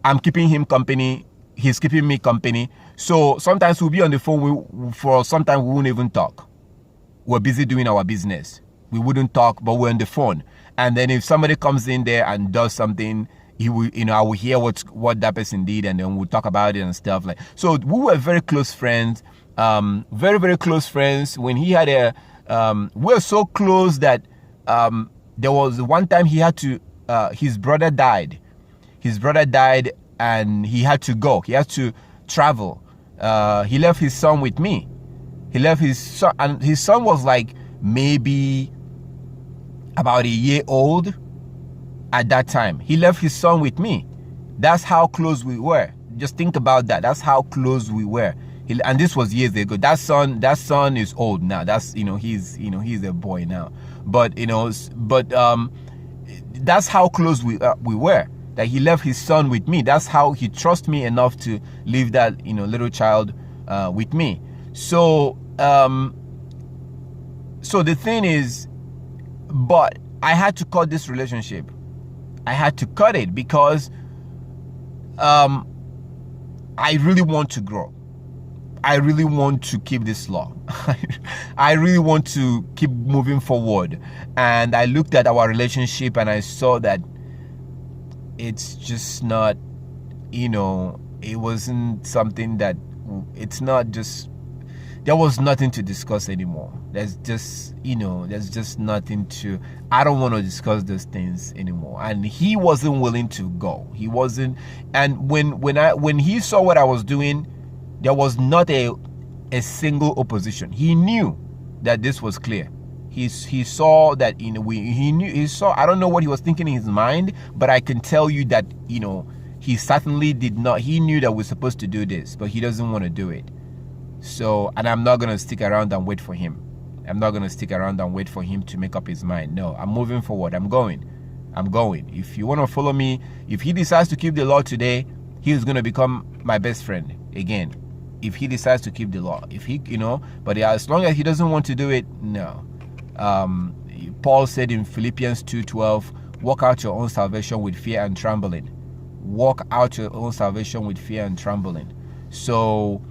I'm keeping him company, he's keeping me company. So sometimes we'll be on the phone, sometimes we won't even talk. We're busy doing our business. We wouldn't talk, but we're on the phone. And then if somebody comes in there and does something, he will, I will hear what that person did, and then we'll talk about it and stuff so we were very close friends, very, very close friends. When he had we're so close that there was one time he had to, his brother died, and he had to go, he had to travel. He left his son with me. He left his son, and his son was maybe about a year old at that time. He left his son with me. That's how close we were. Just think about that. That's how close we were. And this was years ago. That son is old now. That's, he's a boy now. But, that's how close we were. That he left his son with me. That's how he trusts me enough to leave that, little child with me. So, so the thing is, but I had to cut this relationship. I had to cut it because I really want to grow. I really want to keep this law. I really want to keep moving forward. And I looked at our relationship and I saw that it's just not, it wasn't something that, it's not just, there was nothing to discuss anymore. There's just, there's just nothing to, I don't want to discuss those things anymore. And he wasn't willing to go. He wasn't. And when he saw what I was doing, there was not a single opposition. He knew that this was clear. He saw that, he saw, I don't know what he was thinking in his mind, but I can tell you that, he certainly did not, he knew that we're supposed to do this, but he doesn't want to do it. So, and I'm not going to stick around and wait for him. I'm not going to stick around and wait for him to make up his mind. No, I'm moving forward. I'm going. If you want to follow me, if he decides to keep the law today, he's going to become my best friend again. If he decides to keep the law, but as long as he doesn't want to do it, no. Paul said in Philippians 2:12, work out your own salvation with fear and trembling. Work out your own salvation with fear and trembling. So,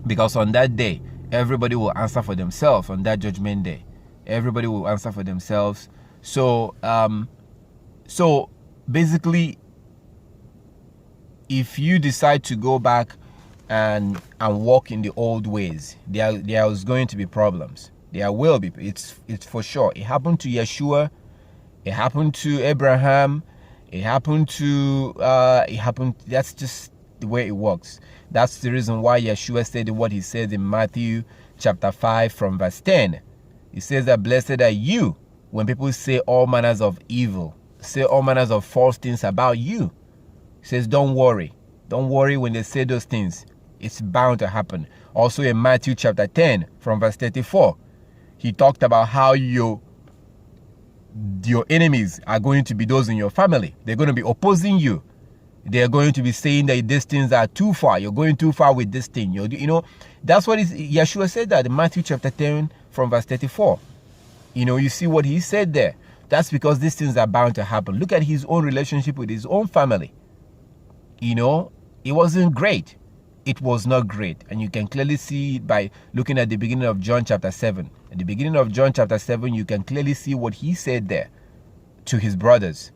because on that day, everybody will answer for themselves. On that judgment day, everybody will answer for themselves. So, so basically, if you decide to go back and walk in the old ways, there is going to be problems. There will be. It's for sure. It happened to Yeshua. It happened to Abraham. It happened to That's just the way it works. That's the reason why Yeshua said what he says in Matthew chapter 5 from verse 10. He says that blessed are you when people say all manners of evil, say all manners of false things about you. He says, don't worry. Don't worry when they say those things. It's bound to happen. Also in Matthew chapter 10 from verse 34, he talked about how your enemies are going to be those in your family. They're going to be opposing you. They're going to be saying that these things are too far. You're going too far with this thing. That's what Yeshua said that in Matthew chapter 10 from verse 34. You see what he said there. That's because these things are bound to happen. Look at his own relationship with his own family. It wasn't great. It was not great. And you can clearly see it by looking at the beginning of John chapter 7. At the beginning of John chapter 7, you can clearly see what he said there to his brothers.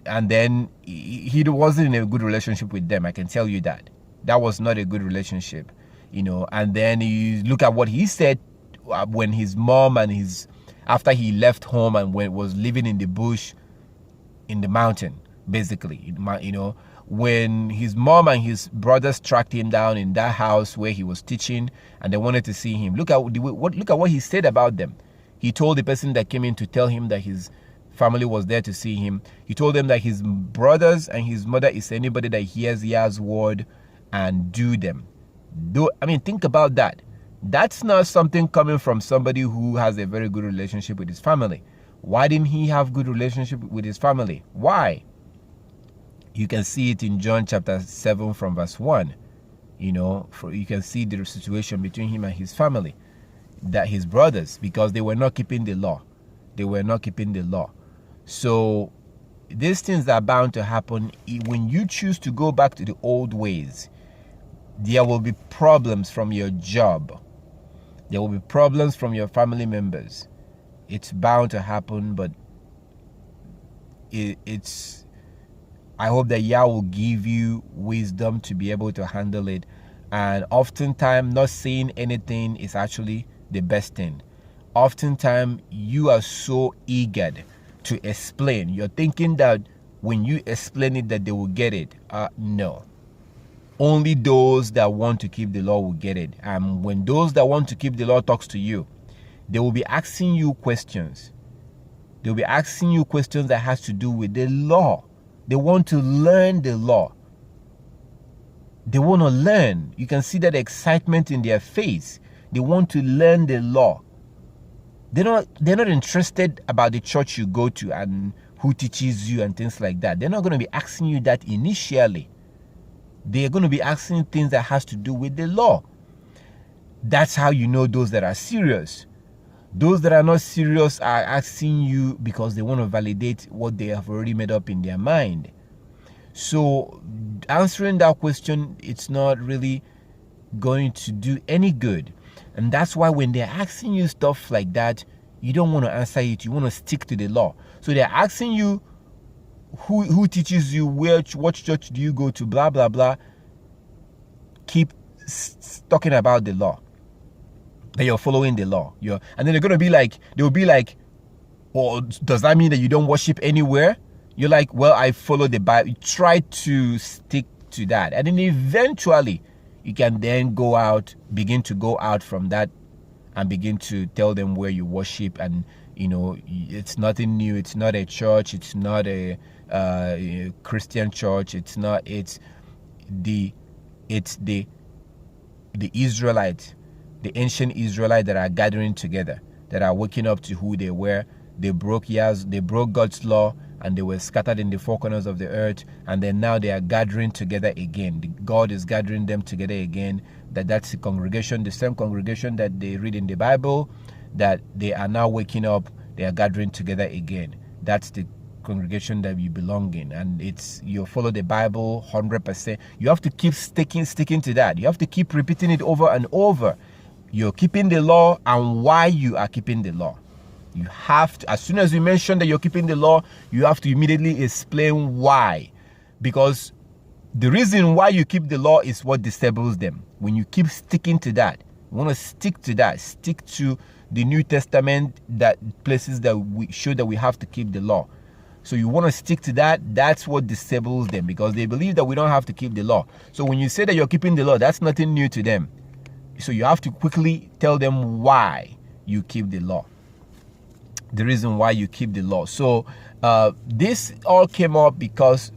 And then he wasn't in a good relationship with them. I can tell you that. That was not a good relationship. And then you look at what he said when his mom and after he left home and was living in the bush, in the mountain, basically, when his mom and his brothers tracked him down in that house where he was teaching and they wanted to see him. Look at what he said about them. He told the person that came in to tell him that his family was there to see him. He told them that his brothers and his mother is anybody that hears Yah's word and do them. Think about that. That's not something coming from somebody who has a very good relationship with his family. Why didn't he have good relationship with his family? Why? You can see it in John chapter 7 from verse 1. You can see the situation between him and his family, that his brothers, because they were not keeping the law. They were not keeping the law. So these things are bound to happen. When you choose to go back to the old ways, there will be problems from your job. There will be problems from your family members. It's bound to happen, but I hope that Yah will give you wisdom to be able to handle it. And oftentimes, not saying anything is actually the best thing. Oftentimes, you are so eager to explain. You're thinking that when you explain it, that they will get it. No. Only those that want to keep the law will get it. And when those that want to keep the law talks to you, they will be asking you questions. They'll be asking you questions that has to do with the law. They want to learn the law. They want to learn. You can see that excitement in their face. They want to learn the law. They're not interested about the church you go to and who teaches you and things like that. They're not going to be asking you that initially. They're going to be asking things that has to do with the law. That's how you know those that are serious. Those that are not serious are asking you because they want to validate what they have already made up in their mind. So answering that question, it's not really going to do any good. And that's why when they're asking you stuff like that, you don't want to answer it. You want to stick to the law. So they're asking you who teaches you, what church do you go to, blah, blah, blah. Keep talking about the law. That you're following the law. And then they'll be like, well, does that mean that you don't worship anywhere? You're like, well, I follow the Bible. You try to stick to that. And then eventually, you can then begin to go out from that and begin to tell them where you worship. And, it's nothing new. It's not a church. It's not a Christian church. It's the Israelites, the ancient Israelites that are gathering together, that are waking up to who they were. They broke God's law, and they were scattered in the four corners of the earth, and then now they are gathering together again. God is gathering them together again. That's the congregation, the same congregation that they read in the Bible, that they are now waking up, they are gathering together again. That's the congregation that you belong in, and you follow the Bible 100%. You have to keep sticking to that. You have to keep repeating it over and over. You're keeping the law, and why you are keeping the law. You have to, as soon as you mention that you're keeping the law, you have to immediately explain why. Because The reason why you keep the law is what disables them. When you keep sticking to that, you want to stick to that, stick to the New Testament, that places that we show that we have to keep the law. So you want to stick to that. That's what disables them, because they believe that we don't have to keep the law. So when you say that you're keeping the law, that's nothing new to them. So you have to quickly tell them why you keep the law. The reason why you keep the law. So this all came up because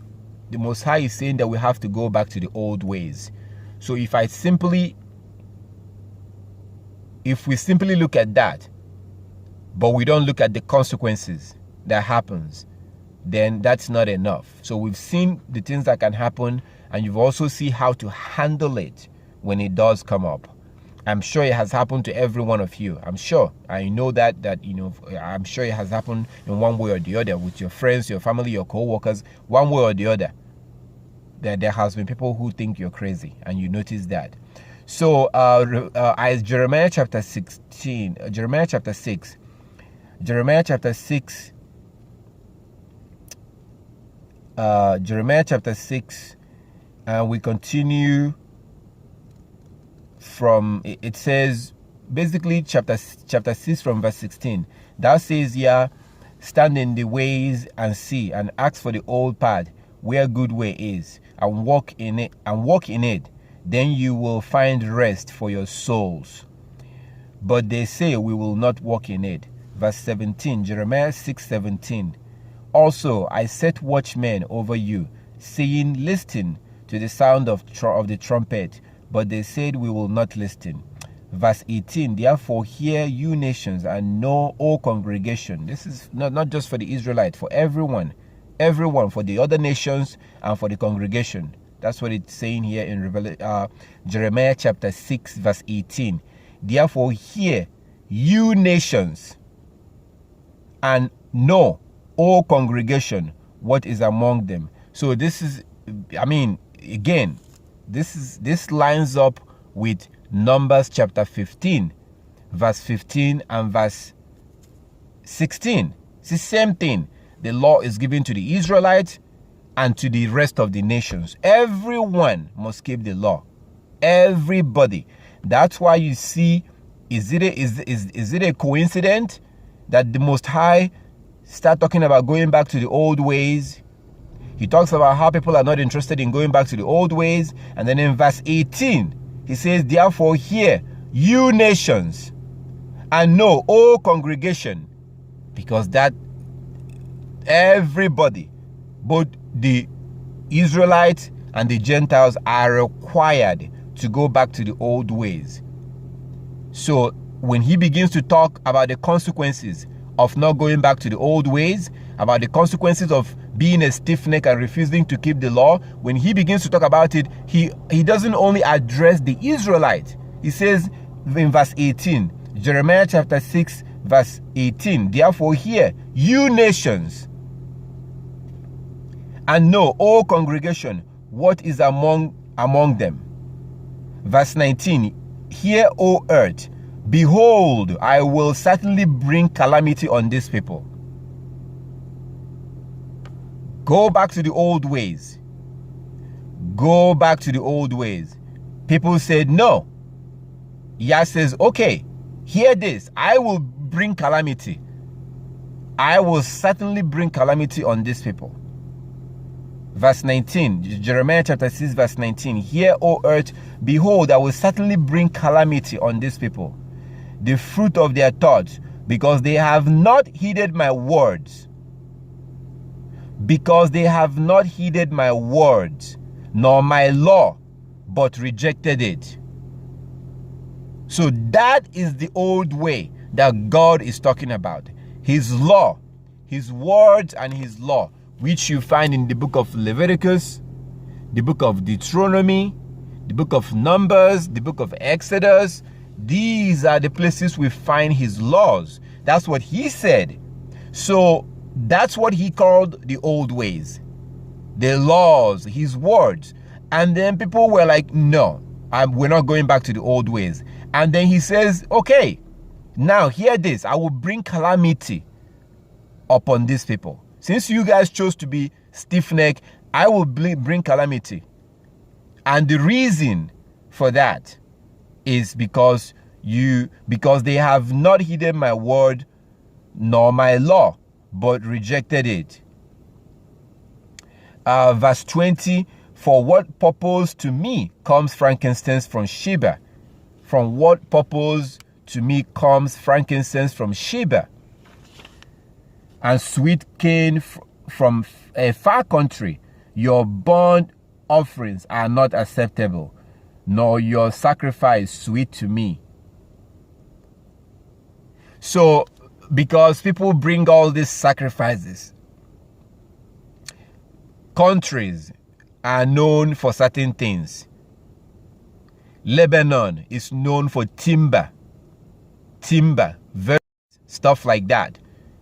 the Most High is saying that we have to go back to the old ways. So if we simply look at that, but we don't look at the consequences that happens, then that's not enough. So we've seen the things that can happen, and you've also seen how to handle it when it does come up. I'm sure it has happened to every one of you. I'm sure. I know that I'm sure it has happened in one way or the other with your friends, your family, your co-workers, one way or the other. There has been people who think you're crazy, and you notice that. So Jeremiah chapter 6, and we continue from, it says, basically chapter 6 from verse 16. Thou says, yeah, stand in the ways and see, and ask for the old path where good way is, and walk in it. Then you will find rest for your souls. But they say, we will not walk in it. Verse 17, Jeremiah 6:17. Also I set watchmen over you, saying, listen to the sound of the trumpet. But they said, we will not listen. Verse 18, therefore hear you nations, and know, O congregation. This is not just for the Israelites, for everyone, for the other nations and for the congregation. That's what it's saying here in Jeremiah chapter 6 verse 18. Therefore hear you nations, and know, O congregation, what is among them. So this is, again, this lines up with Numbers chapter 15 verse 15 and verse 16. It's the same thing. The law is given to the Israelites and to the rest of the nations. Everyone must keep the law. Everybody. That's why you see, is it a coincidence that the Most High start talking about going back to the old ways? He talks about how people are not interested in going back to the old ways. And then in verse 18, he says, therefore hear, you nations, and know, O congregation, because that everybody, both the Israelites and the Gentiles, are required to go back to the old ways. So when he begins to talk about the consequences of not going back to the old ways, about the consequences of being a stiff neck and refusing to keep the law, when he begins to talk about it, he doesn't only address the Israelites. He says in verse 18, Jeremiah chapter 6 verse 18, therefore hear, you nations, and know, O congregation, what is among them. Verse 19, hear, O earth, behold, I will certainly bring calamity on these people. Go back to the old ways. Go back to the old ways. People said no. Yah says, okay, hear this. I will bring calamity. I will certainly bring calamity on these people. Verse 19, Jeremiah chapter 6 verse 19. Hear, O earth, behold, I will certainly bring calamity on these people, the fruit of their thoughts, because they have not heeded my words. Because they have not heeded my words, nor my law, but rejected it. So that is the old way that God is talking about. His law, his words and his law, which you find in the book of Leviticus, the book of Deuteronomy, the book of Numbers, the book of Exodus. These are the places we find his laws. That's what he said. So that's what he called the old ways, the laws, his words. And then people were like, no, we're not going back to the old ways. And then he says, okay, now hear this. I will bring calamity upon these people. Since you guys chose to be stiff-necked, I will bring calamity. And the reason for that is because they have not heeded my word nor my law, but rejected it. Verse 20, for what purpose to me comes frankincense from Sheba? From what purpose to me comes frankincense from Sheba? And sweet cane from a far country. Your burnt offerings are not acceptable, nor your sacrifice sweet to me. So, because people bring all these sacrifices, countries are known for certain things. Lebanon is known for timber, stuff like that.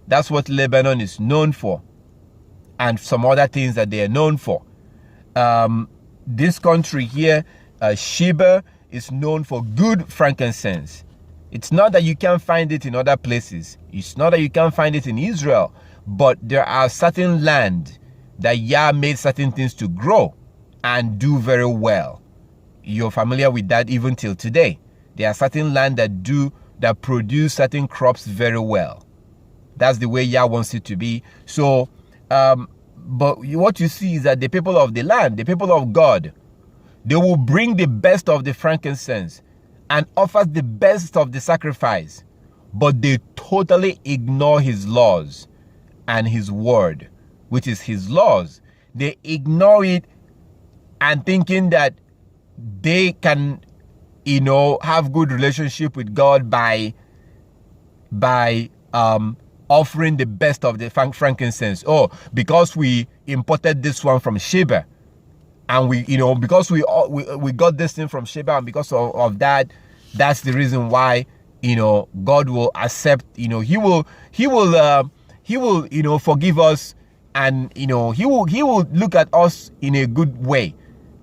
That's what Lebanon is known for, and some other things that they are known for. This country here, Sheba, is known for good frankincense. It's not that you can't find it in other places. It's not that you can't find it in Israel, but there are certain land that Yah made certain things to grow and do very well. You're familiar with that even till today. There are certain land that produce certain crops very well. That's the way Yah wants it to be. So, but what you see is that the people of the land, the people of God, they will bring the best of the frankincense and offer the best of the sacrifice, but they totally ignore his laws and his word, which is his laws. They ignore it and thinking that they can, have good relationship with God by offering the best of the frankincense. Oh, because we imported this one from Sheba, and because we got this thing from Sheba, and because of that, that's the reason why God will accept. He will forgive us, and he will look at us in a good way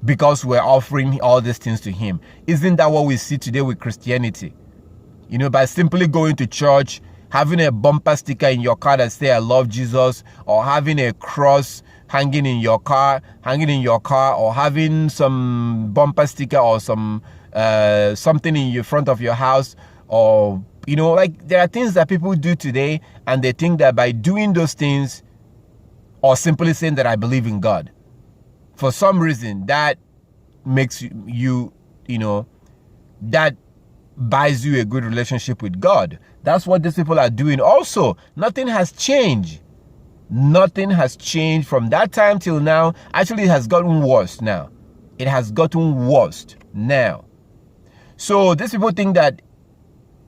because we're offering all these things to him. Isn't that what we see today with Christianity? By simply going to church, having a bumper sticker in your car that say I love Jesus, or having a cross hanging in your car, or having some bumper sticker or some something in your front of your house, or there are things that people do today, and they think that by doing those things, or simply saying that I believe in God, for some reason that makes you that buys you a good relationship with God. That's what these people are doing also. Nothing has changed. Nothing has changed from that time till now. Actually, it has gotten worse now. It has gotten worse now. So these people think that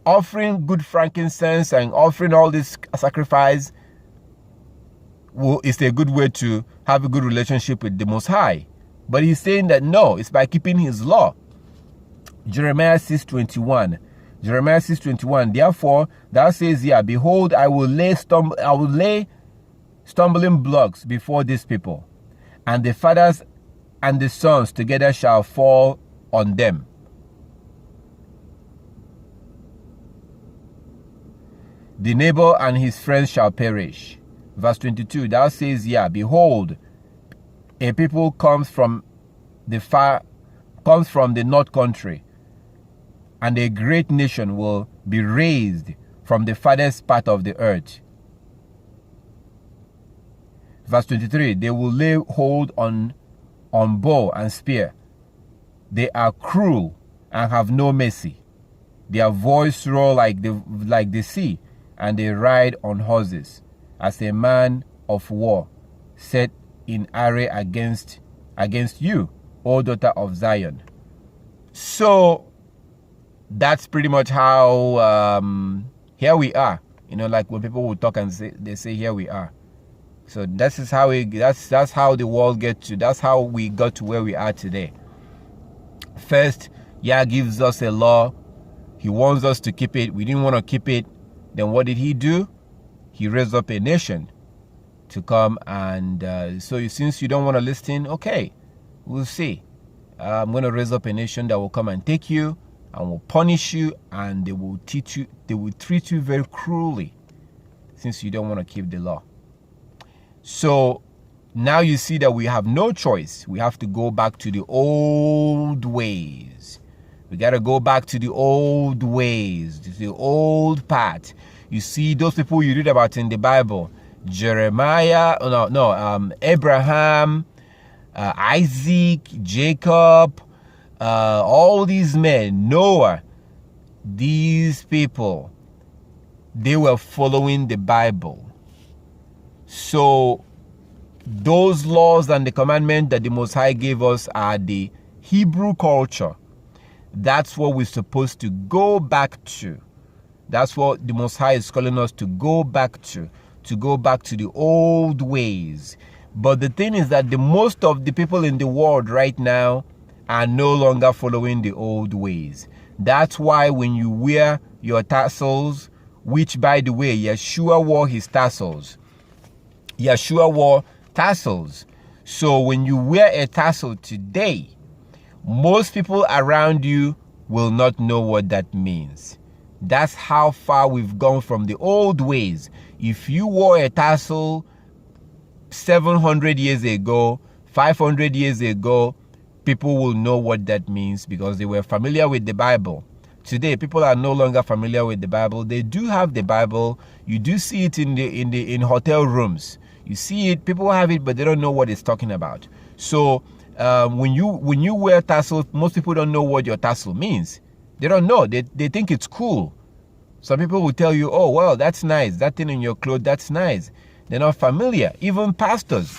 offering good frankincense and offering all this sacrifice is a good way to have a good relationship with the Most High. But he's saying that no, it's by keeping his law. Jeremiah 6:21. Jeremiah 6:21. Therefore, thou says here, behold, I will lay stumbling blocks before these people, and the fathers and the sons together shall fall on them. The neighbor and his friends shall perish. Verse 22. Thou says here, behold, a people comes from the north country, and a great nation will be raised from the farthest part of the earth. Verse 23, they will lay hold on bow and spear. They are cruel and have no mercy. Their voice roar like the sea, and they ride on horses, as a man of war set in array against you, O daughter of Zion. So that's pretty much how here we are. Like when people will talk and they say here we are. So that's how the world gets to. That's how we got to where we are today. First, Yah gives us a law. He wants us to keep it. We didn't want to keep it. Then what did he do? He raised up a nation to come and so since you don't want to listen, okay, we'll see. I'm going to raise up a nation that will come and take you and will punish you, and they will treat you very cruelly since you don't want to keep the law. So now you see that we have no choice. We have to go back to the old ways. We got to go back to the old ways, to the old path. You see those people you read about in the Bible, Abraham, Isaac, Jacob, all these men, Noah, these people, they were following the Bible. So those laws and the commandment that the Most High gave us are the Hebrew culture. That's what we're supposed to go back to. That's what the Most High is calling us to go back to go back to the old ways. But the thing is that the most of the people in the world right now are no longer following the old ways. That's why when you wear your tassels, which by the way, Yeshua wore his tassels. Yeshua wore tassels. So when you wear a tassel today, most people around you will not know what that means. That's how far we've gone from the old ways. If you wore a tassel 700 years ago, 500 years ago, people will know what that means because they were familiar with the Bible. Today, people are no longer familiar with the Bible. They do have the Bible. You do see it in hotel rooms. You see it, people have it, but they don't know what it's talking about. So when you wear tassels, most people don't know what your tassel means. They don't know. They think it's cool. Some people will tell you, oh, well, that's nice. That thing in your clothes, that's nice. They're not familiar. Even pastors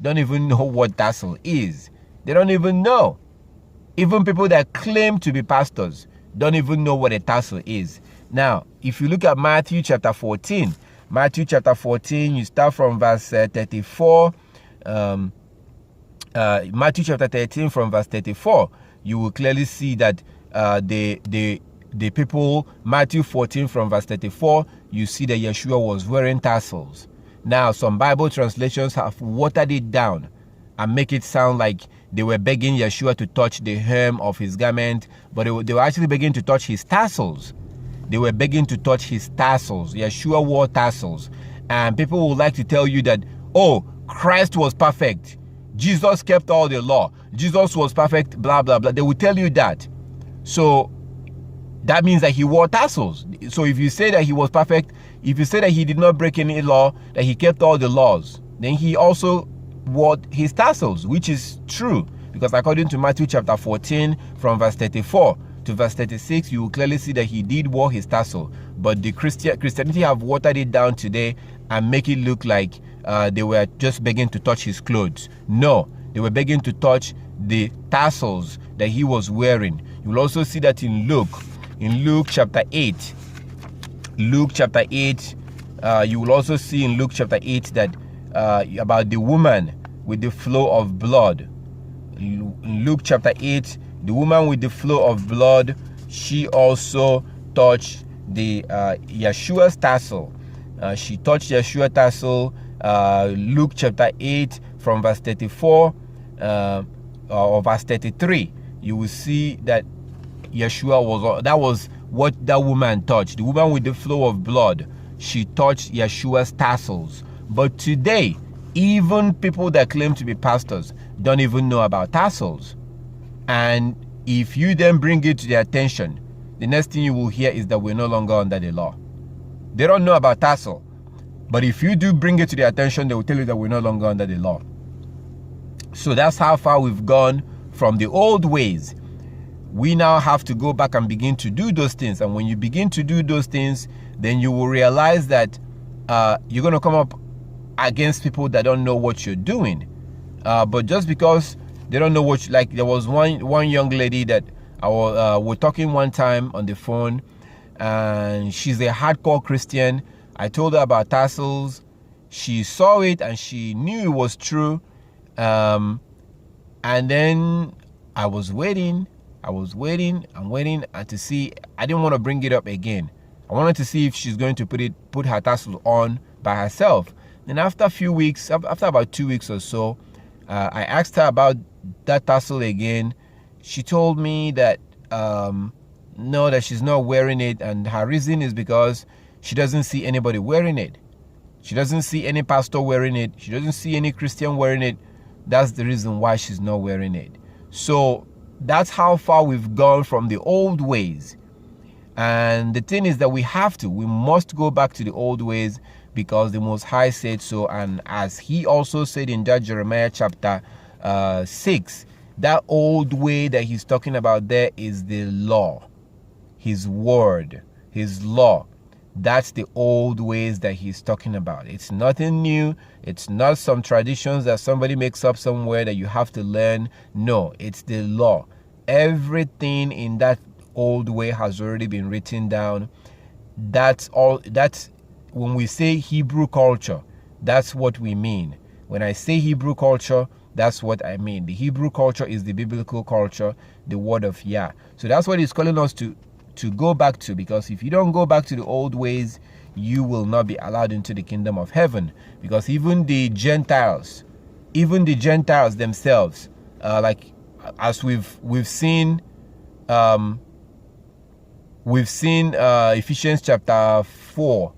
don't even know what tassel is. They don't even know. Even people that claim to be pastors don't even know what a tassel is. Now, if you look at Matthew chapter 14, you start from verse 34. Matthew chapter 13 from verse 34, you will clearly see that the people, Matthew 14 from verse 34, you see that Yeshua was wearing tassels. Now, some Bible translations have watered it down and make it sound like they were begging Yeshua to touch the hem of his garment, but they were actually begging to touch his tassels. They were begging to touch his tassels. Yeshua wore tassels. And people would like to tell you that, oh, Christ was perfect. Jesus kept all the law. Jesus was perfect, blah, blah, blah. They will tell you that. So that means that he wore tassels. So if you say that he was perfect, if you say that he did not break any law, that he kept all the laws, then he also wore his tassels, which is true. Because according to Matthew chapter 14, from verse 34 to verse 36, you will clearly see that he did wear his tassel. But the Christianity have watered it down today and make it look like they were just begging to touch his clothes. No, they were begging to touch the tassels that he was wearing. You will also see that in Luke chapter 8. You will also see in Luke chapter 8 that about the woman with the flow of blood. In Luke chapter 8, the woman with the flow of blood, she also touched the Yeshua's tassel. She touched Yeshua's tassel. Luke chapter 8 from verse 34 or verse 33, you will see that that was what that woman touched. The woman with the flow of blood, she touched Yeshua's tassels. But today, even people that claim to be pastors don't even know about tassels. And if you then bring it to their attention, the next thing you will hear is that we're no longer under the law. They don't know about tassel. But if you do bring it to their attention, they will tell you that we're no longer under the law. So that's how far we've gone from the old ways. We now have to go back and begin to do those things. And when you begin to do those things, then you will realize that you're going to come up against people that don't know what you're doing. But just because they don't know what, like there was one young lady that we're talking one time on the phone, and she's a hardcore Christian. I told her about tassels. She saw it and she knew it was true. And then I was waiting and to see. I didn't want to bring it up again. I wanted to see if she's going to put her tassel on by herself. Then after a few weeks, after about 2 weeks or so, I asked her about that tassel again. She told me that no, that she's not wearing it, and her reason is because she doesn't see anybody wearing it. She doesn't see any pastor wearing it. She doesn't see any Christian wearing it. That's the reason why she's not wearing it. So that's how far we've gone from the old ways. And the thing is that we must go back to the old ways, because the Most High said so. And as he also said in that Jeremiah chapter 6, that old way that he's talking about there is the law, his word, his law. That's the old ways that he's talking about. It's nothing new. It's not some traditions that somebody makes up somewhere that you have to learn. No, it's the law. Everything in that old way has already been written down. That's all. That's when we say Hebrew culture, that's what we mean. When I say Hebrew culture, that's what I mean. The Hebrew culture is the biblical culture, the word of Yah. So that's what he's calling us to go back to, because if you don't go back to the old ways, you will not be allowed into the kingdom of heaven. Because even the Gentiles themselves, like as we've seen Ephesians chapter 4.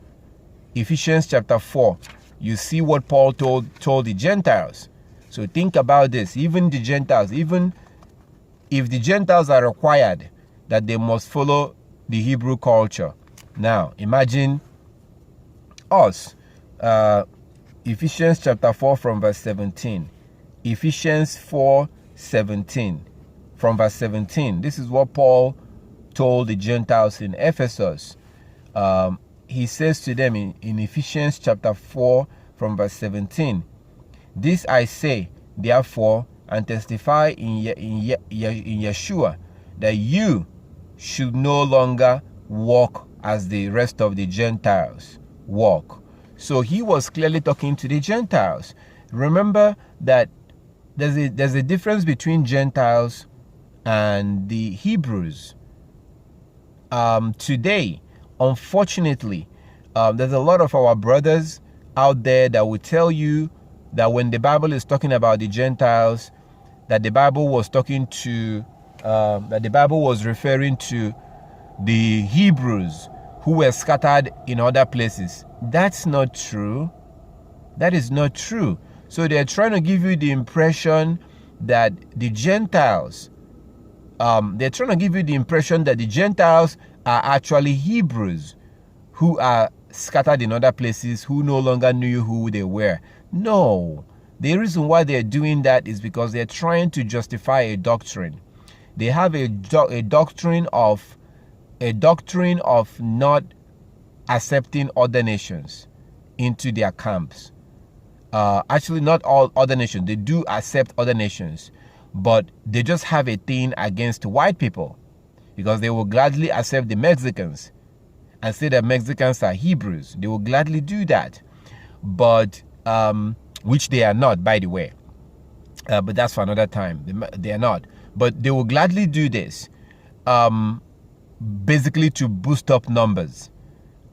Ephesians chapter 4, you see what Paul told the Gentiles. So think about this. Even the Gentiles, even if the Gentiles are required that they must follow the Hebrew culture. Now, imagine us. Ephesians chapter 4 from verse 17. Ephesians 4:17. From verse 17. This is what Paul told the Gentiles in Ephesus. He says to them in Ephesians chapter 4 from verse 17, "This I say, therefore, and testify in Yeshua, that you should no longer walk as the rest of the Gentiles walk." So he was clearly talking to the Gentiles. Remember that there's a difference between Gentiles and the Hebrews. Today, unfortunately, there's a lot of our brothers out there that will tell you that when the Bible is talking about the Gentiles, that the Bible was talking to, that the Bible was referring to the Hebrews who were scattered in other places. That's not true. That is not true. So they're trying to give you the impression that the Gentiles, are actually Hebrews who are scattered in other places, who no longer knew who they were. No. The reason why they're doing that is because they're trying to justify a doctrine. They have a doctrine of not accepting other nations into their camps. Actually, not all other nations. They do accept other nations, but they just have a thing against white people, because they will gladly accept the Mexicans and say that Mexicans are Hebrews. They will gladly do that, but which they are not, by the way. But that's for another time. They are not, but they will gladly do this, basically to boost up numbers.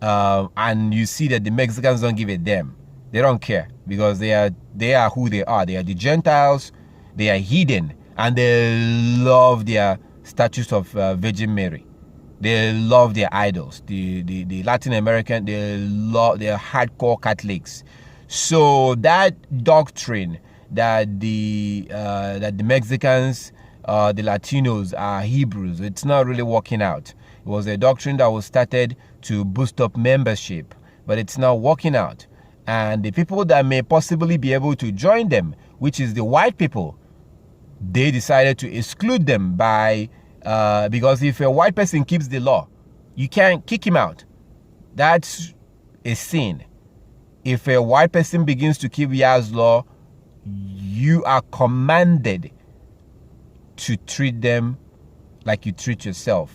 And you see that the Mexicans don't give a damn. They don't care, because they are who they are. They are the Gentiles. They are heathen, and they love their statues of Virgin Mary. They love their idols. The Latin American, they are hardcore Catholics. So that doctrine that the Mexicans, the Latinos are Hebrews, it's not really working out. It was a doctrine that was started to boost up membership, but it's not working out. And the people that may possibly be able to join them, which is the white people, they decided to exclude them by because if a white person keeps the law, you can't kick him out. That's a sin. If a white person begins to keep Yah's law, you are commanded to treat them like you treat yourself.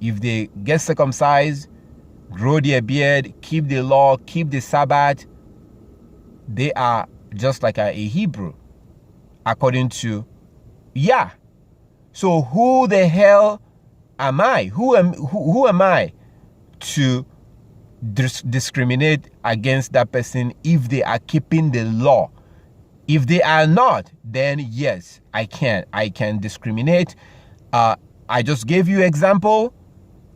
If they get circumcised, grow their beard, keep the law, keep the Sabbath, they are just like a Hebrew, according to Yah. So who the hell am I? Who am I to discriminate against that person if they are keeping the law? If they are not, then yes, I can discriminate. I just gave you example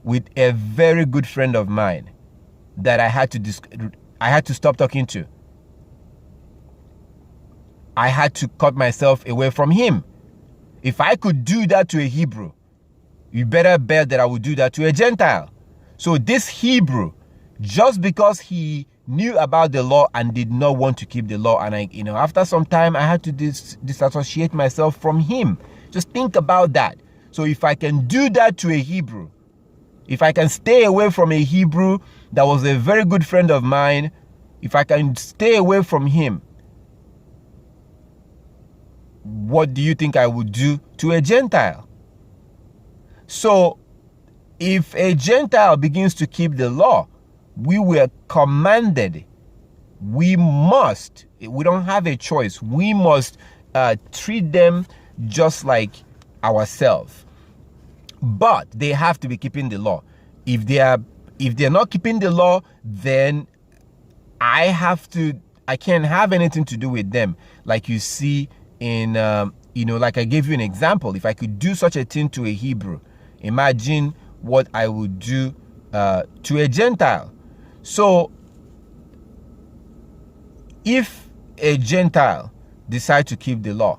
with a very good friend of mine that I had to I had to stop talking to. I had to cut myself away from him. If I could do that to a Hebrew, you better bet that I would do that to a Gentile. So this Hebrew, just because he knew about the law and did not want to keep the law, and after some time I had to disassociate myself from him. Just think about that. So if I can do that to a Hebrew, if I can stay away from a Hebrew that was a very good friend of mine, if I can stay away from him, what do you think I would do to a Gentile? So if a Gentile begins to keep the law, we were commanded, we don't have a choice. We must treat them just like ourselves. But they have to be keeping the law. If they're not keeping the law, then I can't have anything to do with them. Like you see in, like I gave you an example. If I could do such a thing to a Hebrew, imagine what I would do to a Gentile. So if a Gentile decides to keep the law,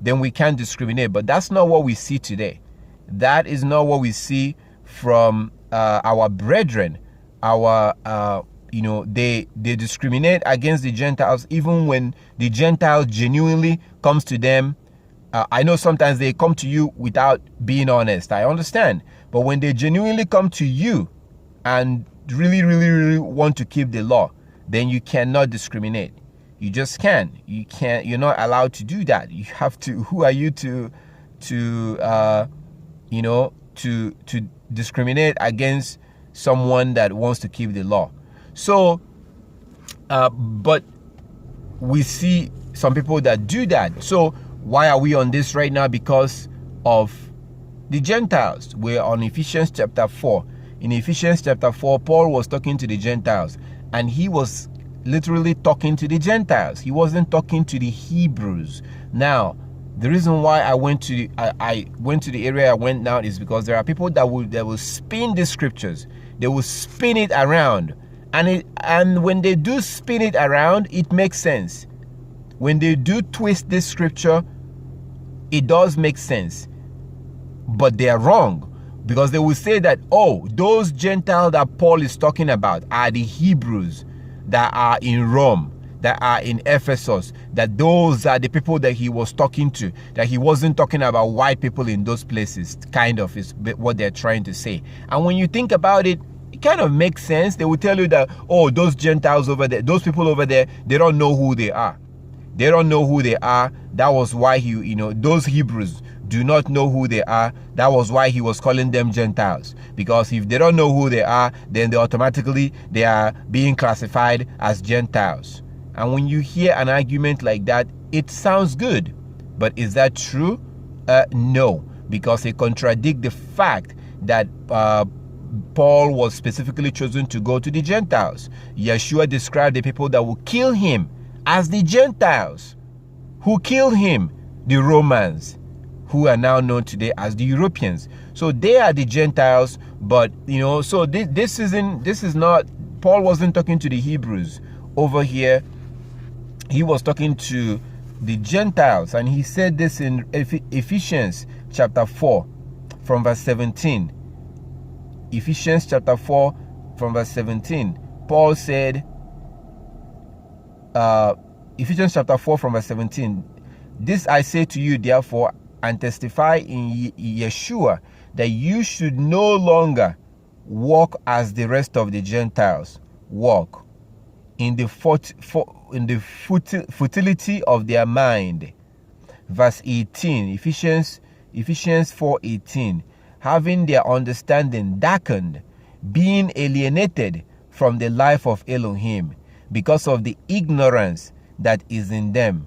then we can't discriminate. But that's not what we see today. That is not what we see from our brethren. They discriminate against the Gentiles, even when the Gentile genuinely comes to them. I know sometimes they come to you without being honest. I understand. But when they genuinely come to you and really, really, really want to keep the law, then you cannot discriminate. You just can't. You can't. You're not allowed to do that. You have to. Who are you to discriminate against someone that wants to keep the law? So, but we see some people that do that. So why are we on this right now? Because of the Gentiles. We're on Ephesians chapter 4. In Ephesians chapter 4, Paul was talking to the Gentiles, and he was literally talking to the Gentiles. He wasn't talking to the Hebrews. Now, the reason why I went to the area I went now is because there are people that will spin the scriptures. They will spin it around. And when they do spin it around, it makes sense. When they do twist this scripture, it does make sense. But they are wrong, because they will say that, oh, those Gentiles that Paul is talking about are the Hebrews that are in Rome, that are in Ephesus, that those are the people that he was talking to, that he wasn't talking about white people in those places, kind of is what they're trying to say. And when you think about it, it kind of makes sense. They will tell you that, oh, those Gentiles over there, those people over there, they don't know who they are. They don't know who they are. That was why those Hebrews do not know who they are. That was why he was calling them Gentiles. Because if they don't know who they are, then they are being classified as Gentiles. And when you hear an argument like that, it sounds good. But is that true? No, because it contradicts the fact that Paul was specifically chosen to go to the Gentiles. Yeshua described the people that will kill him as the Gentiles. Who killed him? The Romans, who are now known today as the Europeans. So they are the Gentiles, but so this is not, Paul wasn't talking to the Hebrews over here. He was talking to the Gentiles, and he said this in Ephesians chapter 4 from verse 17. Ephesians chapter 4 from verse 17. Paul said, Ephesians chapter 4 from verse 17, this I say to you, therefore, and testify in Yeshua, that you should no longer walk as the rest of the Gentiles walk, in the futility of their mind. Verse 18, Ephesians 4:18, having their understanding darkened, being alienated from the life of Elohim, because of the ignorance that is in them,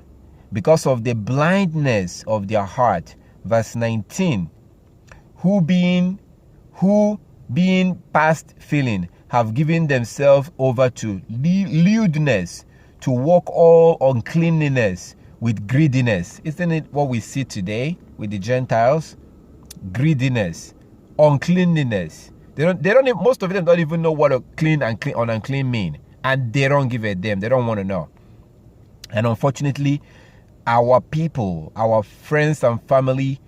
because of the blindness of their heart. Verse 19, who being past feeling, have given themselves over to lewdness, to walk all uncleanliness with greediness. Isn't it what we see today with the Gentiles? Greediness, uncleanliness. They don't. Most of them don't even know what a clean and unclean mean. and they don't give a damn. They don't want to know. And unfortunately, our people, our friends and family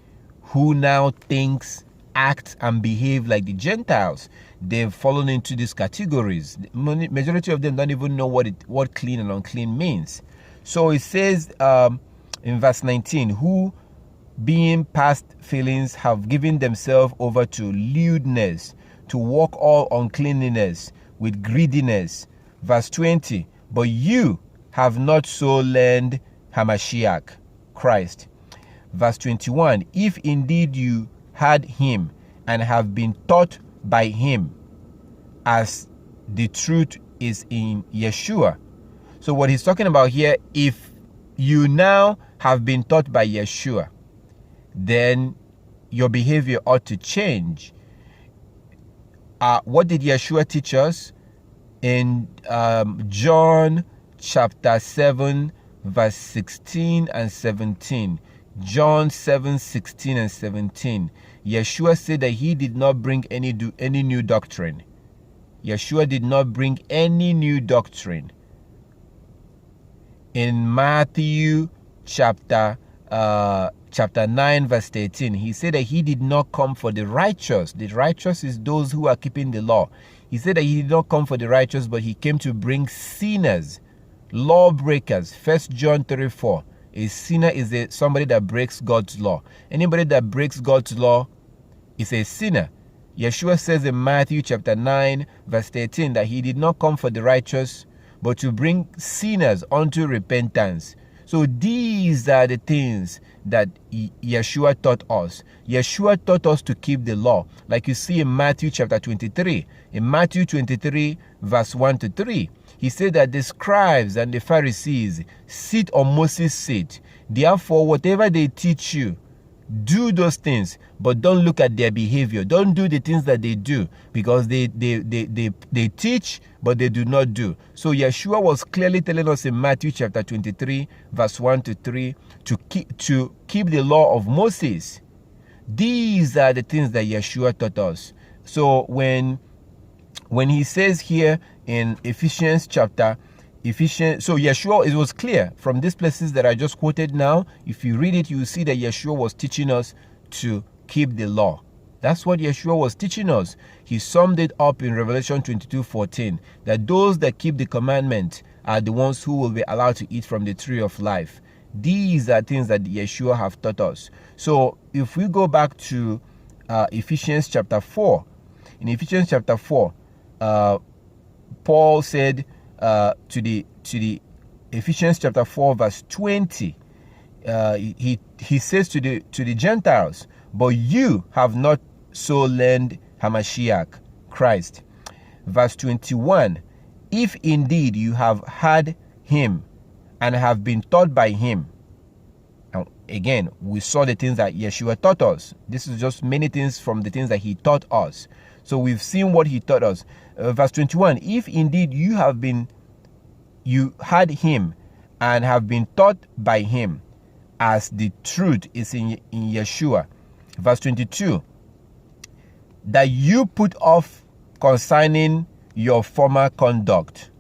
who now thinks, act and behave like the Gentiles, they've fallen into these categories. The majority of them don't even know what clean and unclean means. So it says in verse 19, who being past feelings have given themselves over to lewdness, to walk all uncleanliness with greediness. Verse 20, but you have not so learned Hamashiach, Christ. Verse 21, if indeed you had him and have been taught by him, as the truth is in Yeshua. So what he's talking about here, if you now have been taught by Yeshua, then your behavior ought to change. What did Yeshua teach us? In John chapter 7, verse 16 and 17. John 7, 16 and 17. Yeshua said that he did not bring any new doctrine. Yeshua did not bring any new doctrine. In Matthew chapter 9, verse 13, he said that he did not come for the righteous. The righteous is those who are keeping the law. He said that he did not come for the righteous, but he came to bring sinners, lawbreakers. 1 John 3:4. A sinner is somebody that breaks God's law. Anybody that breaks God's law is a sinner. Yeshua says in Matthew chapter 9, verse 13, that he did not come for the righteous, but to bring sinners unto repentance. So these are the things that Yeshua taught us. Yeshua taught us to keep the law, like you see in Matthew chapter 23. In Matthew 23, verse 1 to 3, he said that the scribes and the Pharisees sit on Moses' seat. Therefore, whatever they teach you, do those things, but don't look at their behavior. Don't do the things that they do, because they teach, but they do not do. So Yeshua was clearly telling us in Matthew chapter 23, verse 1 to 3, to keep the law of Moses. These are the things that Yeshua taught us. So when he says here in Ephesians, so Yeshua, it was clear from these places that I just quoted now. If you read it, you will see that Yeshua was teaching us to keep the law. That's what Yeshua was teaching us. He summed it up in Revelation 22:14, that those that keep the commandment are the ones who will be allowed to eat from the tree of life. These are things that Yeshua have taught us. So if we go back to Ephesians chapter 4, in Ephesians chapter 4, Paul said to the Ephesians chapter 4, verse 20, he says to the Gentiles, but you have not so learned Hamashiach, Christ. Verse 21, if indeed you have had him and have been taught by him. And again, we saw the things that Yeshua taught us. This is just many things from the things that he taught us. So we've seen what he taught us. Verse 21, if indeed you had him and have been taught by him, as the truth is in Yeshua. Verse 22, that you put off concerning your former conduct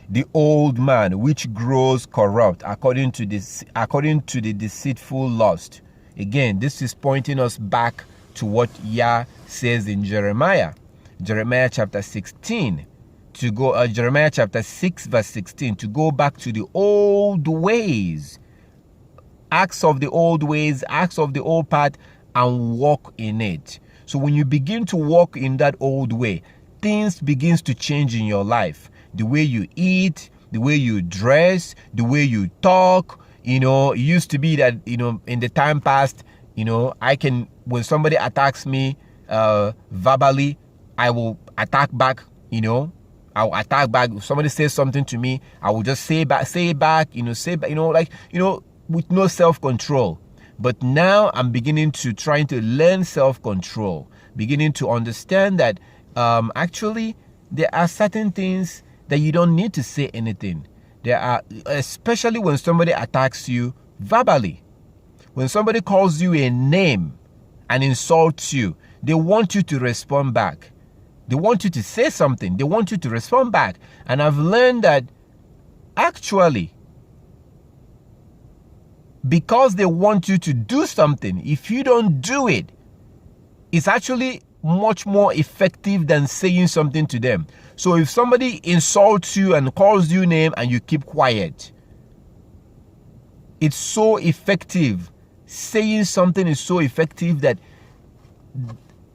the old man which grows corrupt according to the deceitful lust. Again, this is pointing us back to what Yah says in Jeremiah chapter 16, Jeremiah chapter 6 verse 16, to go back to the old ways, acts of the old ways, acts of the old path, and walk in it. So when you begin to walk in that old way, things begins to change in your life. The way you eat, the way you dress, the way you talk. It used to be that, in the time past, when somebody attacks me verbally, I will attack back. I'll attack back. If somebody says something to me, I will just say back, with no self-control. But now I'm beginning to trying to learn self-control, beginning to understand that actually there are certain things that you don't need to say anything. There are, especially when somebody attacks you verbally, when somebody calls you a name and insults you, they want you to respond back. They want you to say something. They want you to respond back. And I've learned that actually, because they want you to do something, if you don't do it, it's actually much more effective than saying something to them. So if somebody insults you and calls you name and you keep quiet, it's so effective. Saying something is so effective that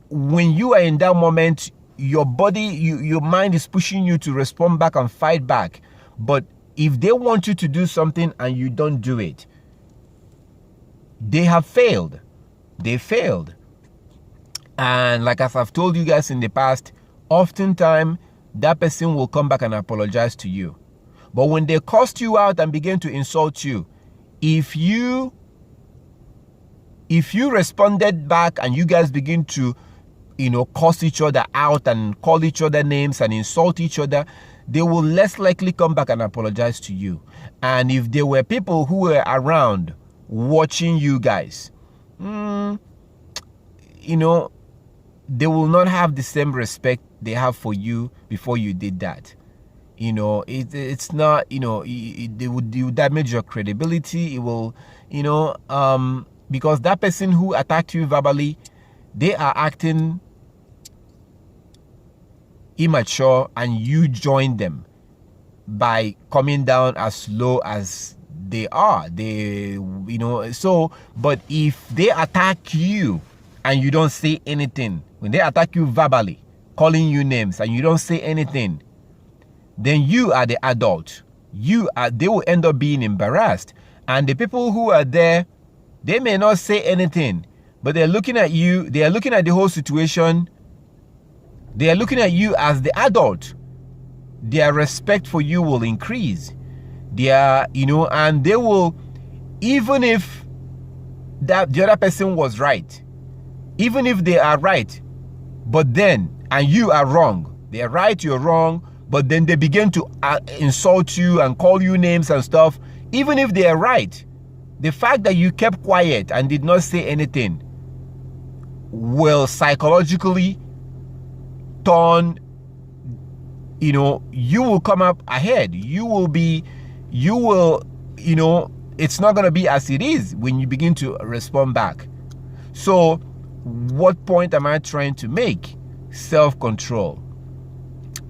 when you are in that moment, your body, your mind is pushing you to respond back and fight back. But if they want you to do something and you don't do it, they have failed. They failed. And like as I've told you guys in the past, oftentimes that person will come back and apologize to you. But when they cussed you out and begin to insult you, if you responded back and you guys begin to, cuss each other out and call each other names and insult each other, they will less likely come back and apologize to you. And if there were people who were around watching you guys, they will not have the same respect they have for you before you did that. It's not, it would damage your credibility. It will, because that person who attacked you verbally, they are acting immature and you join them by coming down as low as they are. But if they attack you and you don't say anything, when they attack you verbally, calling you names and you don't say anything, then you are the adult. They will end up being embarrassed. And the people who are there, they may not say anything, but they're looking at you, they are looking at the whole situation, they are looking at you as the adult. Their respect for you will increase. And they will, even if that the other person was right, even if they are right, but then, and you are wrong, they are right, you're wrong, but then they begin to insult you and call you names and stuff, even if they are right, the fact that you kept quiet and did not say anything will psychologically turn, you will come up ahead. It's not going to be as it is when you begin to respond back. So what point am I trying to make? Self-control.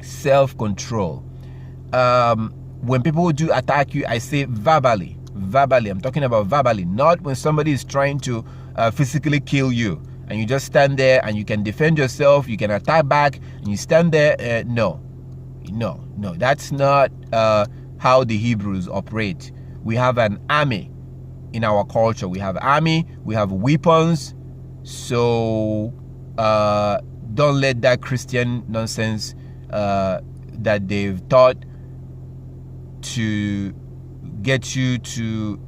Self-control. When people do attack you, I say verbally. I'm talking about verbally, not when somebody is trying to physically kill you and you just stand there and you can defend yourself, you can attack back and you stand there. No, that's not how the Hebrews operate. We have an army in our culture. We have army, we have weapons. So don't let that Christian nonsense that they've taught to get you to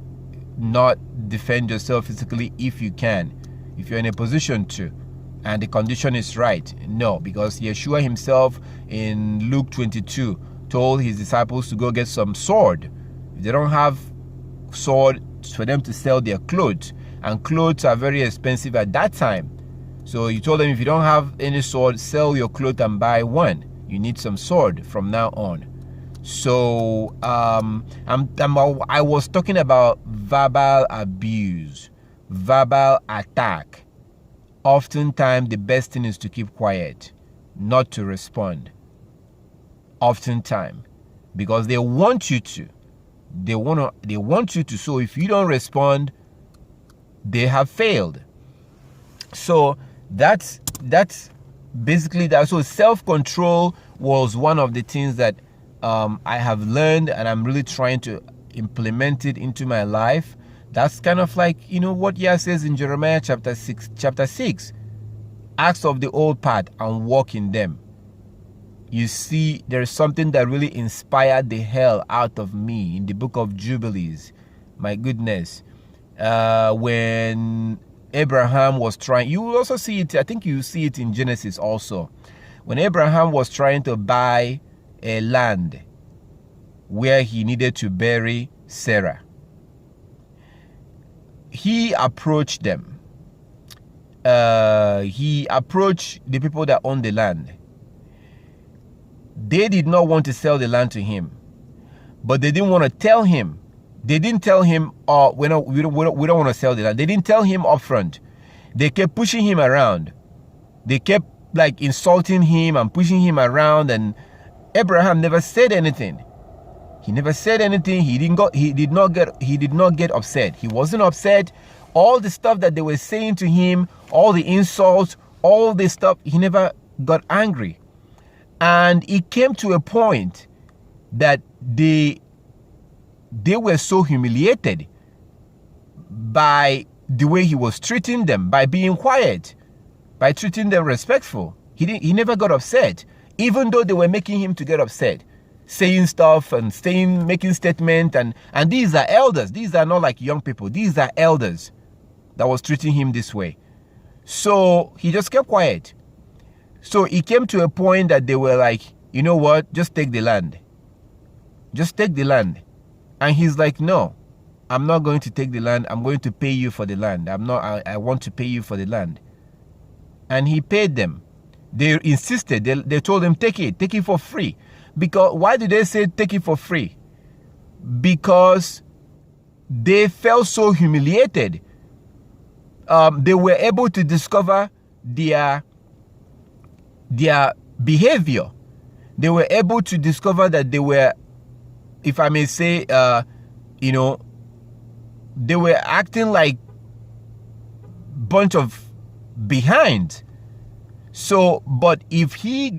not defend yourself physically if you can, if you're in a position to, and the condition is right. No, because Yeshua himself in Luke 22 told his disciples to go get some sword. If they don't have sword, for them to sell their clothes, and clothes are very expensive at that time. So he told them, if you don't have any sword, sell your clothes and buy one. You need some sword from now on. So I was talking about verbal abuse, verbal attack. Oftentimes the best thing is to keep quiet, not to respond. Oftentimes, because they want you to. They want you to. So if you don't respond, they have failed. So that's basically that. So self-control was one of the things that I have learned, and I'm really trying to implement it into my life. That's kind of like, what Yah says in Jeremiah chapter 6, acts of the old path and walk in them. You see, there's something that really inspired the hell out of me in the book of Jubilees. My goodness. When Abraham was trying, you will also see it, I think you see it in Genesis also. When Abraham was trying to buy a land where he needed to bury Sarah, he approached them. He approached the people that own the land. they did not want to sell the land to him, but they didn't want to tell him. They didn't tell him, oh, we don't want to sell the land. They didn't tell him up front. They kept pushing him around. They kept like insulting him and pushing him around, and Abraham never said anything. He never said anything. He did not get upset. He wasn't upset. All the stuff that they were saying to him, all the insults, all this stuff, he never got angry. And it came to a point that they were so humiliated by the way he was treating them, by being quiet, by treating them respectful. He never got upset, even though they were making him to get upset, saying stuff and making statements. And these are elders. These are not like young people. These are elders that was treating him this way. So he just kept quiet. So it came to a point that they were like, you know what, just take the land. Just take the land. And he's like, no, I'm not going to take the land. I'm going to pay you for the land. I want to pay you for the land. And he paid them. They insisted. They told him, take it for free. Because why did they say take it for free? Because they felt so humiliated. They were able to discover their behavior. They were able to discover that they were, if I may say, they were acting like bunch of behind. So, but if he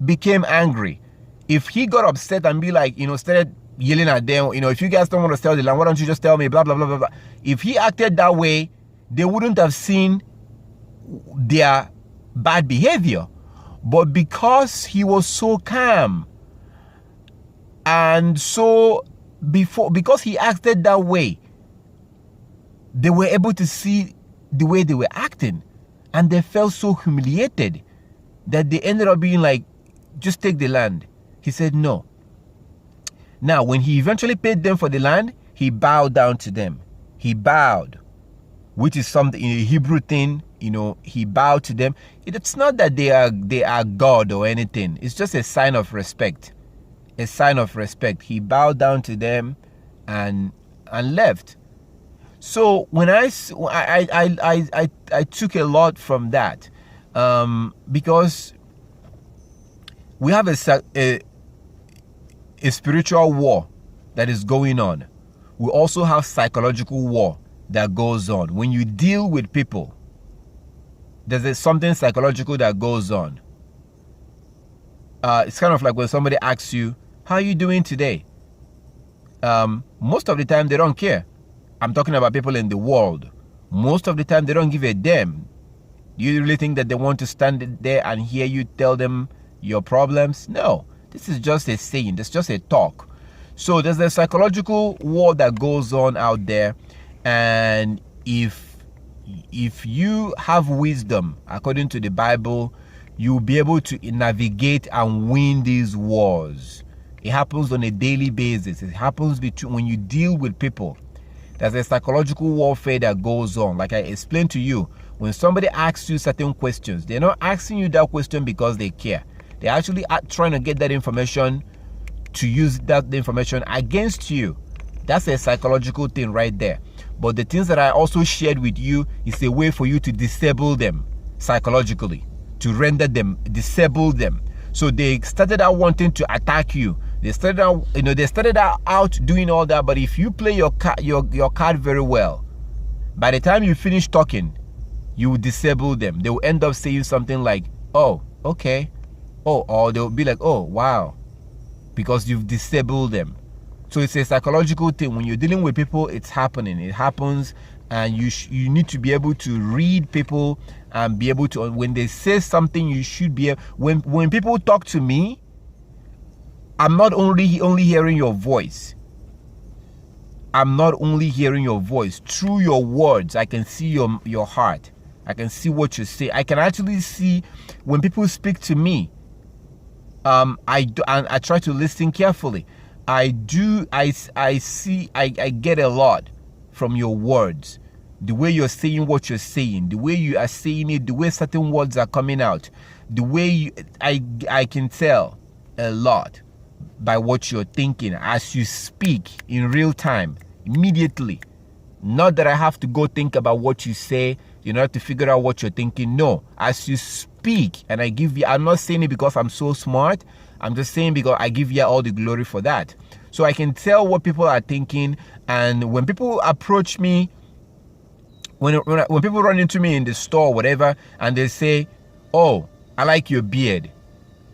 became angry, if he got upset and be like, started yelling at them, if you guys don't want to sell the land, why don't you just tell me, blah, blah, blah, blah, blah. If he acted that way, they wouldn't have seen their bad behavior. But because he was so calm, and so because he acted that way, they were able to see the way they were acting, and they felt so humiliated that they ended up being like, just take the land. He said no. Now, when he eventually paid them for the land, he bowed down to them. He bowed, which is something in a Hebrew thing, he bowed to them. It's not that they are God or anything. It's just a sign of respect. A sign of respect. He bowed down to them and left. So when I took a lot from that, because we have a spiritual war that is going on. We also have psychological war that goes on. When you deal with people, there's something psychological that goes on. It's kind of like when somebody asks you, how are you doing today? Most of the time, they don't care. I'm talking about people in the world. Most of the time, they don't give a damn. Do you really think that they want to stand there and hear you tell them your problems? No. This is just a saying. It's just a talk. So there's a psychological war that goes on out there. And if you have wisdom, according to the Bible, you'll be able to navigate and win these wars. It happens on a daily basis. It happens when you deal with people. There's a psychological warfare that goes on. Like I explained to you, when somebody asks you certain questions, they're not asking you that question because they care. They're actually trying to get that information to use that information against you. That's a psychological thing right there. But the things that I also shared with you is a way for you to disable them psychologically, to render them, disable them. So they started out wanting to attack you. They started out doing all that. But if you play your card very well, by the time you finish talking, you will disable them. They will end up saying something like, oh, okay. Oh, or they'll be like, oh, wow. Because you've disabled them. So it's a psychological thing. When you're dealing with people, it's happening. It happens. And you need to be able to read people and be able to, when they say something, you should be, when people talk to me, I'm not only hearing your voice. I'm not only hearing your voice. Through your words, I can see your heart. I can see what you say. I can actually see when people speak to me. I try to listen carefully. I get a lot from your words. The way you're saying what you're saying, the way you are saying it, the way certain words are coming out. the way you, I can tell a lot by what you're thinking as you speak in real time, immediately. Not that I have to go think about what you say in order to figure out what you're thinking. No, as you speak, and I give you, I'm not saying it because I'm so smart. I'm just saying because I give you all the glory for that. So I can tell what people are thinking. And when people approach me, when people run into me in the store or whatever, and they say, oh, I like your beard,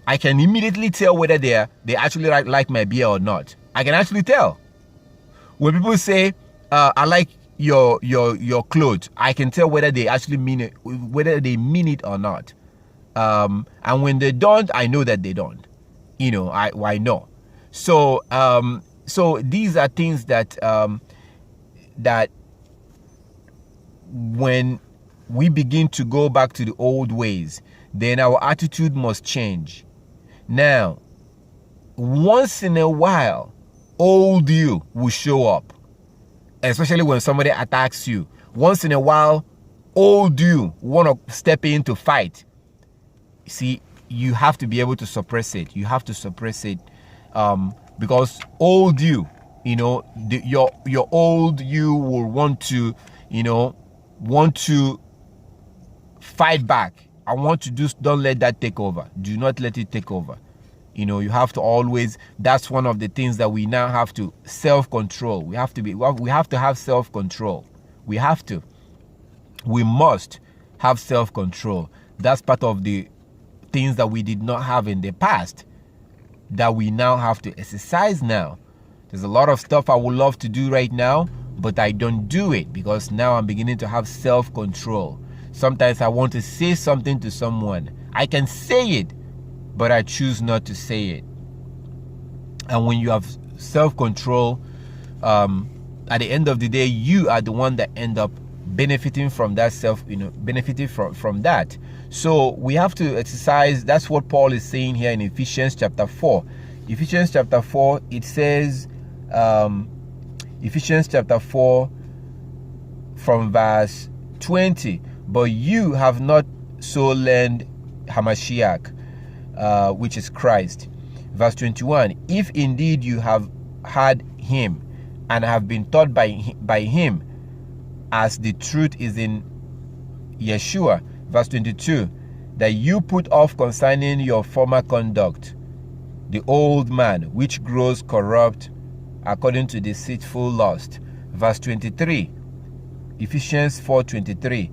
I can immediately tell whether they actually like my beard or not. I can actually tell. When people say, I like your clothes, I can tell whether they actually mean it, or not. And when they don't, I know that they don't. You know, I know. So so these are things that that when we begin to go back to the old ways, then our attitude must change. Now, once in a while, old you will show up, especially when somebody attacks you. Once in a while, old you want to step in to fight. See, you have to be able to suppress it. You have to suppress it, because old you, you know, your old you will want to, you know, fight back. I want to don't let that take over. Do not let it take over. You know, you have to always, that's one of the things that we now have to self-control. We have to have self-control. We must have self-control. That's part of the things that we did not have in the past that we now have to exercise now. There's a lot of stuff I would love to do right now, but I don't do it because now I'm beginning to have self-control. Sometimes I want to say something to someone. I can say it, but I choose not to say it. And when you have self-control, at the end of the day, you are the one that end up benefiting from that benefiting from that. So we have to exercise. That's what Paul is saying here in Ephesians chapter 4. Ephesians chapter 4, it says, Ephesians chapter 4 from verse 20, but you have not so learned Hamashiach, which is Christ. Verse 21, if indeed you have had him and have been taught by him, as the truth is in Yeshua. Verse 22, that you put off concerning your former conduct the old man which grows corrupt according to deceitful lust. Verse 23, Ephesians 4:23,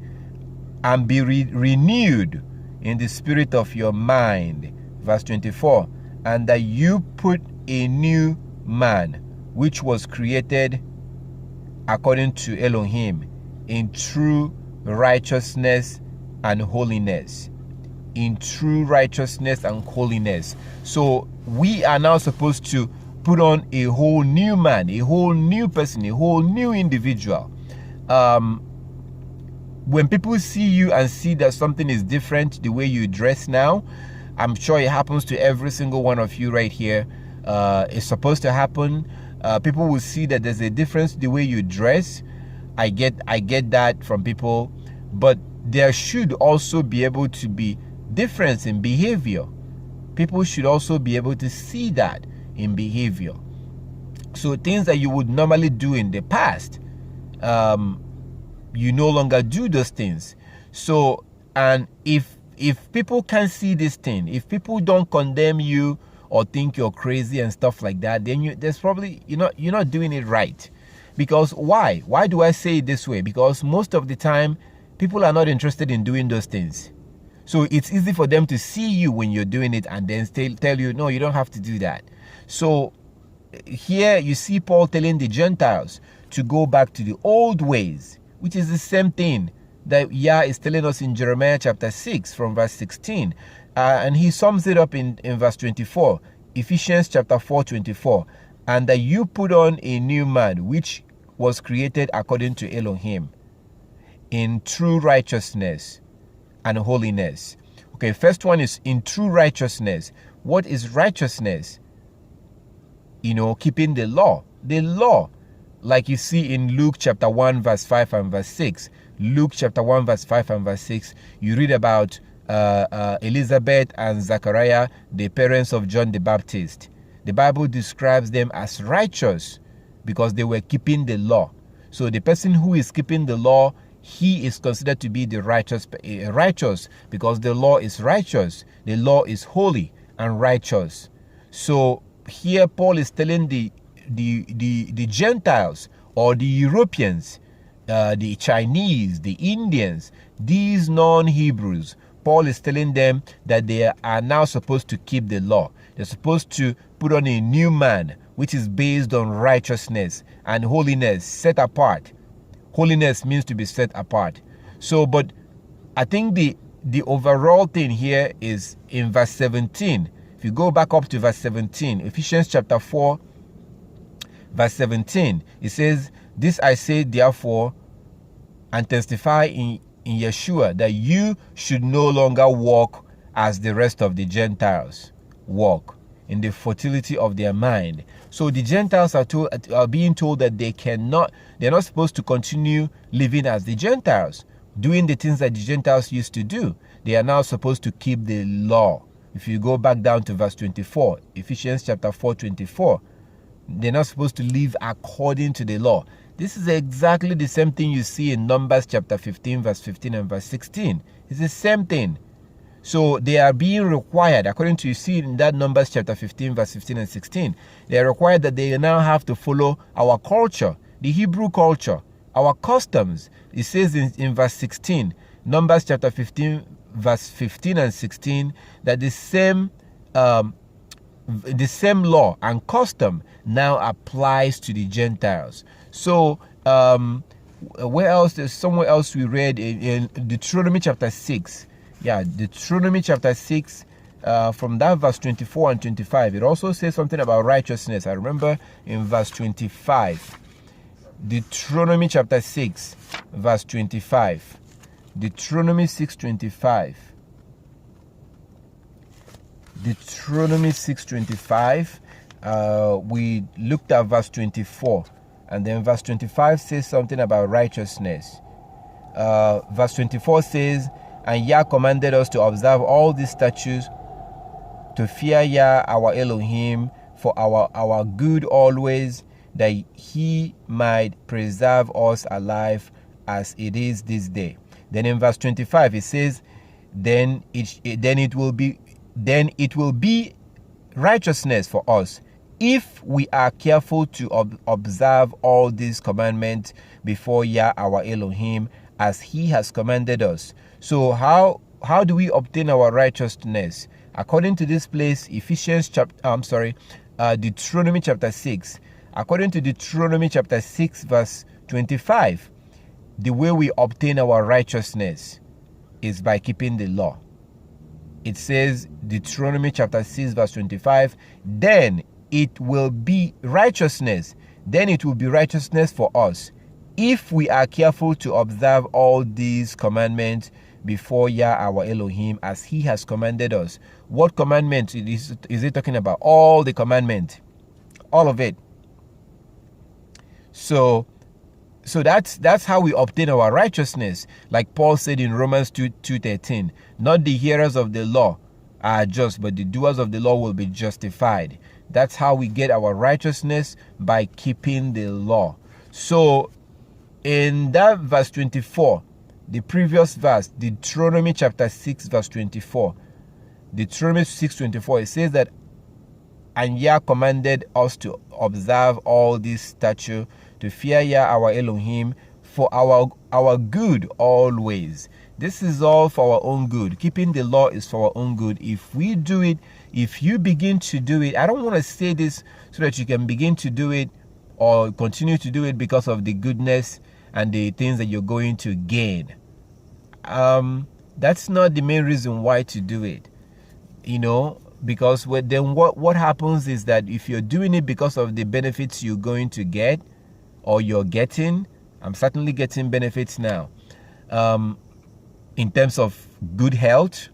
and be renewed in the spirit of your mind. Verse 24, and that you put a new man which was created according to Elohim in true righteousness and holiness. In true righteousness and holiness. So we are now supposed to put on a whole new man, a whole new person, a whole new individual. When people see you and see that something is different the way you dress now, I'm sure it happens to every single one of you right here. It's supposed to happen. People will see that there's a difference the way you dress. I get that from people, but there should also be able to be difference in behavior. People should also be able to see that in behavior. So things that you would normally do in the past, you no longer do those things. So, and if people can't see this thing, if people don't condemn you or think you're crazy and stuff like that, then there's probably you're not doing it right. Because why do I say it this way? Because most of the time people are not interested in doing those things. So it's easy for them to see you when you're doing it and then tell you, no, you don't have to do that. So here you see Paul telling the Gentiles to go back to the old ways, which is the same thing that Yah is telling us in Jeremiah chapter 6 from verse 16. And he sums it up in verse 24, Ephesians chapter 4:24, and that you put on a new man which was created according to Elohim in true righteousness and holiness. Okay, first one is in true righteousness. What is righteousness? Keeping the law. The law, like you see in Luke chapter 1 verse 5 and verse 6. Luke chapter 1 verse 5 and verse 6, you read about Elizabeth and Zachariah, the parents of John the Baptist. The Bible describes them as righteous because they were keeping the law. So the person who is keeping the law, he is considered to be the righteous because the law is righteous. The law is holy and righteous. So here Paul is telling the Gentiles or the Europeans, the Chinese, the Indians, these non-Hebrews, Paul is telling them that they are now supposed to keep the law. They're supposed to put on a new man, which is based on righteousness and holiness, set apart. Holiness means to be set apart. So, but I think the overall thing here is in verse 17. If you go back up to verse 17, Ephesians chapter 4, verse 17, it says, "This I say therefore, and testify in Yeshua, that you should no longer walk as the rest of the Gentiles walk, in the futility of their mind." So the Gentiles are being told that they're not supposed to continue living as the Gentiles, doing the things that the Gentiles used to do. They are now supposed to keep the law. If you go back down to verse 24, Ephesians chapter 4, 24, they're not supposed to live according to the law. This is exactly the same thing you see in Numbers chapter 15, verse 15 and verse 16. It's the same thing. So they are being required, according to you see in that Numbers chapter 15, verse 15 and 16, they are required that they now have to follow our culture, the Hebrew culture, our customs. It says in verse 16, Numbers chapter 15, verse 15 and 16, that the same law and custom now applies to the Gentiles. So where else? There's somewhere else we read in Deuteronomy chapter 6. Yeah, Deuteronomy chapter 6, from that verse 24 and 25. It also says something about righteousness. I remember in verse 25. Deuteronomy chapter 6, verse 25. Deuteronomy 6:25. Deuteronomy 6:25. We looked at verse 24, and then verse 25 says something about righteousness. Verse 24 says, "And Yah commanded us to observe all these statutes, to fear Yah our Elohim for our good always, that he might preserve us alive as it is this day." Then in verse 25 it says, then it will be righteousness for us if we are careful to observe all these commandments before Yah our Elohim as he has commanded us. So how do we obtain our righteousness? According to this place, Deuteronomy chapter 6. According to Deuteronomy chapter 6 verse 25, the way we obtain our righteousness is by keeping the law. It says, Deuteronomy chapter 6 verse 25, then it will be righteousness. Then it will be righteousness for us if we are careful to observe all these commandments before Yah our Elohim as he has commanded us. What commandment is it talking about? All the commandment, all of it. So that's how we obtain our righteousness. Like Paul said in Romans 2:13, not the hearers of the law are just, but the doers of the law will be justified. That's how we get our righteousness, by keeping the law. So in that verse 24, the previous verse, Deuteronomy chapter 6 verse 24, Deuteronomy 6:24, it says that, "And Yah commanded us to observe all these statutes, to fear Yah our Elohim for our good always." This is all for our own good. Keeping the law is for our own good. If we do it, if you begin to do it, I don't want to say this so that you can begin to do it or continue to do it because of the goodness and the things that you're going to gain. That's not the main reason why to do it, because then what happens is that if you're doing it because of the benefits you're going to get or you're getting, I'm certainly getting benefits now, in terms of good health,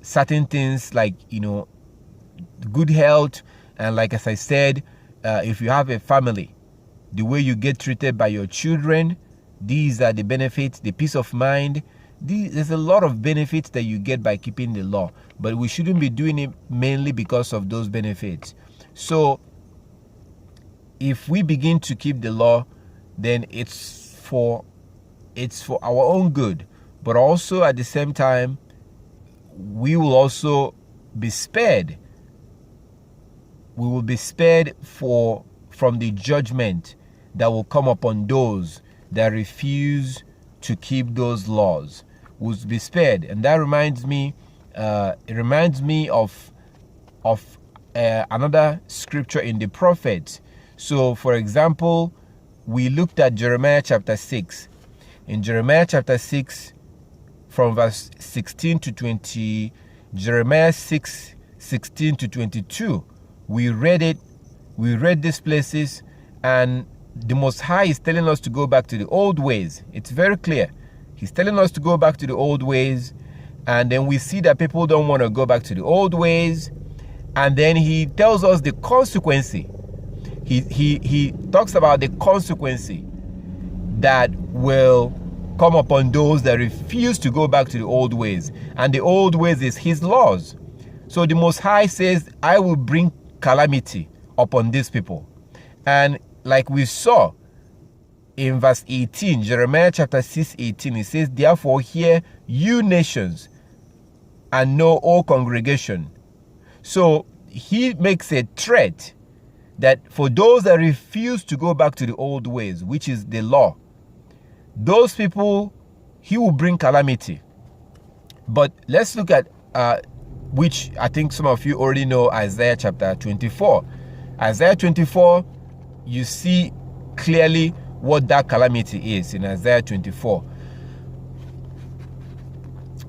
certain things like, good health. And like, as I said, if you have a family, the way you get treated by your children, These are the benefits, the peace of mind. There's a lot of benefits that you get by keeping the law, but we shouldn't be doing it mainly because of those benefits. So if we begin to keep the law, then it's for our own good, but also at the same time, we will also be spared. We will be spared from the judgment that will come upon those that refuse to keep those laws. Will be spared. And that reminds me, of another scripture in the prophets. So, for example, we looked at Jeremiah chapter 6. In Jeremiah chapter 6, from verse 16 to 20, Jeremiah 6, 16 to 22, we read it. We read these places, and the Most High is telling us to go back to the old ways. It's very clear. He's telling us to go back to the old ways, and then we see that people don't want to go back to the old ways, and then he tells us the consequence. He talks about the consequence that will come upon those that refuse to go back to the old ways, and the old ways is his laws. So the Most High says, I will bring calamity upon these people. And like we saw in verse 18, Jeremiah chapter 6, 18, it says, therefore hear you nations, and know, O congregation. So he makes a threat that for those that refuse to go back to the old ways, which is the law, those people, he will bring calamity. But let's look at, which I think some of you already know, Isaiah chapter 24. Isaiah 24, you see clearly what that calamity is in Isaiah 24.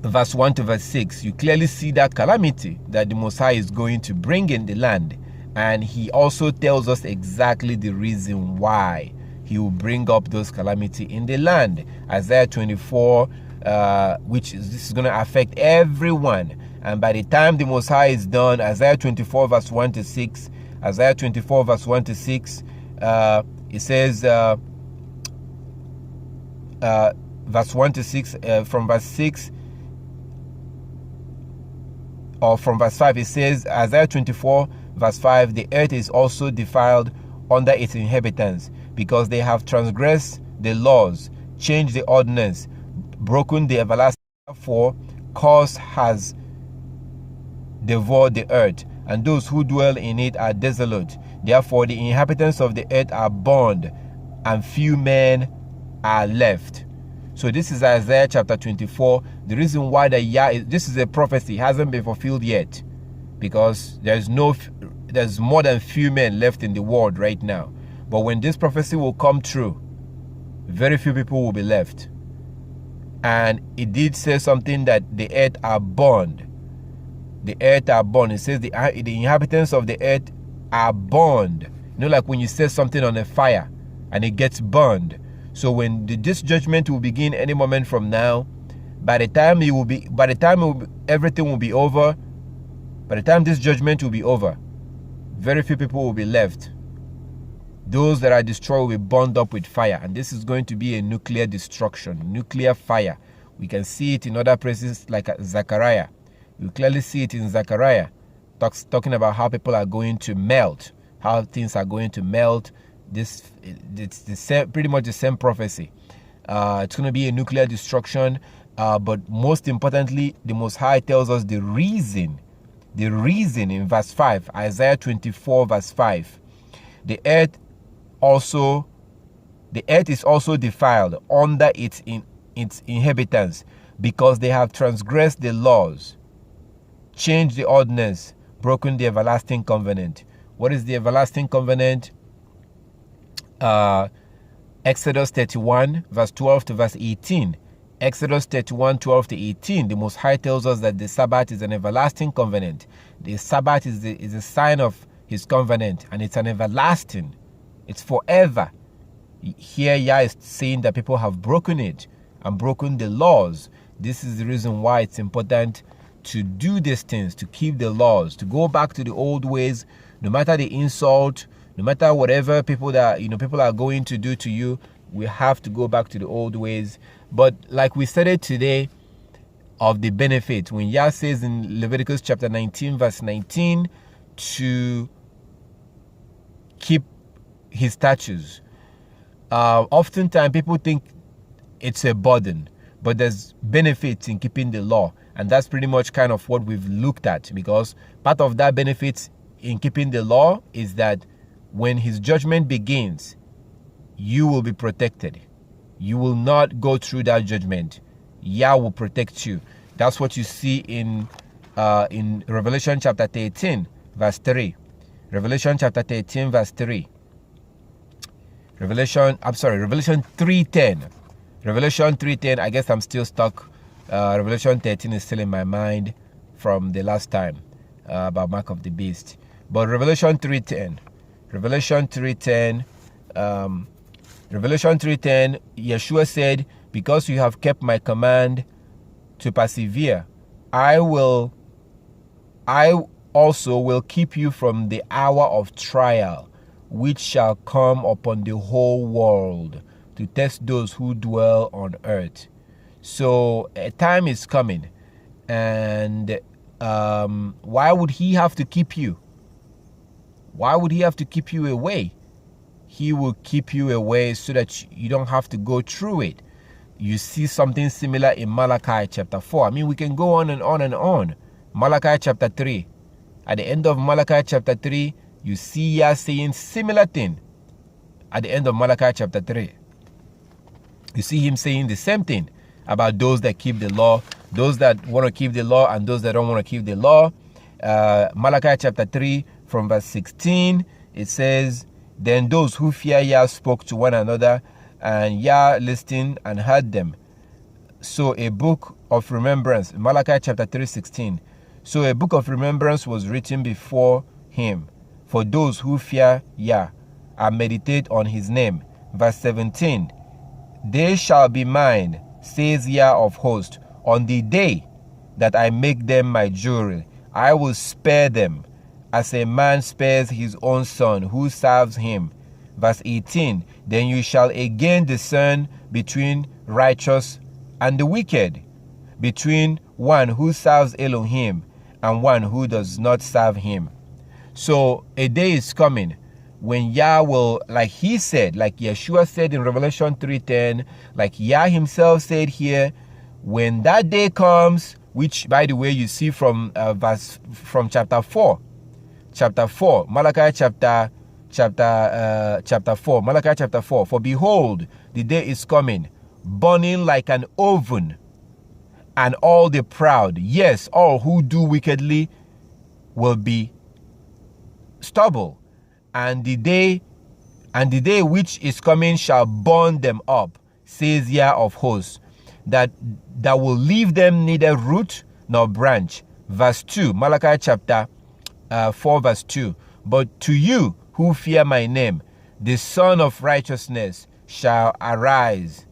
Verse 1 to verse 6, you clearly see that calamity that the Most High is going to bring in the land. And he also tells us exactly the reason why he will bring up those calamity in the land. Isaiah 24, this is going to affect everyone. And by the time the Most High is done, Isaiah 24 verse 1 to 6, Isaiah 24 verse 1 to 6, it says, verse 1 to 6, from verse 6, or from verse 5, it says, Isaiah 24 verse 5, the earth is also defiled under its inhabitants, because they have transgressed the laws, changed the ordinance, broken the everlasting. Therefore, curse has devoured the earth, and those who dwell in it are desolate. Therefore, the inhabitants of the earth are burned, and few men are left. So this is Isaiah chapter 24. The reason why this is a prophecy, hasn't been fulfilled yet, because there's more than few men left in the world right now. But when this prophecy will come true, very few people will be left. And it did say something that the earth are burned. The earth are burned. It says the inhabitants of the earth are burned. You know, like when you set something on a fire and it gets burned. So when this judgment will begin any moment from now, by the time everything will be over, by the time this judgment will be over, very few people will be left. Those that are destroyed will be burned up with fire. And this is going to be a nuclear destruction, nuclear fire. We can see it in other places like Zechariah. You clearly see it in Zechariah, talking about how people are going to melt, how things are going to melt. It's the same, pretty much the same prophecy. It's going to be a nuclear destruction. But most importantly, the Most High tells us the reason in verse 5, Isaiah 24 verse 5. The earth is also defiled under its inhabitants, because they have transgressed the laws, changed the ordinance, broken the everlasting covenant. What is the everlasting covenant? Exodus 31 verse 12 to verse 18. Exodus 31, 12 to 18, the Most High tells us that the Sabbath is an everlasting covenant. The Sabbath is a sign of his covenant, and it's an everlasting. It's forever. Here Yah is saying that people have broken it and broken the laws. This is the reason why it's important to do these things, to keep the laws, to go back to the old ways, no matter the insult, no matter whatever people are going to do to you. We have to go back to the old ways. But like we studied today of the benefit, when Yah says in Leviticus chapter 19 verse 19 to keep his statutes, oftentimes people think it's a burden, but there's benefits in keeping the law. And that's pretty much kind of what we've looked at, because part of that benefit in keeping the law is that when his judgment begins, you will be protected. You will not go through that judgment. Yah will protect you. That's what you see in Revelation chapter 13 verse 3. Revelation chapter 13 verse 3. Revelation 3:10. Revelation 3:10. I guess I'm still stuck. Revelation 13 is still in my mind from the last time about Mark of the Beast. But Revelation 3:10. Revelation 3:10. Revelation 3:10. Yeshua said, "Because you have kept my command to persevere, I also will keep you from the hour of trial, which shall come upon the whole world, to test those who dwell on earth." So a time is coming, and why would he have to keep you? Why would he have to keep you away? He will keep you away so that you don't have to go through it. You see something similar in Malachi chapter 4. I mean, we can go on and on and on. Malachi chapter 3. At the end of Malachi chapter 3, you see Yah saying similar thing. At the end of Malachi chapter 3, you see him saying the same thing about those that keep the law, those that want to keep the law and those that don't want to keep the law. Malachi chapter 3 from verse 16, it says, "Then those who fear Yah spoke to one another, and Yah listened and heard them. So a book of remembrance," Malachi chapter 3:16. "So a book of remembrance was written before him for those who fear Yah and meditate on his name." Verse 17, "They shall be mine, says Yah of hosts, on the day that I make them my jewelry. I will spare them, as a man spares his own son who serves him." Verse 18, "Then you shall again discern between righteous and the wicked, between one who serves Elohim and one who does not serve him." So a day is coming when Yah will, like he said, like Yeshua said in Revelation 3:10, like Yah himself said here, when that day comes, which by the way you see from chapter 4, Malachi chapter 4, Malachi chapter 4, "For behold, the day is coming, burning like an oven, and all the proud, yes, all who do wickedly, will be stubble, and the day which is coming shall burn them up, says Yah of hosts, that will leave them neither root nor branch." Verse 2, Malachi chapter 4 verse 2, "But to you who fear my name, the Son of Righteousness shall arise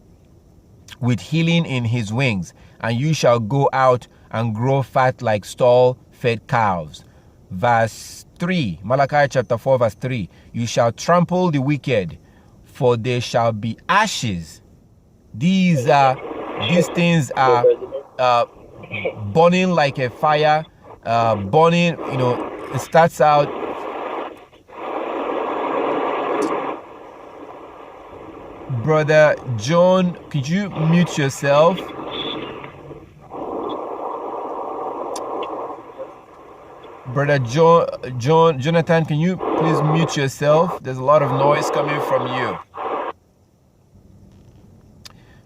with healing in his wings, and you shall go out and grow fat like stall-fed calves." Verse 3, Malachi chapter 4 verse 3, "You shall trample the wicked, for they shall be ashes." These things are burning like a fire, burning, it starts out. Brother John, could you mute yourself? Brother Jonathan, can you please mute yourself? There's a lot of noise coming from you.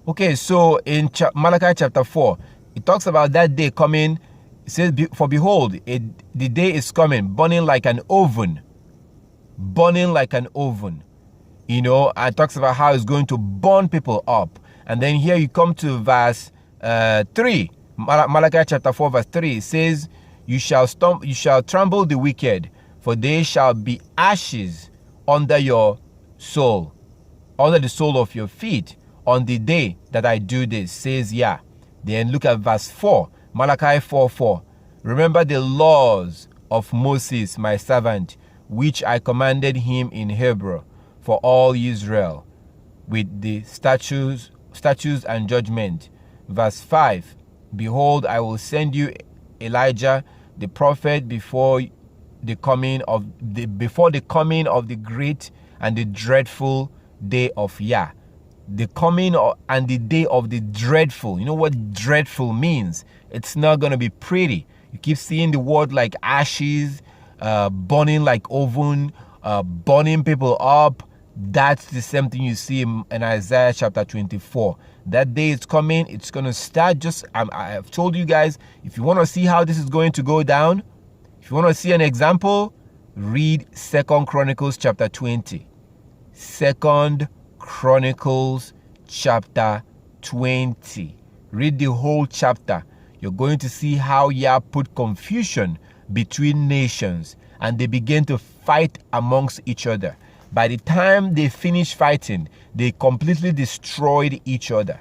Okay, so in Malachi chapter 4, it talks about that day coming. It says, "For behold, the day is coming, burning like an oven." Burning like an oven. It talks about how it's going to burn people up. And then here you come to verse 3. Malachi chapter 4 verse 3. It says, you shall trample the wicked, for they shall be ashes under your soul, under the sole of your feet, on the day that I do this, says Yah. Then look at verse 4. Malachi 4:4. "Remember the laws of Moses, my servant, which I commanded him in Hebrew, for all Israel, with the statutes and judgment. Verse 5, behold, I will send you Elijah the prophet before the coming of the great and the dreadful day of Yah. The coming and the day of the dreadful. You know what dreadful means? It's not going to be pretty. You keep seeing the word like ashes, burning like oven, burning people up. That's the same thing you see in Isaiah chapter 24. That day is coming. It's going to start just, I've told you guys, if you want to see how this is going to go down, if you want to see an example, read 2 Chronicles chapter 20. 2 Chronicles chapter 20. Read the whole chapter. You're going to see how Yah put confusion between nations and they began to fight amongst each other. By the time they finished fighting, they completely destroyed each other.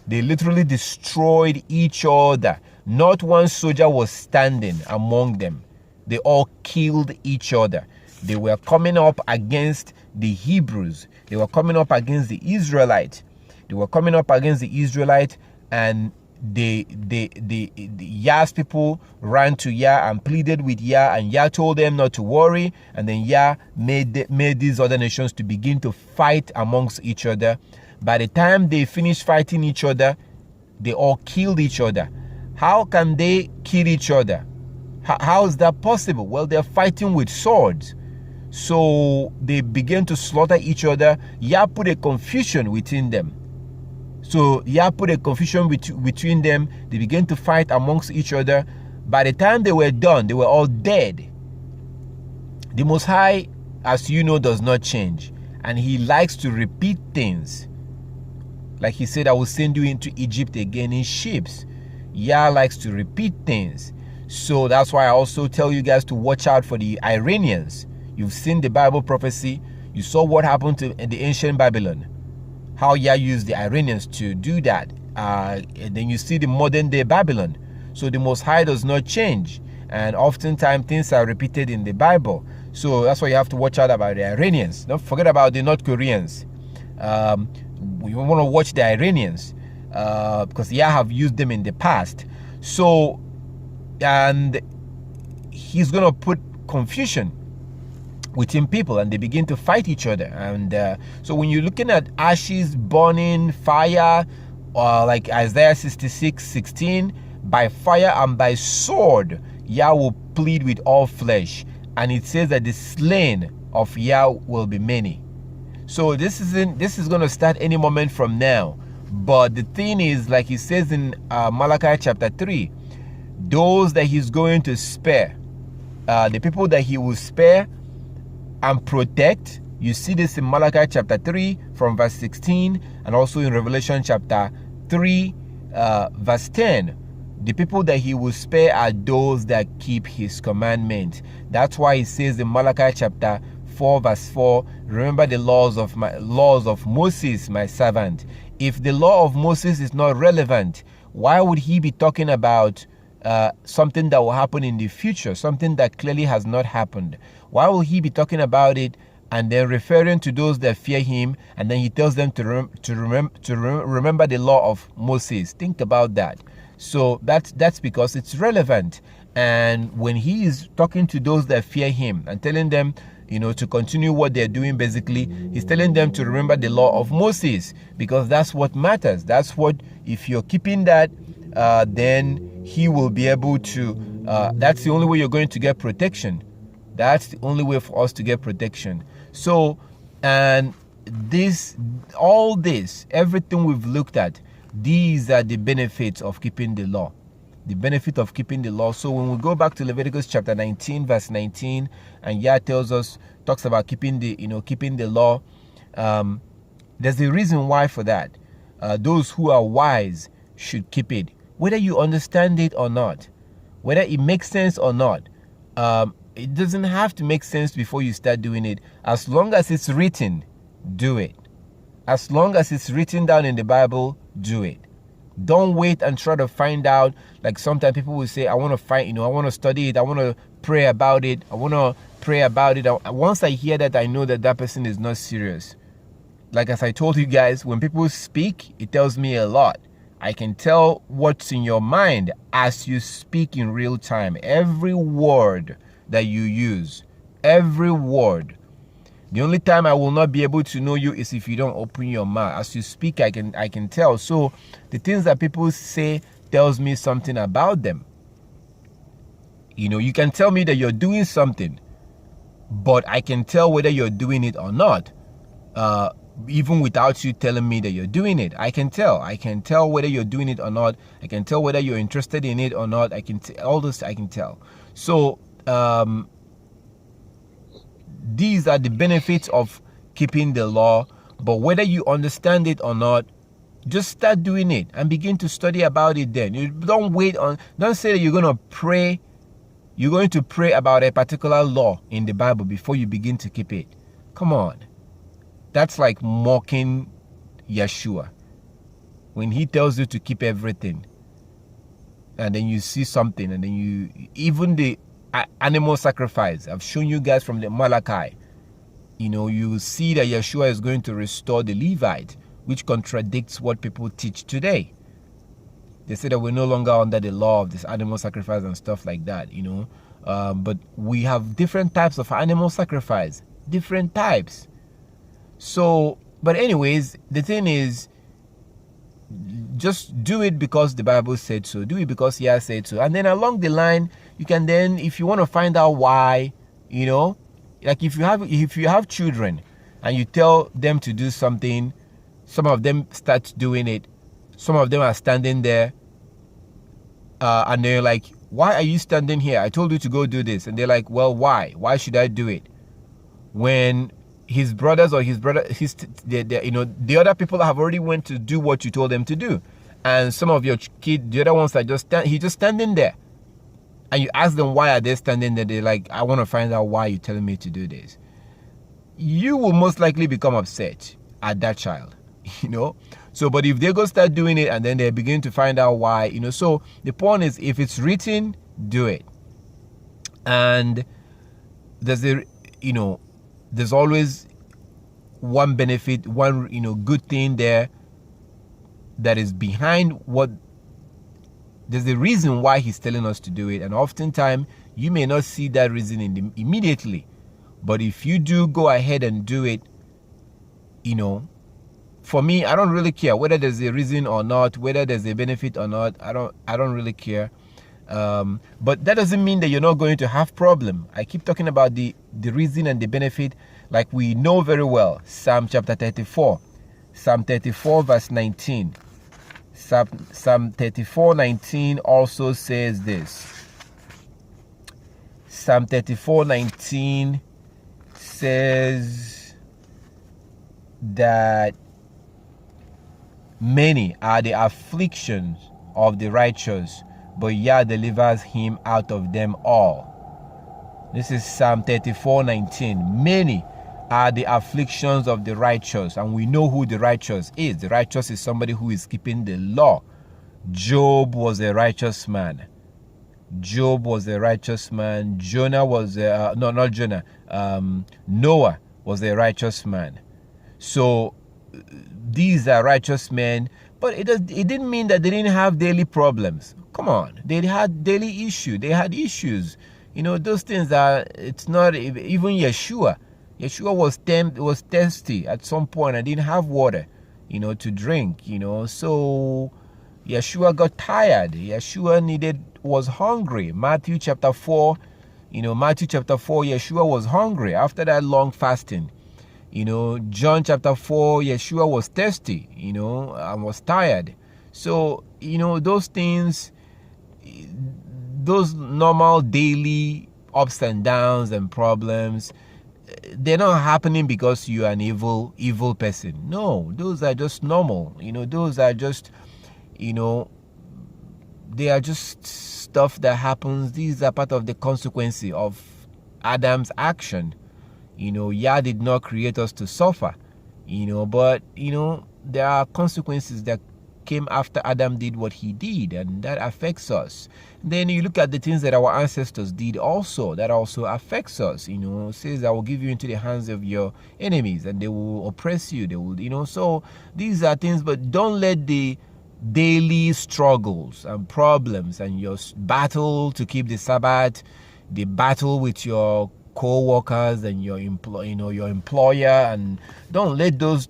They literally destroyed each other. Not one soldier was standing among them. They all killed each other. They were coming up against the Hebrews. They were coming up against the Israelites. They were coming up against the Israelites, and the Yah's people ran to Yah and pleaded with Yah, and Yah told them not to worry, and then Yah made these other nations to begin to fight amongst each other. By the time they finished fighting each other, they all killed each other. How can they kill each other? How is that possible? Well, they're fighting with swords. So they began to slaughter each other. Yah put a confusion within them. So Yah put a confusion between them. They began to fight amongst each other. By the time they were done, they were all dead. The Most High, as you know, does not change. And he likes to repeat things. Like he said, I will send you into Egypt again in ships. Yah likes to repeat things. So that's why I also tell you guys to watch out for the Iranians. You've seen the Bible prophecy. You saw what happened to the ancient Babylon. How Yah used the Iranians to do that. And then you see the modern day Babylon. So the Most High does not change. And oftentimes things are repeated in the Bible. So that's why you have to watch out about the Iranians. Don't forget about the North Koreans. We want to watch the Iranians. Because Yah have used them in the past. So, and he's going to put confusion within people, and they begin to fight each other. And so when you're looking at ashes, burning, fire, like Isaiah 66:16, by fire and by sword, Yah will plead with all flesh. And it says that the slain of Yah will be many. So this is going to start any moment from now. But the thing is, like he says in Malachi chapter 3, those that he's going to spare, the people that he will spare and protect. You see this in Malachi chapter 3 from verse 16, and also in Revelation chapter 3 verse 10. The people that he will spare are those that keep his commandment. That's why he says in Malachi chapter 4 verse 4, remember the laws of Moses, my servant. If the law of Moses is not relevant, why would he be talking about something that will happen in the future, something that clearly has not happened? Why will he be talking about it and then referring to those that fear him, and then he tells them to remember the law of Moses? Think about that. So that's because it's relevant. And when he is talking to those that fear him and telling them, to continue what they're doing, basically, he's telling them to remember the law of Moses, because that's what matters. That's what, if you're keeping that, then he will be able to, that's the only way you're going to get protection. That's the only way for us to get protection. So, and everything we've looked at, these are the benefits of keeping the law. The benefit of keeping the law. So when we go back to Leviticus chapter 19, verse 19, and Yah talks about keeping the law, there's a reason why for that. Those who are wise should keep it, whether you understand it or not, whether it makes sense or not. It doesn't have to make sense before you start doing it. As long as it's written, do it. As long as it's written down in the Bible, do it. Don't wait and try to find out. Like sometimes people will say, I want to find, I want to study it. I want to pray about it. I want to pray about it. Once I hear that, I know that person is not serious. Like as I told you guys, when people speak, it tells me a lot. I can tell what's in your mind as you speak in real time. Every word that you use, every word. The only time I will not be able to know you is if you don't open your mouth. As you speak, I can tell. So the things that people say tells me something about them. You know, you can tell me that you're doing something, but I can tell whether you're doing it or not. Even without you telling me that you're doing it, I can tell. I can tell whether you're doing it or not. I can tell whether you're interested in it or not. All this I can tell. So these are the benefits of keeping the law. But whether you understand it or not, just start doing it and begin to study about it. Then you don't say that you're going to pray. You're going to pray about a particular law in the Bible before you begin to keep it. Come on. That's like mocking Yeshua. When he tells you to keep everything, and then you see something, and then even the animal sacrifice, I've shown you guys from the Malachi, you see that Yeshua is going to restore the Levite, which contradicts what people teach today. They say that we're no longer under the law of this animal sacrifice and stuff like that, but we have different types of animal sacrifice, different types. So, but anyways, the thing is, just do it because the Bible said so. Do it because He has said so. And then along the line, you can then, if you want to find out why, like if you have children and you tell them to do something, some of them start doing it. Some of them are standing there and they're like, why are you standing here? I told you to go do this. And they're like, well, why? Why should I do it? When his brothers or the other people have already went to do what you told them to do. And some of your kids, the other ones are just standing there. And you ask them why are they standing there. They're like, I want to find out why you're telling me to do this. You will most likely become upset at that child, So, but if they go start doing it and then they begin to find out why, so the point is, if it's written, do it. And there's always one benefit, one, good thing there that is behind what, there's a reason why He's telling us to do it. And oftentimes you may not see that reason immediately. But if you do go ahead and do it, for me, I don't really care whether there's a reason or not, whether there's a benefit or not. I don't really care. But that doesn't mean that you're not going to have problem. I keep talking about the reason and the benefit, like we know very well. Psalm chapter 34. Psalm 34 verse 19. Psalm 34:19 also says this. Psalm 34:19 says that many are the afflictions of the righteous, but Yah delivers him out of them all. This is Psalm 34:19. Many are the afflictions of the righteous, and we know who the righteous is. The righteous is somebody who is keeping the law. Job was a righteous man. Job was a righteous man. Noah was a righteous man. So these are righteous men, but it didn't mean that they didn't have daily problems. Come on, they had daily issues. They had issues. Those things it's not even Yeshua. Yeshua was thirsty at some point and didn't have water, to drink, So Yeshua got tired. Yeshua was hungry. Matthew chapter 4, Yeshua was hungry after that long fasting. John chapter 4, Yeshua was thirsty, and was tired. So, those things, those normal daily ups and downs and problems, they're not happening because you are an evil person. No, those are just normal. Those are just, they are just stuff that happens. These are part of the consequences of Adam's action. Yah did not create us to suffer, but, there are consequences that came after Adam did what he did, and that affects us. Then you look at the things that our ancestors did also, that also affects us. It says, I will give you into the hands of your enemies, and they will oppress you. They will, so these are things, but don't let the daily struggles and problems and your battle to keep the Sabbath, the battle with your co-workers and your employer, and don't let those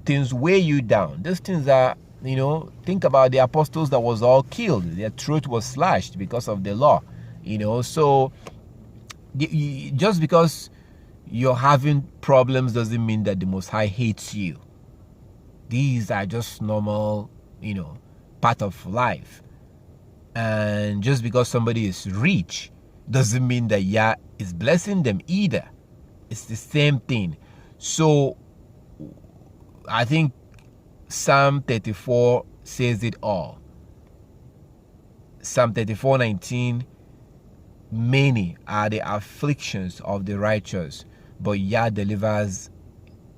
things weigh you down. Those things are, think about the apostles that was all killed. Their throat was slashed because of the law. So just because you're having problems doesn't mean that the Most High hates you. These are just normal, part of life. And just because somebody is rich doesn't mean that Yah is blessing them either. It's the same thing. So I think Psalm 34 says it all. Psalm 34:19, many are the afflictions of the righteous, but Yah delivers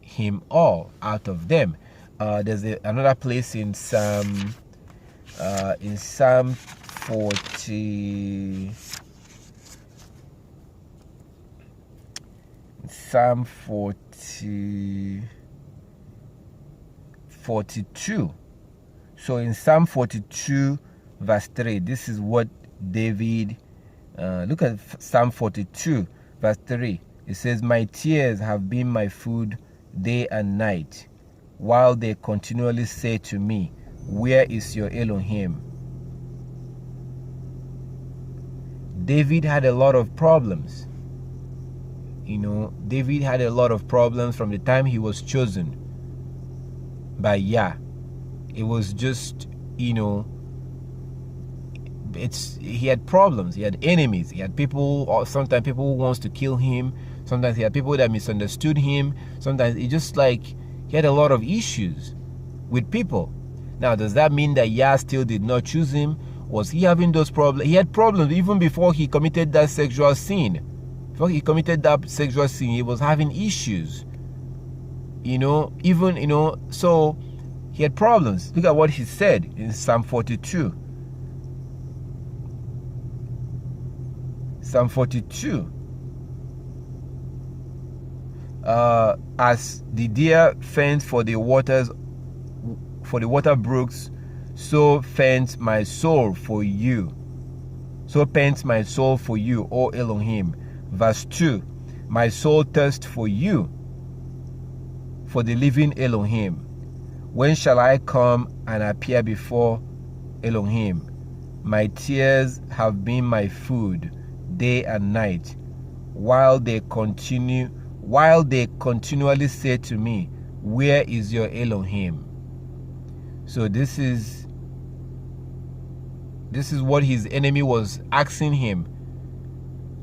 him all out of them. There's another place in Psalm 40. Psalm 42. So in Psalm 42 verse 3, this is what David, look at Psalm 42 verse 3. It says, my tears have been my food day and night, while they continually say to me, where is your Elohim? David had a lot of problems. David had a lot of problems from the time he was chosen by Yah. It was just, he had problems. He had enemies. He had people, or sometimes people who wants to kill him. Sometimes he had people that misunderstood him. Sometimes he had a lot of issues with people. Now, does that mean that Yah still did not choose him? Was he having those problems? He had problems even before he committed that sexual sin. Before he committed that sexual sin, he was having issues. So he had problems. Look at what he said in Psalm 42. Psalm 42. As the deer faints for the water brooks, so faints my soul for you. So pants my soul for you, O Elohim. Verse 2. My soul thirsts for you, for the living Elohim. When shall I come and appear before Elohim? My tears have been my food day and night, while they continually say to me, where is your Elohim? So this is what his enemy was asking him.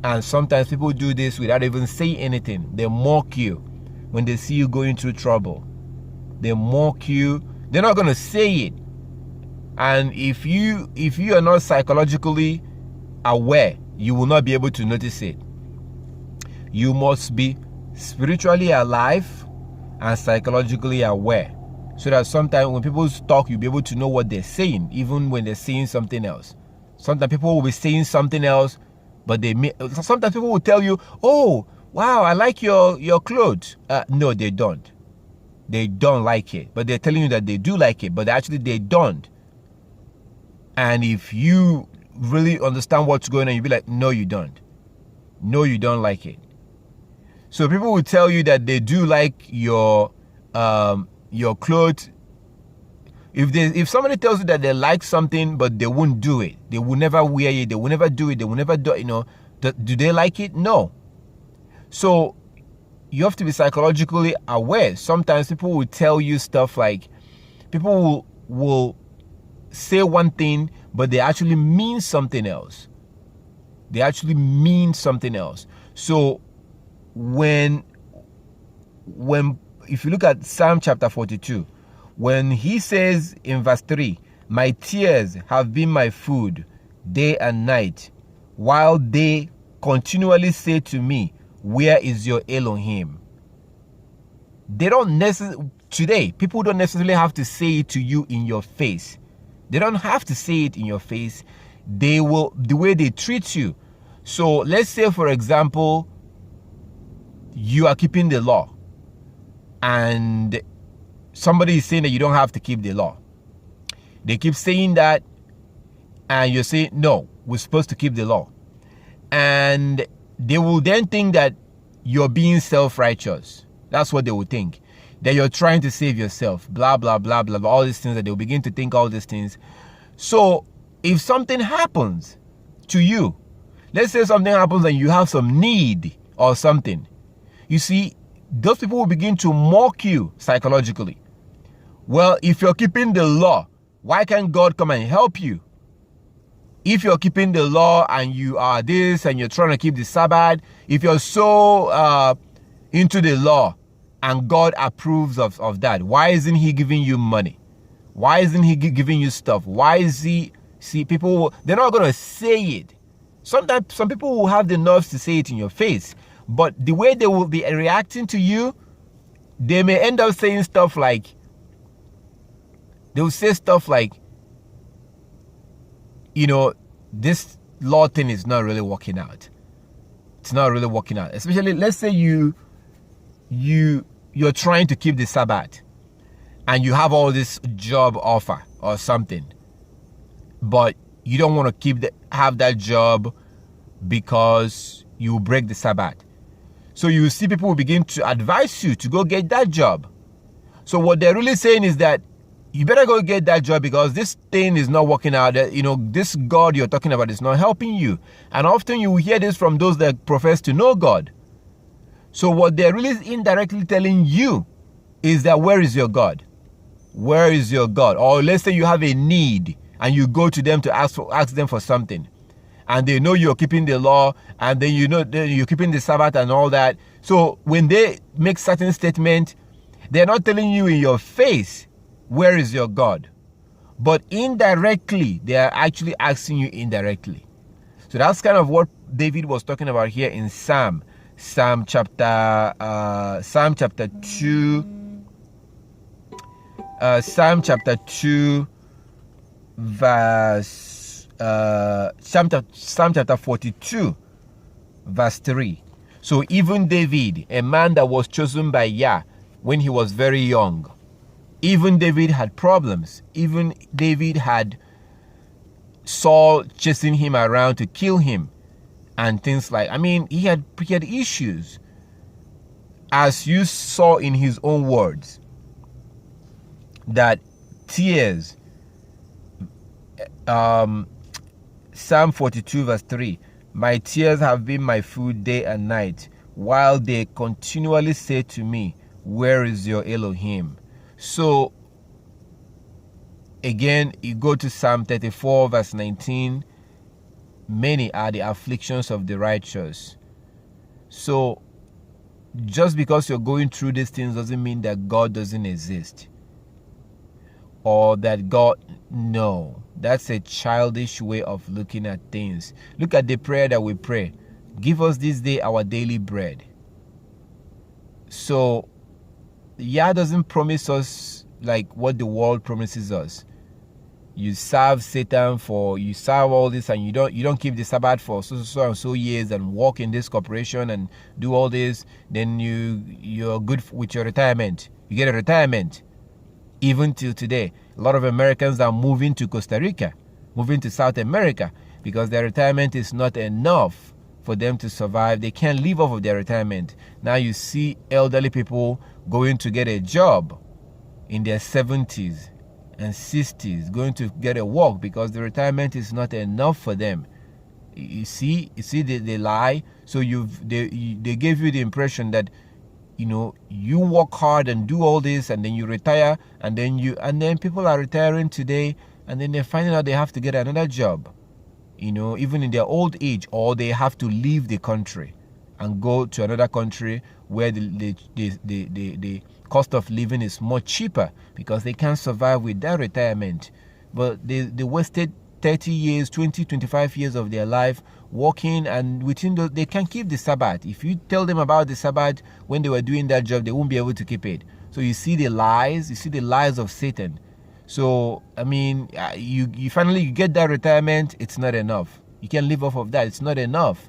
And sometimes people do this without even saying anything. They mock you when they see you going through trouble. They mock you. They're not going to say it. And if you are not psychologically aware, you will not be able to notice it. You must be spiritually alive and psychologically aware, so that sometimes when people talk, you'll be able to know what they're saying, even when they're saying something else. Sometimes people will be saying something else, but sometimes people will tell you, oh, wow, I like your clothes. No, they don't. They don't like it. But they're telling you that they do like it, but actually they don't. And if you really understand what's going on, you'll be like, no, you don't. No, you don't like it. So people will tell you that they do like your clothes. If somebody tells you that they like something but they won't do it, they will never wear it, they will never do it, they will never do do they like it? No. So you have to be psychologically aware. Sometimes people will tell you stuff like, people will say one thing but they actually mean something else. They actually mean something else. So if you look at Psalm chapter 42, when he says in verse 3, my tears have been my food day and night, while they continually say to me, where is your Elohim? They don't necessarily, today, people don't necessarily have to say it to you in your face. They don't have to say it in your face. They will, the way they treat you. So let's say, for example, you are keeping the law and somebody is saying that you don't have to keep the law. They keep saying that and you're saying, no, we're supposed to keep the law. And they will then think that you're being self-righteous. That's what they will think. That you're trying to save yourself. Blah, blah, blah, blah, blah. All these things, that they'll begin to think all these things. So if something happens to you, let's say something happens and you have some need or something, you see, those people will begin to mock you psychologically. Well, if you're keeping the law, why can't God come and help you? If you're keeping the law and you are this and you're trying to keep the Sabbath, if you're so into the law and God approves of that, why isn't he giving you money? Why isn't he giving you stuff? Why is he... See, people, they're not going to say it. Sometimes some people will have the nerves to say it in your face, but the way they will be reacting to you, they may end up saying stuff like, they will say stuff like, you know, this law thing is not really working out. It's not really working out. Especially, let's say you're trying to keep the Sabbath and you have all this job offer or something, but you don't want to have that job because you break the Sabbath. So you see people will begin to advise you to go get that job. So what they're really saying is that you better go get that job because this thing is not working out. You know, this God you're talking about is not helping you. And often you will hear this from those that profess to know God. So what they're really indirectly telling you is that, where is your God? Where is your God? Or let's say you have a need and you go to them to ask them for something. And they know you're keeping the law, and then you know you're keeping the Sabbath and all that. So when they make certain statements, they're not telling you in your face, where is your God? But indirectly, they are actually asking you indirectly. So that's kind of what David was talking about here in Psalm chapter 2, Psalm chapter 2, verse Psalm chapter 42, verse 3. So even David, a man that was chosen by Yah when he was very young, even David had problems. Even David had Saul chasing him around to kill him and things like, I mean, he had issues, as you saw in his own words, that tears, Psalm 42 verse 3, my tears have been my food day and night, while they continually say to me, where is your Elohim? So again, you go to Psalm 34 verse 19, many are the afflictions of the righteous. So just because you're going through these things doesn't mean that God doesn't exist, or that God, no, that's a childish way of looking at things. Look at the prayer that we pray. Give us this day our daily bread. So Yah doesn't promise us like what the world promises us. You serve Satan you serve all this, and you don't keep the Sabbath for so and so years and work in this corporation and do all this, then you're good with your retirement. You get a retirement. Even till today, a lot of Americans are moving to Costa Rica, moving to South America, because their retirement is not enough for them to survive. They can't live off of their retirement. Now you see elderly people going to get a job in their 70s and 60s, going to get a work because the retirement is not enough for them. You see they lie. So they gave you the impression that, you know, you work hard and do all this, and then you retire, and then people are retiring today, and then they're finding out they have to get another job, you know, even in their old age, or they have to leave the country and go to another country where the cost of living is much cheaper, because they can't survive with that retirement. But they wasted 30 years, 20, 25 years of their life working, and within they can't keep the Sabbath. If you tell them about the Sabbath when they were doing that job, they won't be able to keep it. So you see the lies of Satan. So I mean, you finally get that retirement. It's not enough. You can live off of that. It's not enough.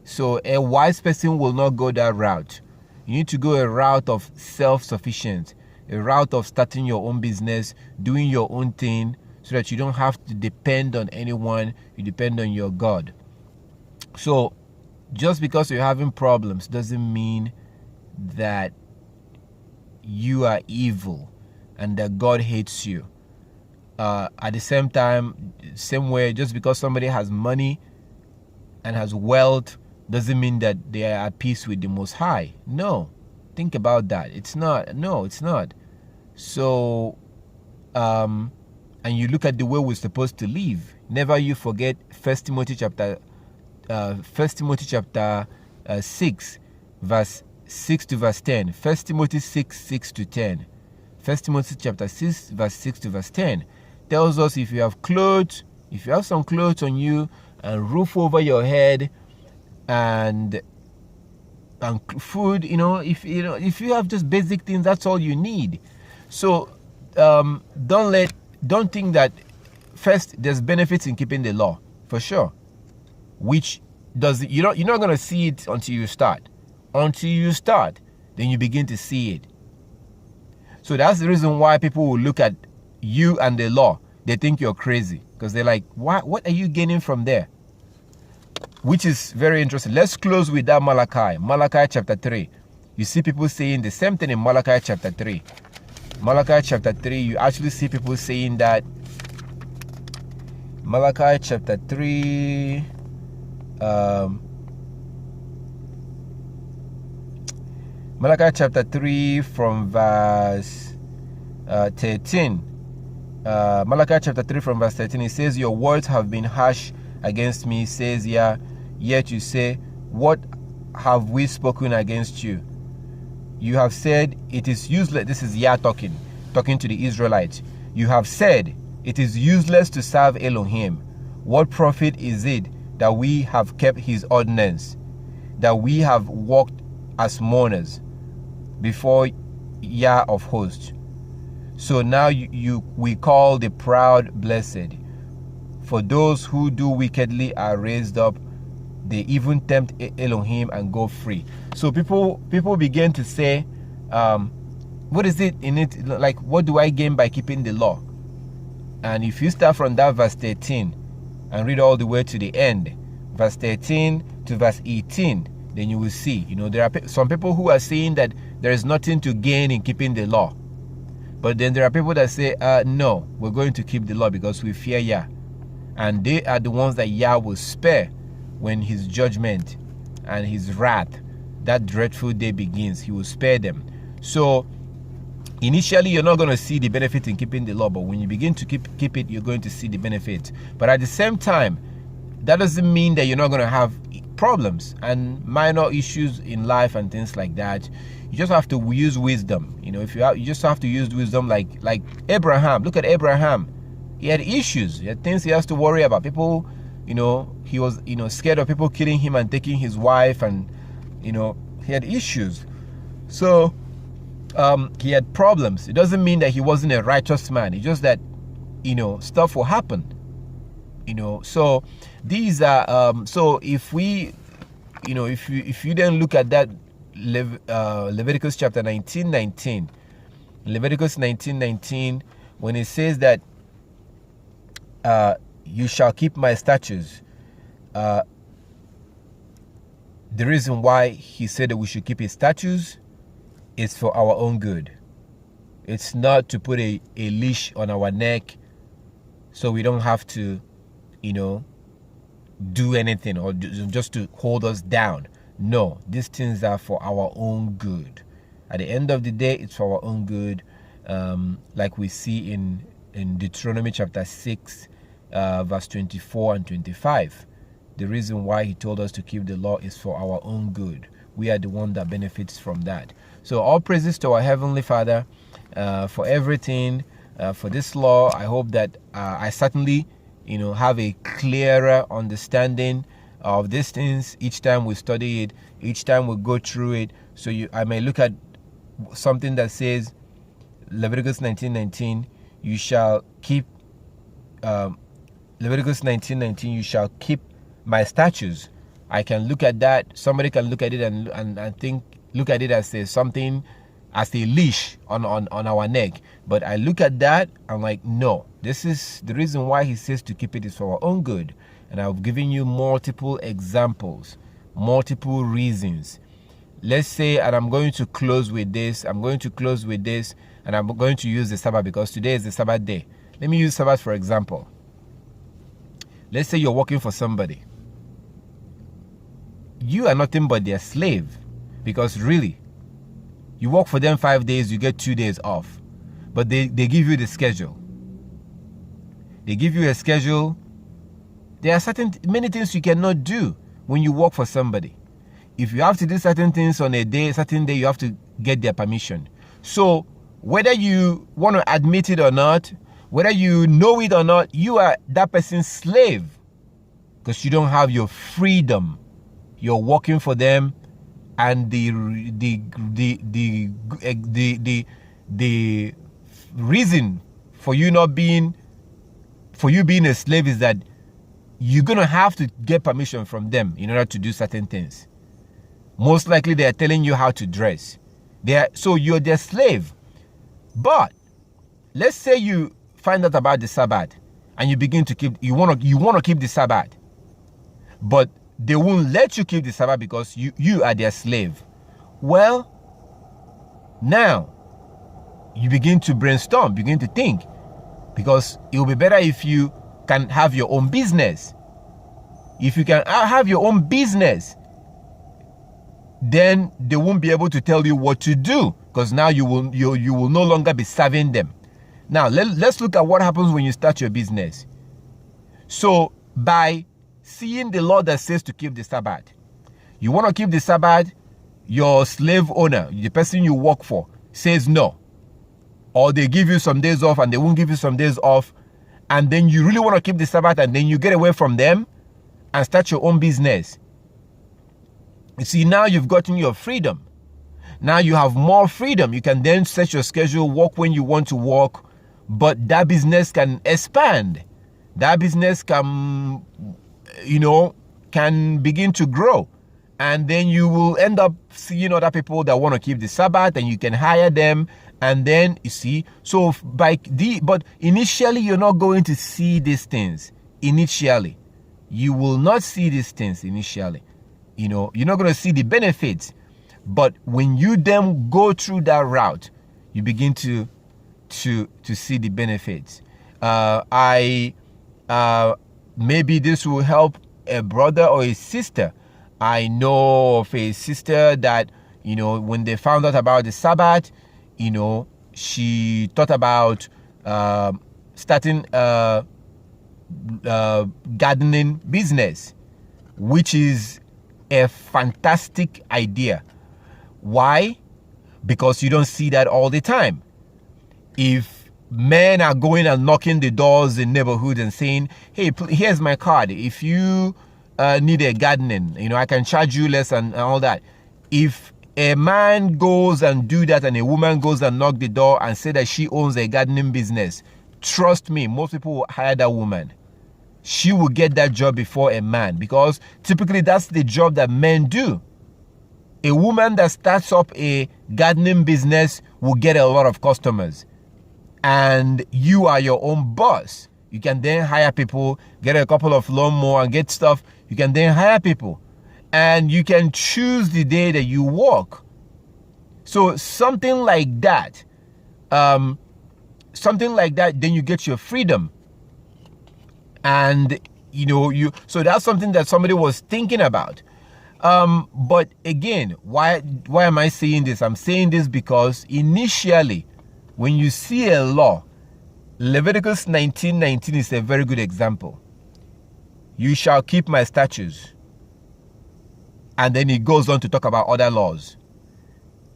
So a wise person will not go that route. You need to go a route of self-sufficient, a route of starting your own business, doing your own thing, so that you don't have to depend on anyone. You depend on your God. So just because you're having problems doesn't mean that you are evil and that God hates you. At the same time, same way, just because somebody has money and has wealth doesn't mean that they are at peace with the Most High. No, think about that. It's not. No, it's not. So, and you look at the way we're supposed to live. Never you forget 1 Timothy chapter 6, verse 6 to verse 10. 1 Timothy 6, 6 to 10. 1 Timothy chapter 6, verse 6 to verse 10 tells us if you have clothes, if you have some clothes on you and roof over your head and food, if you have just basic things, that's all you need. So don't think that first there's benefits in keeping the law, for sure, which you're not going to see it until you start. Until you start, then you begin to see it. So that's the reason why people will look at you and the law. They think you're crazy because they're like, what are you gaining from there? Which is very interesting. Let's close with that Malachi chapter 3. You see people saying the same thing in Malachi chapter 3. Malachi chapter 3, you actually see people saying that. Malachi chapter 3, Malachi chapter 3 from verse 13. Malachi chapter 3 from verse 13, it says, your words have been harsh against me, says Yah, yet you say, what have we spoken against you? You have said, it is useless. This is Yah talking to the Israelites. You have said, it is useless to serve Elohim. What profit is it that we have kept his ordinance, that we have walked as mourners before Yah of hosts? So now we call the proud blessed. For those who do wickedly are raised up. They even tempt Elohim and go free. So people begin to say, what is it in it? Like, what do I gain by keeping the law? And if you start from that verse 13 and read all the way to the end, verse 13 to verse 18, then you will see, there are some people who are saying that there is nothing to gain in keeping the law. But then there are people that say, no, we're going to keep the law because we fear Yah. And they are the ones that Yah will spare when his judgment and his wrath, that dreadful day begins. He will spare them. So initially, you're not going to see the benefit in keeping the law, but when you begin to keep it, you're going to see the benefit. But at the same time, that doesn't mean that you're not going to have problems and minor issues in life and things like that. You just have to use wisdom. You just have to use wisdom, like Abraham. Look at Abraham. He had issues. He had things he has to worry about. People, he was, scared of people killing him and taking his wife, and, he had issues. So he had problems. It doesn't mean that he wasn't a righteous man. It's just that, stuff will happen. So these are, so if we, if you then look at that Leviticus chapter 19:19, Leviticus 19:19, when it says that you shall keep my statutes, the reason why he said that we should keep his statutes is for our own good. It's not to put a leash on our neck so we don't have to, do anything or just to hold us down. No, these things are for our own good. At the end of the day, it's for our own good, like we see in Deuteronomy chapter 6, verse 24 and 25. The reason why he told us to keep the law is for our own good. We are the one that benefits from that. So all praises to our Heavenly Father for everything, for this law. I hope that I certainly, have a clearer understanding of these things each time we study it, each time we go through it. So I may look at something that says, Leviticus 19:19, you shall keep, Leviticus 19:19, you shall keep my statutes. I can look at that. Somebody can look at it and think, look at it as something, as a leash on our neck. But I look at that, I'm like, no, this is the reason why he says to keep it is for our own good. And I've given you multiple examples, multiple reasons. Let's say, and I'm going to close with this, and I'm going to use the Sabbath because today is the Sabbath day. Let me use Sabbath for example. Let's say you're working for somebody. You are nothing but their slave, because really, you work for them 5 days, you get 2 days off. But they give you the schedule. They give you a schedule. There are many things you cannot do when you work for somebody. If you have to do certain things on a certain day, you have to get their permission. So whether you want to admit it or not, whether you know it or not, you are that person's slave, because you don't have your freedom. You're working for them, and the reason for you being a slave is that you're gonna have to get permission from them in order to do certain things. Most likely, they are telling you how to dress. So you're their slave. But let's say you find out about the Sabbath, and you begin to keep. You want to keep the Sabbath, but they won't let you keep the Sabbath because you are their slave. Well, now you begin to brainstorm, begin to think, because it will be better if you can have your own business. If you can have your own business, then they won't be able to tell you what to do, because now you will no longer be serving them. Now let's look at what happens when you start your business. So by seeing the law that says to keep the Sabbath, you want to keep the Sabbath, your slave owner, the person you work for, says no, or they give you some days off and they won't give you some days off, and then you really want to keep the Sabbath, and then you get away from them and start your own business. You see, now you've gotten your freedom. Now you have more freedom. You can then set your schedule, work when you want to work, but that business can expand. That business can begin to grow. And then you will end up seeing other people that want to keep the Sabbath, and you can hire them. And then, you see, so but initially you're not going to see these things. Initially, you will not see these things initially. You're not going to see the benefits. But when you then go through that route, you begin to see the benefits. Maybe this will help a brother or a sister. I know of a sister that, when they found out about the Sabbath, she thought about starting a gardening business, which is a fantastic idea. Why? Because you don't see that all the time. If men are going and knocking the doors in neighborhoods and saying, hey, here's my card. If you need a gardening, I can charge you less and all that. If a man goes and do that and a woman goes and knock the door and say that she owns a gardening business, trust me, most people will hire that woman. She will get that job before a man, because typically that's the job that men do. A woman that starts up a gardening business will get a lot of customers. And you are your own boss. You can then hire people, get a couple of lawnmower and get stuff. You can then hire people. And you can choose the day that you work. So something like that, then you get your freedom. And, so that's something that somebody was thinking about. But again, why am I saying this? I'm saying this because initially, when you see a law, Leviticus 19:19 is a very good example. You shall keep my statutes. And then it goes on to talk about other laws.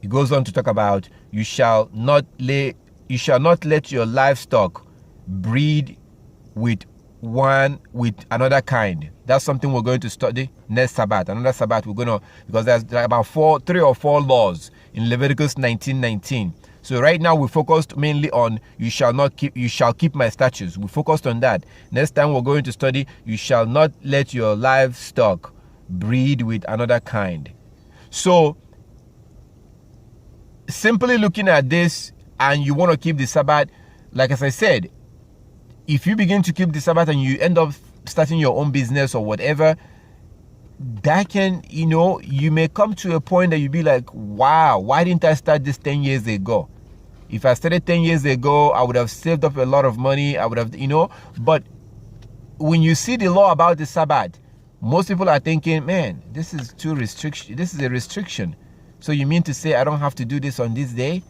It goes on to talk about you shall not let your livestock breed with one with another kind. That's something we're going to study next Sabbath. Another Sabbath we're going to, because there's about 3 or 4 laws in Leviticus 19:19. So right now we focused mainly on you shall keep my statutes. We focused on that. Next time we're going to study you shall not let your livestock breed with another kind. So simply looking at this, and you want to keep the Sabbath, like as I said, if you begin to keep the Sabbath and you end up starting your own business or whatever, that can, you may come to a point that you be like, wow, why didn't I start this 10 years ago? If I started 10 years ago, I would have saved up a lot of money. I would have, but when you see the law about the Sabbath, most people are thinking, man, this is too restriction. This is a restriction. So you mean to say I don't have to do this on this day?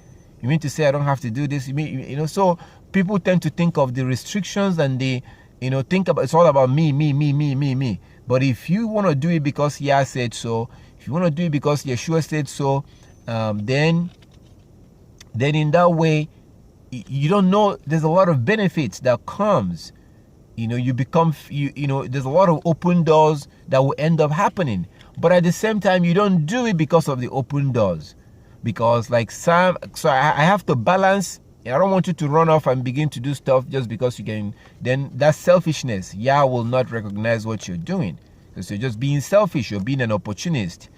You mean to say I don't have to do this? You mean, so people tend to think of the restrictions and they, think about, it's all about me. But if you want to do it because Yah said so, if you want to do it because Yeshua said so, then in that way, you don't know, there's a lot of benefits that comes. You become, there's a lot of open doors that will end up happening. But at the same time, you don't do it because of the open doors. Because so I have to balance. I don't want you to run off and begin to do stuff just because you can. Then that's selfishness. Yah will not recognize what you're doing. Because you're just being selfish. You're being an opportunist.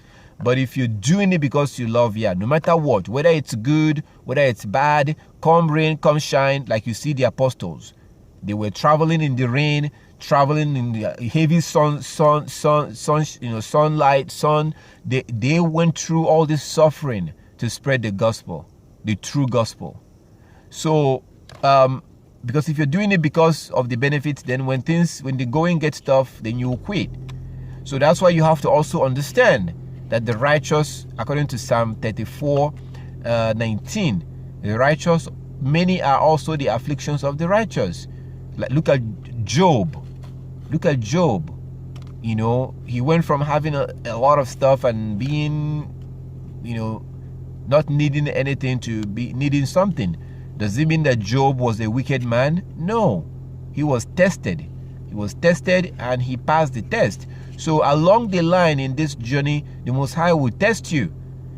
But if you're doing it because you love Yah, no matter what, whether it's good, whether it's bad, come rain, come shine, like you see the apostles. They were traveling in the rain, traveling in the heavy sunlight, sun. They went through all this suffering to spread the gospel, the true gospel. So, because if you're doing it because of the benefits, then when the going gets tough, then you will quit. So that's why you have to also understand that the righteous, according to Psalm 34:19, the righteous, many are also the afflictions of the righteous. Like, look at Job. Look at Job. He went from having a lot of stuff and being, not needing anything to be needing something. Does it mean that Job was a wicked man? No. He was tested. He was tested and he passed the test. So along the line in this journey, the Most High will test you.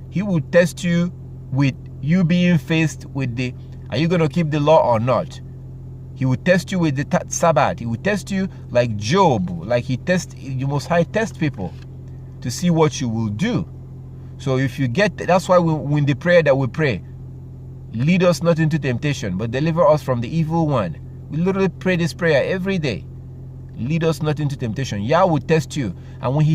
He will test you with you being faced with are you going to keep the law or not? He will test you with the Sabbath. He will test you like Job, like the Most High test people to see what you will do. So if you that's why when the prayer that we pray, lead us not into temptation, but deliver us from the evil one. We literally pray this prayer every day. Lead us not into temptation. Yah will test you. And when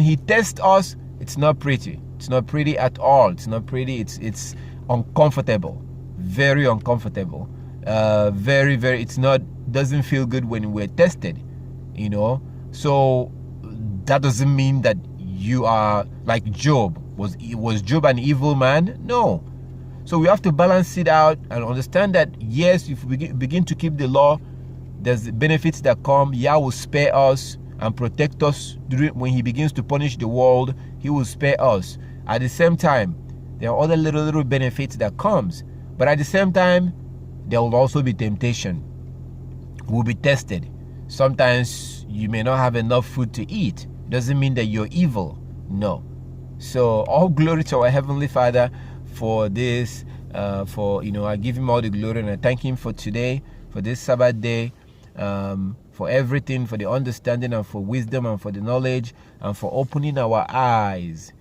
he tests us, it's not pretty. It's not pretty at all. It's not pretty. It's uncomfortable. Very uncomfortable. Very, very, doesn't feel good when we're tested, So that doesn't mean that you are like Job. Was Job an evil man? No. So we have to balance it out and understand that, yes, if we begin to keep the law, there's the benefits that come. Yah will spare us and protect us when he begins to punish the world. He will spare us. At the same time, there are other little benefits that comes. But at the same time, there will also be temptation. We'll be tested. Sometimes you may not have enough food to eat. Doesn't mean that you're evil. No. So all glory to our Heavenly Father for this. I give him all the glory and I thank him for today, for this Sabbath day, for everything, for the understanding and for wisdom and for the knowledge and for opening our eyes,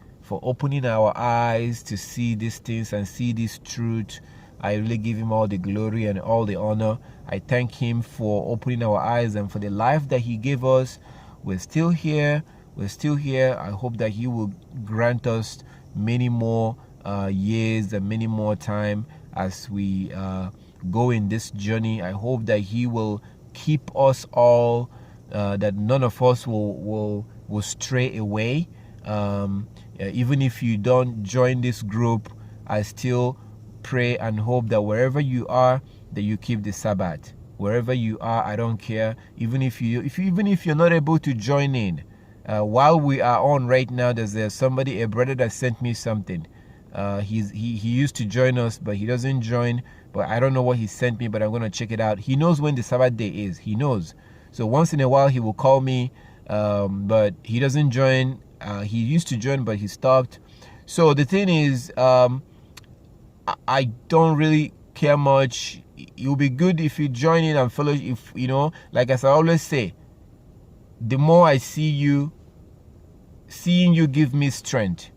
to see these things and see this truth. I really give him all the glory and all the honor. I thank him for opening our eyes and for the life that he gave us. We're still here. I hope that he will grant us many more years and many more time as we go in this journey. I hope that he will keep us all, that none of us will stray away. Even if you don't join this group, I still pray and hope that wherever you are, that you keep the Sabbath. Wherever you are, I don't care. Even if you're not able to join in, while we are on right now, there's a brother that sent me something. He used to join us, but he doesn't join. But I don't know what he sent me, but I'm gonna check it out. He knows when the Sabbath day is. He knows. So once in a while he will call me, but he doesn't join. He used to join, but he stopped. So the thing is, I don't really care much. It will be good if you join in and follow. If like as I always say, the more I see you, seeing you give me strength.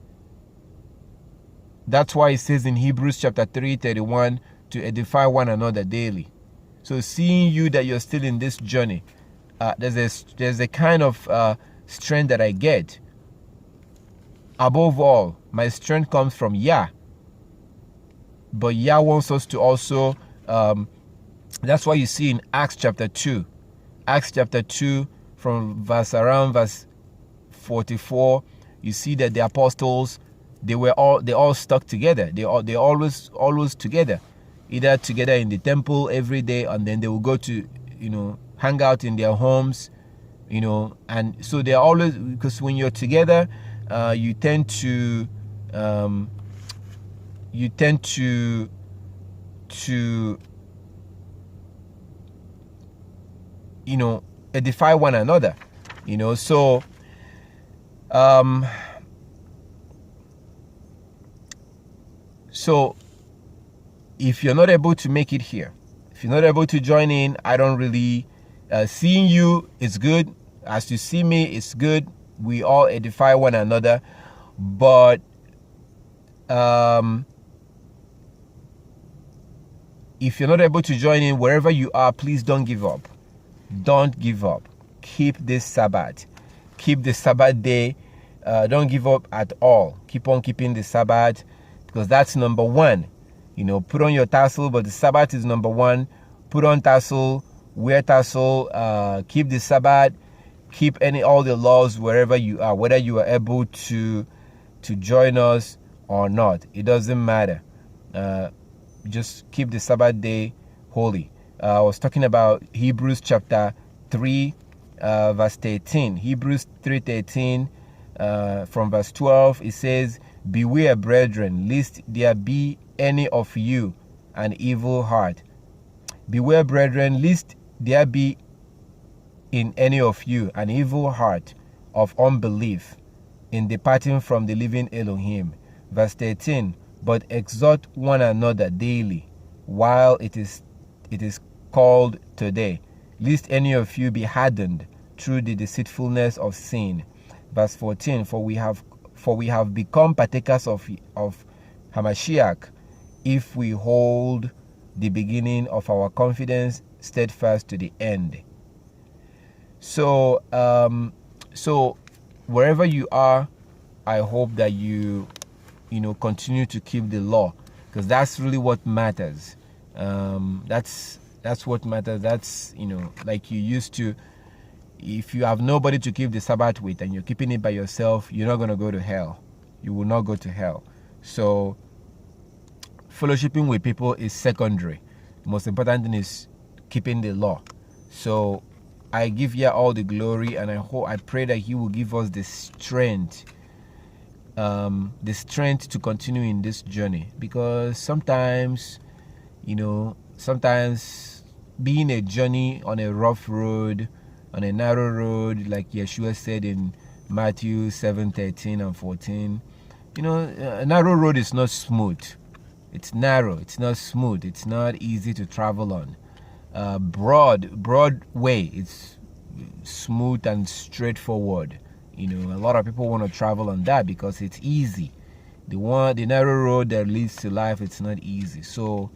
That's why it says in Hebrews chapter 3:31 to edify one another daily. So seeing you that you're still in this journey, there's a kind of strength that I get. Above all, my strength comes from Yah. But Yah wants us to also, that's why you see in Acts chapter 2 from verse 44, you see that the apostles, they all stuck together. They always together, either together in the temple every day, and then they will go to hang out in their homes, and so they're always, because when you're together, you tend to edify one another, so so if you're not able to make it here, if you're not able to join in, I don't really seeing you is good. As you see me, it's good. We all edify one another, but if you're not able to join in wherever you are, please don't give up. Don't give up. Keep this Sabbath. Keep the Sabbath day. Don't give up at all. Keep on keeping the Sabbath, because that's number one. Put on your tassel, but the Sabbath is number one. Put on tassel, wear tassel, keep the Sabbath, keep all the laws wherever you are, whether you are able to join us or not. It doesn't matter. Just keep the Sabbath day holy. I was talking about Hebrews chapter 3, verse 13. Hebrews 3:13, from verse 12, it says, "Beware, brethren, lest there be any of you an evil heart." Beware, brethren, lest there be in any of you an evil heart of unbelief in departing from the living Elohim. Verse 13, "But exhort one another daily, while it is called today, lest any of you be hardened through the deceitfulness of sin." Verse 14, "For we have become partakers of Hamashiach, if we hold the beginning of our confidence steadfast to the end." So wherever you are, I hope that you continue to keep the law, because that's really what matters. That's what matters. That's like you used to. If you have nobody to keep the Sabbath with and you're keeping it by yourself, you're not going to go to hell. You will not go to hell. So fellowshipping with people is secondary. The most important thing is keeping the law. So I give Yah all the glory, and I pray that He will give us the strength to continue in this journey, because sometimes being a journey on a rough road, on a narrow road, like Yeshua said in Matthew 7:13 and 14, a narrow road is not smooth. It's narrow, it's not smooth, it's not easy to travel on. Broad way, it's smooth and straightforward. A lot of people want to travel on that because it's easy. The narrow road that leads to life, it's not easy. So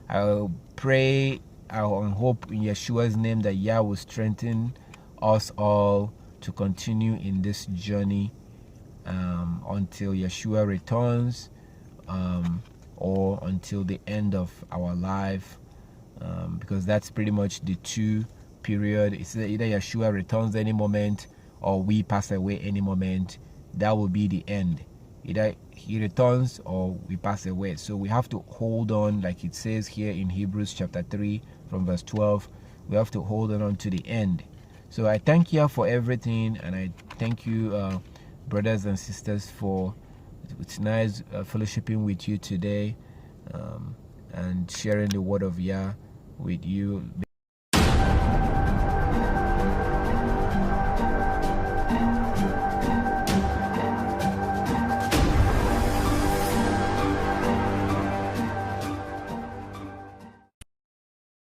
I'll pray, I'll hope in Yeshua's name that Yah will strengthen us all to continue in this journey until Yeshua returns, or until the end of our life, because that's pretty much the two period. It's either Yeshua returns any moment or we pass away any moment. That will be the end. Either He returns or we pass away. So we have to hold on, like it says here in Hebrews chapter 3 from verse 12. We have to hold on to the end. So I thank you for everything, and I thank you, brothers and sisters, for it's nice fellowshipping with you today, and sharing the word of Yah with you.